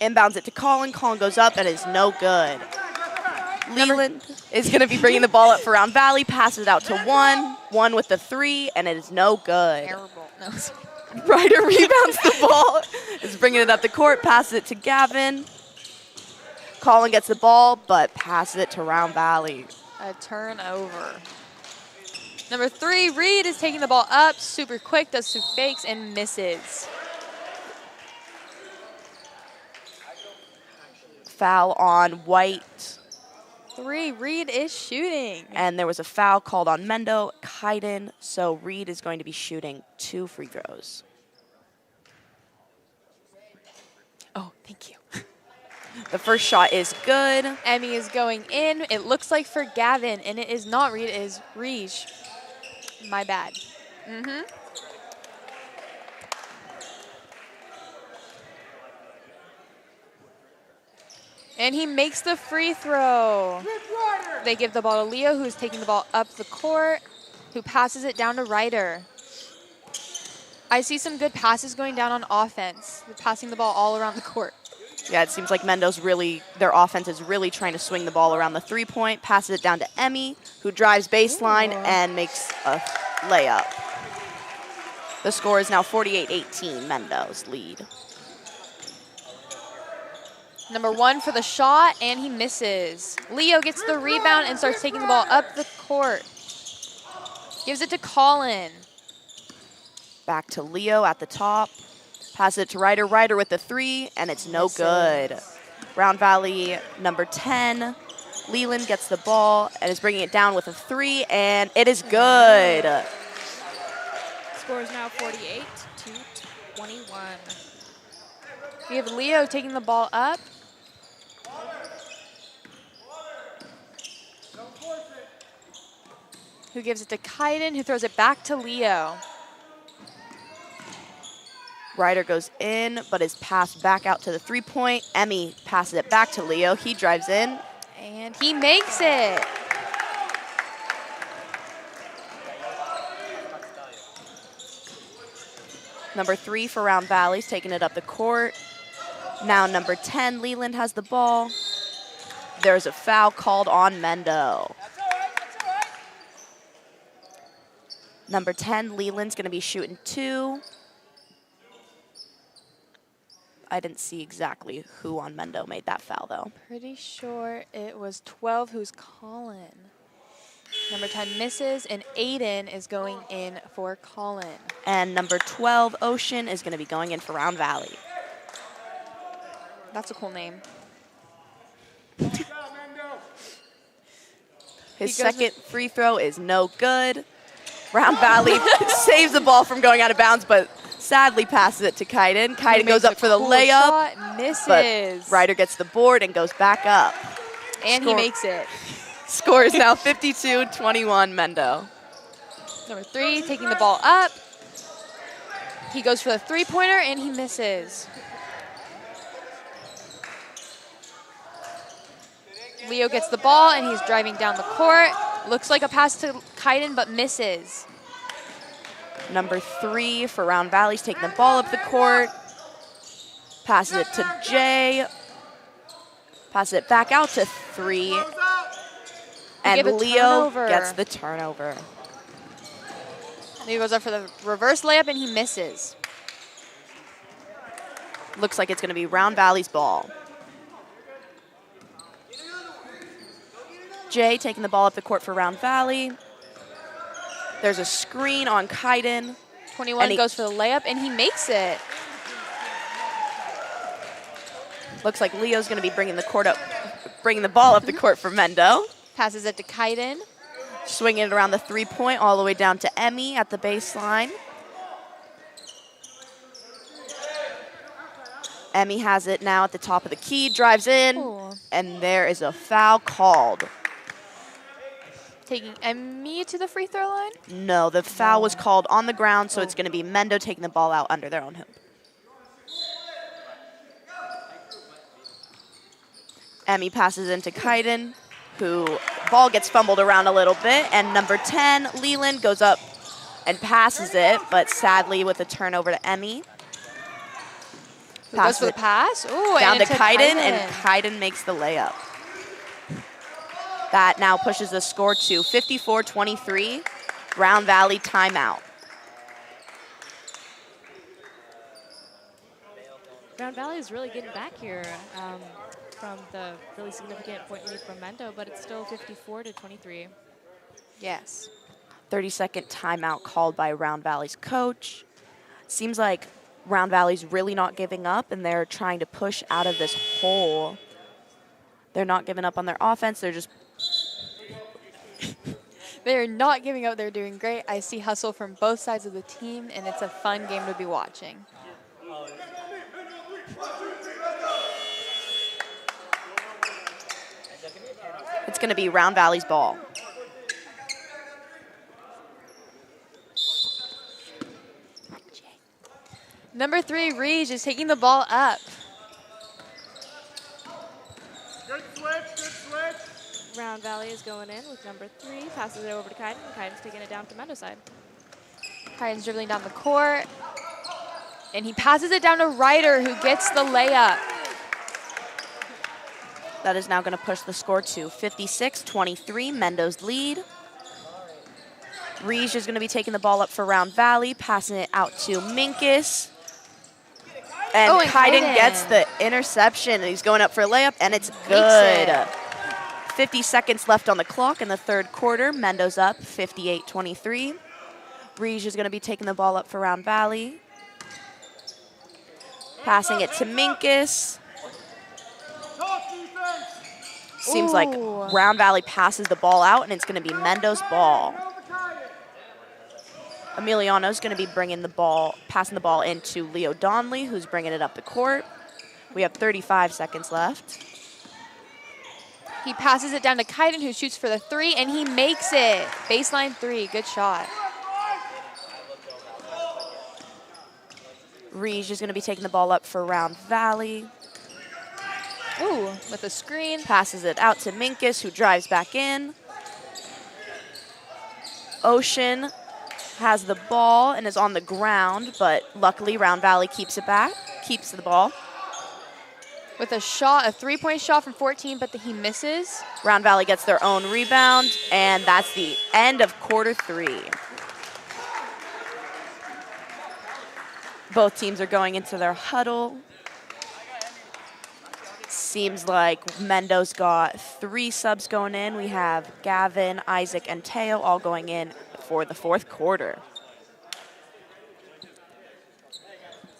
Inbounds it to Colin. Colin goes up, and is no good. Leland is going to be bringing the ball up for Round Valley, passes it out to 1. 1 with the 3, and it is no good. Terrible. No. Ryder rebounds the ball, is bringing it up the court, passes it to Gavin. Colin gets the ball, but passes it to Round Valley. A turnover. Number 3, Reed is taking the ball up, super quick, does some fakes, and misses. Foul on White. 3, Reed is shooting. And there was a foul called on Mendo, Kaiden, so Reed is going to be shooting 2 free throws. Oh, thank you. The first shot is good. Emmy is going in. It looks like for Gavin, and it is not Reed, it is Reej. My bad. And he makes the free throw. They give the ball to Leo, who's taking the ball up the court, who passes it down to Ryder. I see some good passes going down on offense. They're passing the ball all around the court. Yeah, it seems like Mendo's really, their offense is really trying to swing the ball around the 3-point, passes it down to Emmy, who drives baseline and makes a layup. The score is now 48-18, Mendo's lead. Number 1 for the shot, and he misses. Leo gets the rebound and starts taking the ball up the court. Gives it to Colin. Back to Leo at the top. Passes it to Ryder. Ryder with the 3, and it's no good. Round Valley, number 10. Leland gets the ball and is bringing it down with a 3, and it is good. Score is now 48-21. We have Leo taking the ball up. Who gives it to Kaiden, who throws it back to Leo. Ryder goes in, but is passed back out to the 3-point. Emmy passes it back to Leo. He drives in. And he makes it. Number 3 for Round Valley's taking it up the court. Now number 10, Leland has the ball. There's a foul called on Mendo. Number 10, Leland's going to be shooting 2. I didn't see exactly who on Mendo made that foul, though. Pretty sure it was 12 who's Colin. Number 10 misses, and Aiden is going in for Colin. And number 12, Ocean, is going to be going in for Round Valley. That's a cool name. His second free throw is no good. Round Valley saves the ball from going out of bounds, but sadly passes it to Kaiden. Kaiden goes up for the layup, shot, misses. but Ryder gets the board and goes back up. And he makes it. Score is now 52-21 Mendo. Number 3 taking the ball up. He goes for the 3-pointer and he misses. Leo gets the ball and he's driving down the court. Looks like a pass to Kaiden, but misses. Number 3 for Round Valley's taking the ball up the court. Passes it to Jay. Passes it back out to 3. And Leo gets the turnover. Leo goes up for the reverse layup and he misses. Looks like it's going to be Round Valley's ball. Jay taking the ball up the court for Round Valley. There's a screen on Kaiden. 21 goes for the layup, and he makes it. Looks like Leo's going to be bringing the ball up the court for Mendo. Passes it to Kaiden. Swinging it around the 3-point all the way down to Emmy at the baseline. Emmy has it now at the top of the key, drives in, Ooh. and there is a foul called. Taking Emmy to the free throw line. No, the foul was called on the ground, so it's going to be Mendo taking the ball out under their own hoop. Emmy passes into Kaiden, who ball gets fumbled around a little bit, and number 10, Leland, goes up and passes it, but sadly with a turnover to Emmy. Who goes for the pass? Ooh, Down and to Kaiden, and Kaiden makes the layup. That now pushes the score to 54-23. Round Valley timeout. Round Valley is really getting back here from the really significant point lead from Mendo, but it's still 54-23. Yes. 30-second timeout called by Round Valley's coach. Seems like Round Valley's really not giving up, and they're trying to push out of this hole. They're not giving up on their offense. They're just... They're not giving up. They're doing great. I see hustle from both sides of the team, and it's a fun game to be watching. It's going to be Round Valley's ball. Number 3, Reege, is taking the ball up. Good switch. Round Valley is going in with number 3, passes it over to Kaiden, and Kaiden's taking it down to Mendo's side. Kaiden's dribbling down the court, and he passes it down to Ryder, who gets the layup. That is now going to push the score to 56-23, Mendo's lead. Reege is going to be taking the ball up for Round Valley, passing it out to Minkus. And Kaiden gets the interception. He's going up for a layup, and it's good. 50 seconds left on the clock in the third quarter. Mendo's up 58-23. Reege is going to be taking the ball up for Round Valley. Passing it to Minkus. Seems like Round Valley passes the ball out, and it's going to be Mendo's ball. Emiliano's going to be bringing the ball, passing the ball into Leo Donnelly, who's bringing it up the court. We have 35 seconds left. He passes it down to Kaiden, who shoots for the 3, and he makes it. Baseline 3, good shot. Reege is going to be taking the ball up for Round Valley. Ooh, with a screen. Passes it out to Minkus, who drives back in. Ocean has the ball and is on the ground, but luckily Round Valley keeps it back, keeps the ball. With a shot, a 3-point shot from 14, but he misses. Round Valley gets their own rebound, and that's the end of quarter 3. Both teams are going into their huddle. Seems like Mendo's got 3 subs going in. We have Gavin, Isaac, and Teo all going in for the fourth quarter.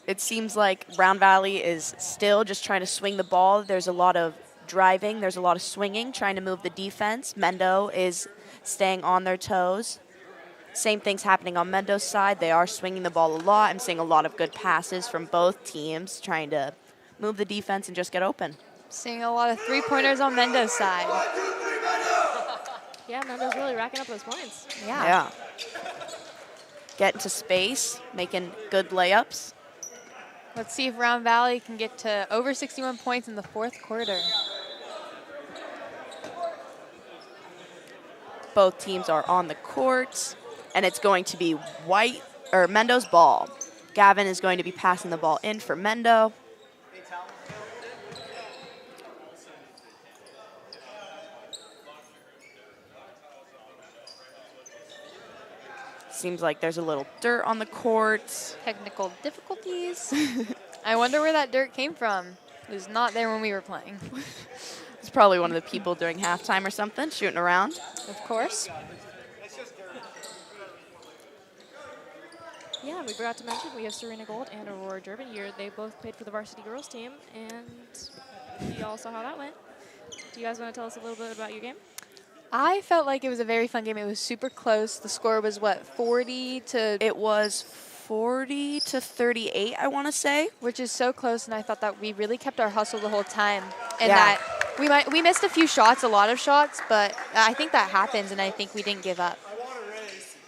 It seems like Round Valley is still just trying to swing the ball. There's a lot of driving. There's a lot of swinging, trying to move the defense. Mendo is staying on their toes. Same thing's happening on Mendo's side. They are swinging the ball a lot. I'm seeing a lot of good passes from both teams, trying to move the defense and just get open. Seeing a lot of 3-pointers on Mendo's side. Yeah, Mendo's really racking up those points. Yeah. Get into space, making good layups. Let's see if Round Valley can get to over 61 points in the fourth quarter. Both teams are on the court, and it's going to be Mendo's ball. Gavin is going to be passing the ball in for Mendo. Seems like there's a little dirt on the court. Technical difficulties. I wonder where that dirt came from. It was not there when we were playing. It's probably one of the people during halftime or something, shooting around. Of course. Yeah, we forgot to mention we have Serena Gold and Aurora Durbin here. They both played for the varsity girls team, and you all saw how that went. Do you guys want to tell us a little bit about your game? I felt like it was a very fun game. It was super close. The score was what, 40 to... It was 40 to 38, I want to say. Which is so close, and I thought that we really kept our hustle the whole time. And Yeah. that we missed a few shots, a lot of shots, but I think that happens, and I think we didn't give up.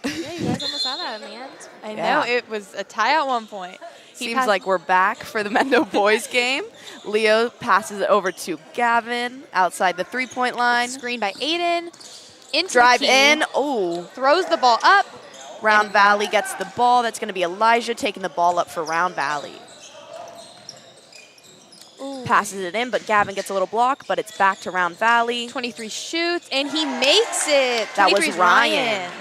Yeah, you guys almost had that in the end. I Yeah. know, it was a tie at one point. Seems like we're back for the Mendo boys game. Leo passes it over to Gavin outside the three-point line. Screen by Aiden. Into Drive the key, in. Oh. throws the ball up. Round Valley gets the ball. That's going to be Elijah taking the ball up for Round Valley. Ooh. Passes it in, but Gavin gets a little block, but it's back to Round Valley. 23 shoots, and he makes it. That was 23 's Ryan.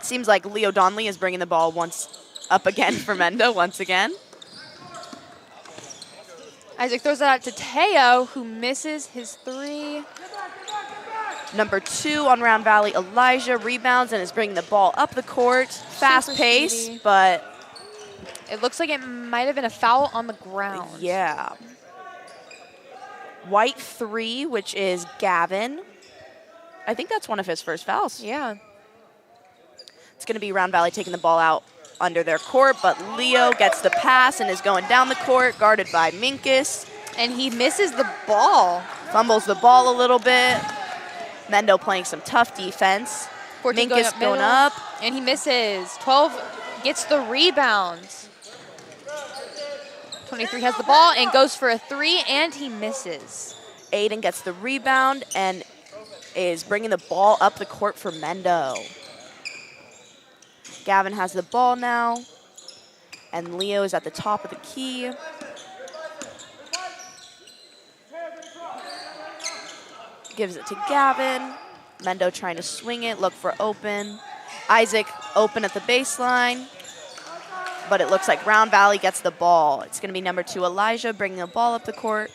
Seems like Leo Donnelly is bringing the ball once up again for Mendo once again. Isaac throws it out to Teo, who misses his three. Number 2 on Round Valley, Elijah rebounds and is bringing the ball up the court. Fast Super pace, speedy. but It looks like it might have been a foul on the ground. yeah. White 3, which is Gavin. I think that's one of his first fouls. Yeah. It's going to be Round Valley taking the ball out under their court, but Leo gets the pass and is going down the court, guarded by Minkus. And he misses the ball. Fumbles the ball a little bit. Mendo playing some tough defense. 14 Minkus going middle, up. And he misses. 12 gets the rebound. 23 has the ball and goes for a 3, and he misses. Aiden gets the rebound and is bringing the ball up the court for Mendo. Gavin has the ball now, and Leo is at the top of the key. Gives it to Gavin. Mendo trying to swing it, look for open. Isaac open at the baseline, but it looks like Round Valley gets the ball. It's going to be number 2, Elijah, bringing the ball up the court.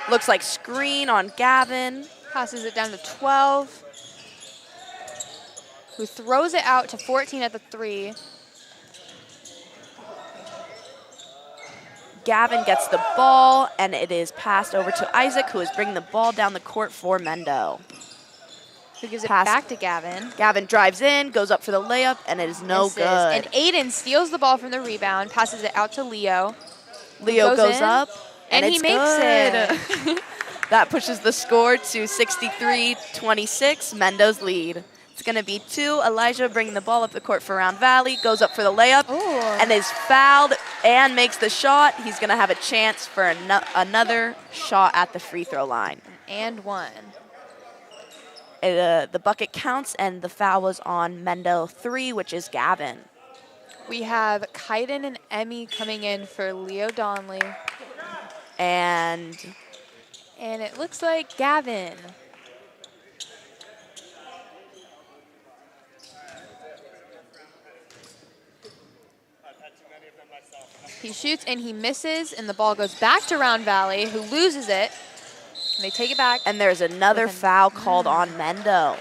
Looks like screen on Gavin. Passes it down to 12, who throws it out to 14 at the 3. Gavin gets the ball, and it is passed over to Isaac, who is bringing the ball down the court for Mendo. Who gives it Pass. back to Gavin. Gavin drives in, goes up for the layup, and it is no Misses. good. And Aiden steals the ball from the rebound, passes it out to Leo. Leo goes in, up, and he it's makes good. it. That pushes the score to 63-26, Mendo's lead. It's going to be 2. Elijah bringing the ball up the court for Round Valley, goes up for the layup, Ooh. and is fouled and makes the shot. He's going to have a chance for another shot at the free throw line. And 1. The bucket counts, and the foul was on Mendo 3, which is Gavin. We have Kaiden and Emmy coming in for Leo Donnelly. And And it looks like Gavin. He shoots and he misses, and the ball goes back to Round Valley, who loses it. And they take it back. and there's another foul called on Mendo.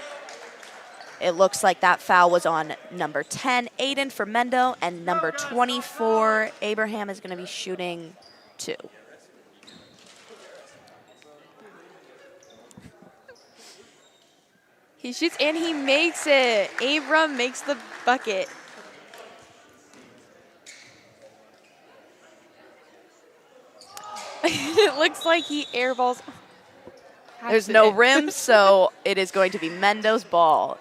It looks like that foul was on number 10, Aiden for Mendo, and number 24, Abraham, is going to be shooting 2. He shoots and he makes it. Abram makes the bucket. It looks like he airballs. There's no accident. rim, so it is going to be Mendo's ball.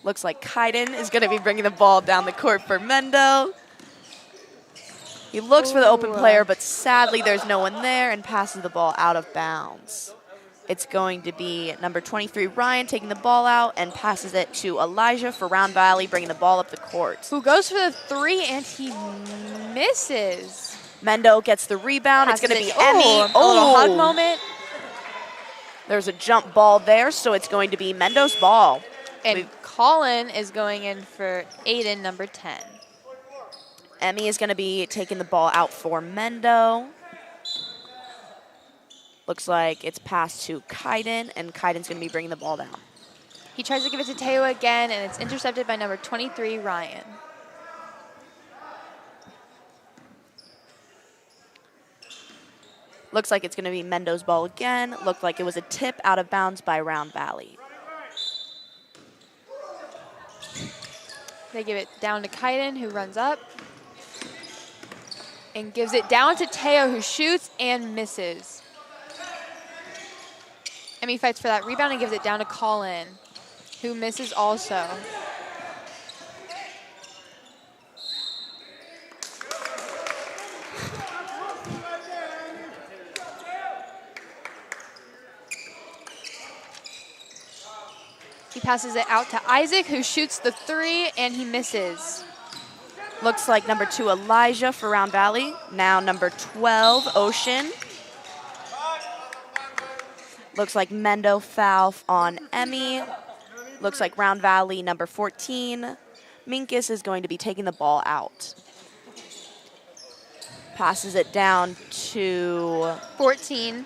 Looks like Kaiden is going to be bringing the ball down the court for Mendo. He looks for the open player, but sadly there's no one there, and passes the ball out of bounds. It's going to be number 23, Ryan, taking the ball out and passes it to Elijah for Round Valley, bringing the ball up the court. Who goes for the 3 and he misses. Mendo gets the rebound. It's going to be Emmy. A little hug moment. There's a jump ball there, so it's going to be Mendo's ball. And Colin is going in for Aiden, number 10. Emmy is going to be taking the ball out for Mendo. Looks like it's passed to Kaiden, and Kaiden's going to be bringing the ball down. He tries to give it to Teo again, and it's intercepted by number 23, Ryan. Looks like it's going to be Mendo's ball again. Looked like it was a tip out of bounds by Round Valley. They give it down to Kaiden, who runs up and gives it down to Teo, who shoots and misses. Emmy fights for that rebound and gives it down to Colin, who misses also. He passes it out to Isaac, who shoots the 3, and he misses. Looks like number 2, Elijah for Round Valley. Now number 12, Ocean. Looks like Mendo foul on Emmy. Looks like Round Valley number 14. Minkus is going to be taking the ball out. Passes it down to 14.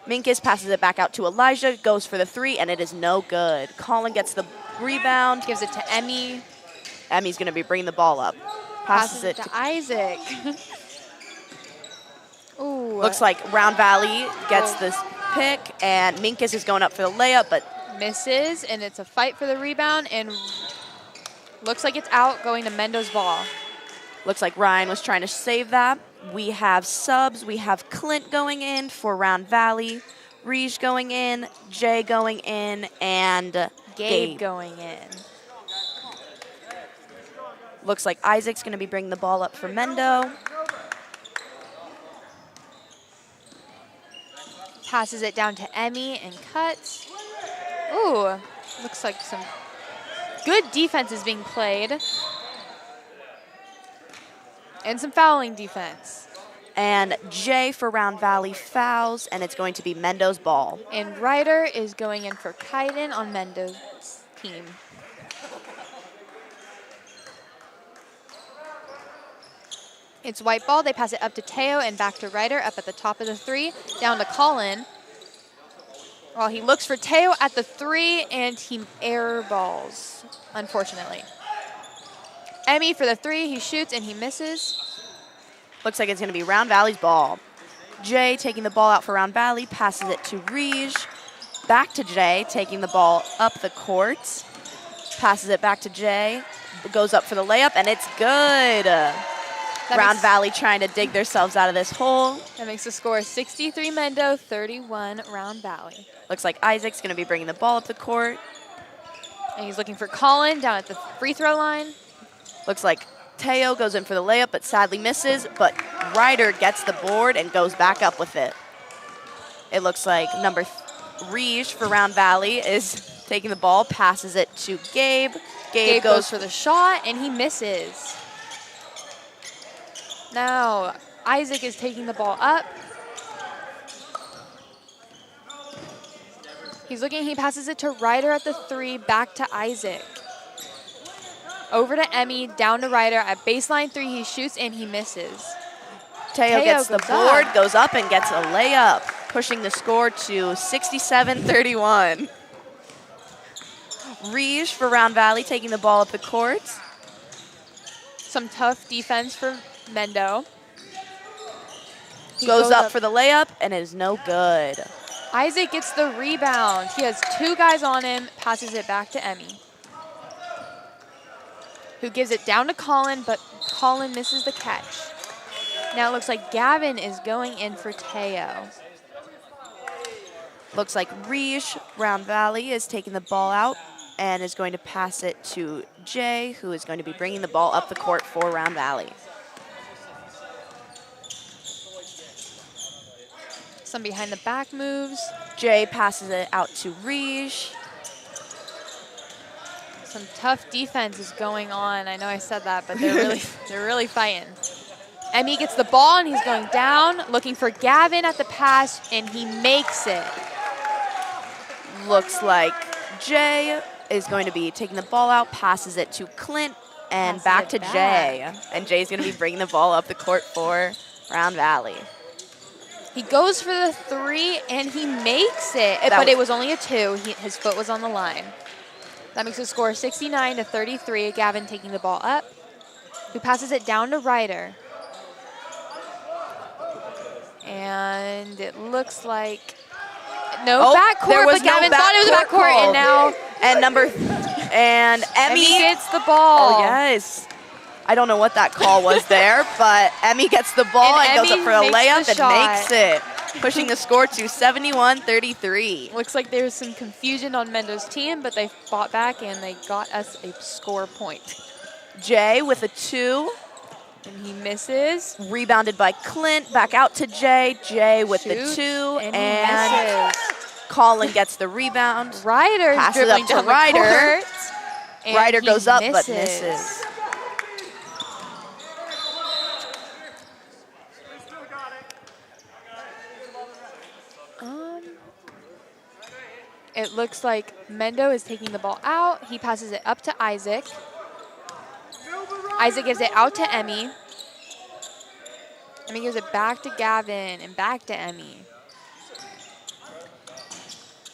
Minkus passes it back out to Elijah, goes for the 3, and it is no good. Colin gets the rebound. Gives it to Emmy. Emmy's going to be bringing the ball up. Passes it to Isaac. Ooh. Looks like Round Valley gets this pick, and Minkus is going up for the layup, but misses, and it's a fight for the rebound, and looks like it's out, going to Mendo's ball. Looks like Ryan was trying to save that. We have subs. We have Clint going in for Round Valley, Reej going in, Jay going in, and Gabe going in. Looks like Isaac's going to be bringing the ball up for Mendo. Passes it down to Emmy and cuts. Ooh, looks like some good defense is being played. And some fouling defense. And Jay for Round Valley fouls, and it's going to be Mendo's ball. And Ryder is going in for Kaiden on Mendo's team. It's white ball. They pass it up to Teo and back to Ryder, up at the top of the 3, down to Colin. Well, he looks for Teo at the 3, and he air balls, unfortunately. Emmy for the 3, he shoots and he misses. Looks like it's going to be Round Valley's ball. Jay taking the ball out for Round Valley, passes it to Reej. Back to Jay, taking the ball up the court. Passes it back to Jay, goes up for the layup, and it's good. Round Valley trying to dig themselves out of this hole. That makes the score 63 Mendo, 31 Round Valley. Looks like Isaac's going to be bringing the ball up the court. And he's looking for Colin down at the free throw line. Looks like Teo goes in for the layup, but sadly misses. But Ryder gets the board and goes back up with it. It looks like number Reej for Round Valley is taking the ball, passes it to Gabe. Gabe goes for the shot, and he misses. Now, Isaac is taking the ball up. He's looking, he passes it to Ryder at the 3, back to Isaac. Over to Emmy, down to Ryder. At baseline 3, he shoots and he misses. Teo gets the board, goes up and gets a layup, pushing the score to 67-31. Reej for Round Valley taking the ball up the court. Some tough defense for Mendo. Goes up for the layup, and it is no good. Isaac gets the rebound. He has 2 guys on him, passes it back to Emmy, who gives it down to Colin, but Colin misses the catch. Now it looks like Gavin is going in for Teo. Looks like Reej, Round Valley, is taking the ball out and is going to pass it to Jay, who is going to be bringing the ball up the court for Round Valley. Some behind the back moves. Jay passes it out to Reej. Some tough defense is going on. I know I said that, but they're really fighting. Emmy gets the ball and he's going down, looking for Gavin at the pass, and he makes it. Looks like Jay is going to be taking the ball out, passes it to Clint, and back to Jay. And Jay's going to be bringing the ball up the court for Round Valley. He goes for the 3 and he makes it, but it was only a 2. His foot was on the line. That makes the score 69-33. Gavin taking the ball up, who passes it down to Ryder. And it looks like no Oh, backcourt, there was but Gavin no thought it was a backcourt backcourt, called. and And Emmy gets the ball. Oh, yes. I don't know what that call was there, but Emmy gets the ball and goes up Emmy for a makes the layup and shot. makes it, pushing the score to 71-33. Looks like there's some confusion on Mendo's team, but they fought back and they got us a score point. Jay with a 2. And he misses. Rebounded by Clint. Back out to Jay. Jay with Shoots, the 2. and he misses. Colin gets the rebound. Ryder's Pass it dribbling up to down Ryder. the court. And Ryder he goes up but misses. It looks like Mendo is taking the ball out. He passes it up to Isaac. Isaac gives it out to Emmy. Emmy gives it back to Gavin and back to Emmy.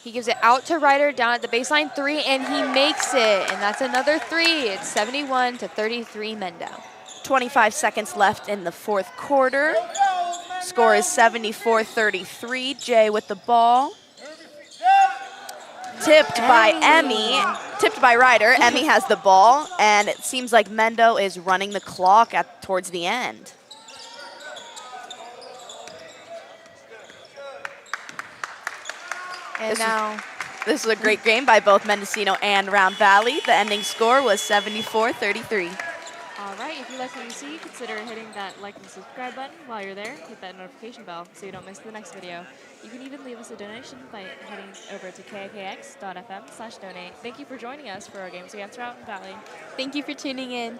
He gives it out to Ryder down at the baseline 3, and he makes it. And that's another 3. It's 71-33 Mendo. 25 seconds left in the 4th quarter. Score is 74-33. Jay with the ball. Tipped by Emmy. Tipped by Ryder. Emmy has the ball, and it seems like Mendo is running the clock towards the end. And now This was a great game by both Mendocino and Round Valley. The ending score was 74-33. All right, if you like what you see, consider hitting that like and subscribe button. While you're there, hit that notification bell so you don't miss the next video. You can even leave us a donation by heading over to KAKX.fm/donate. Thank you for joining us for our games we have throughout Round Valley. thank you for tuning in.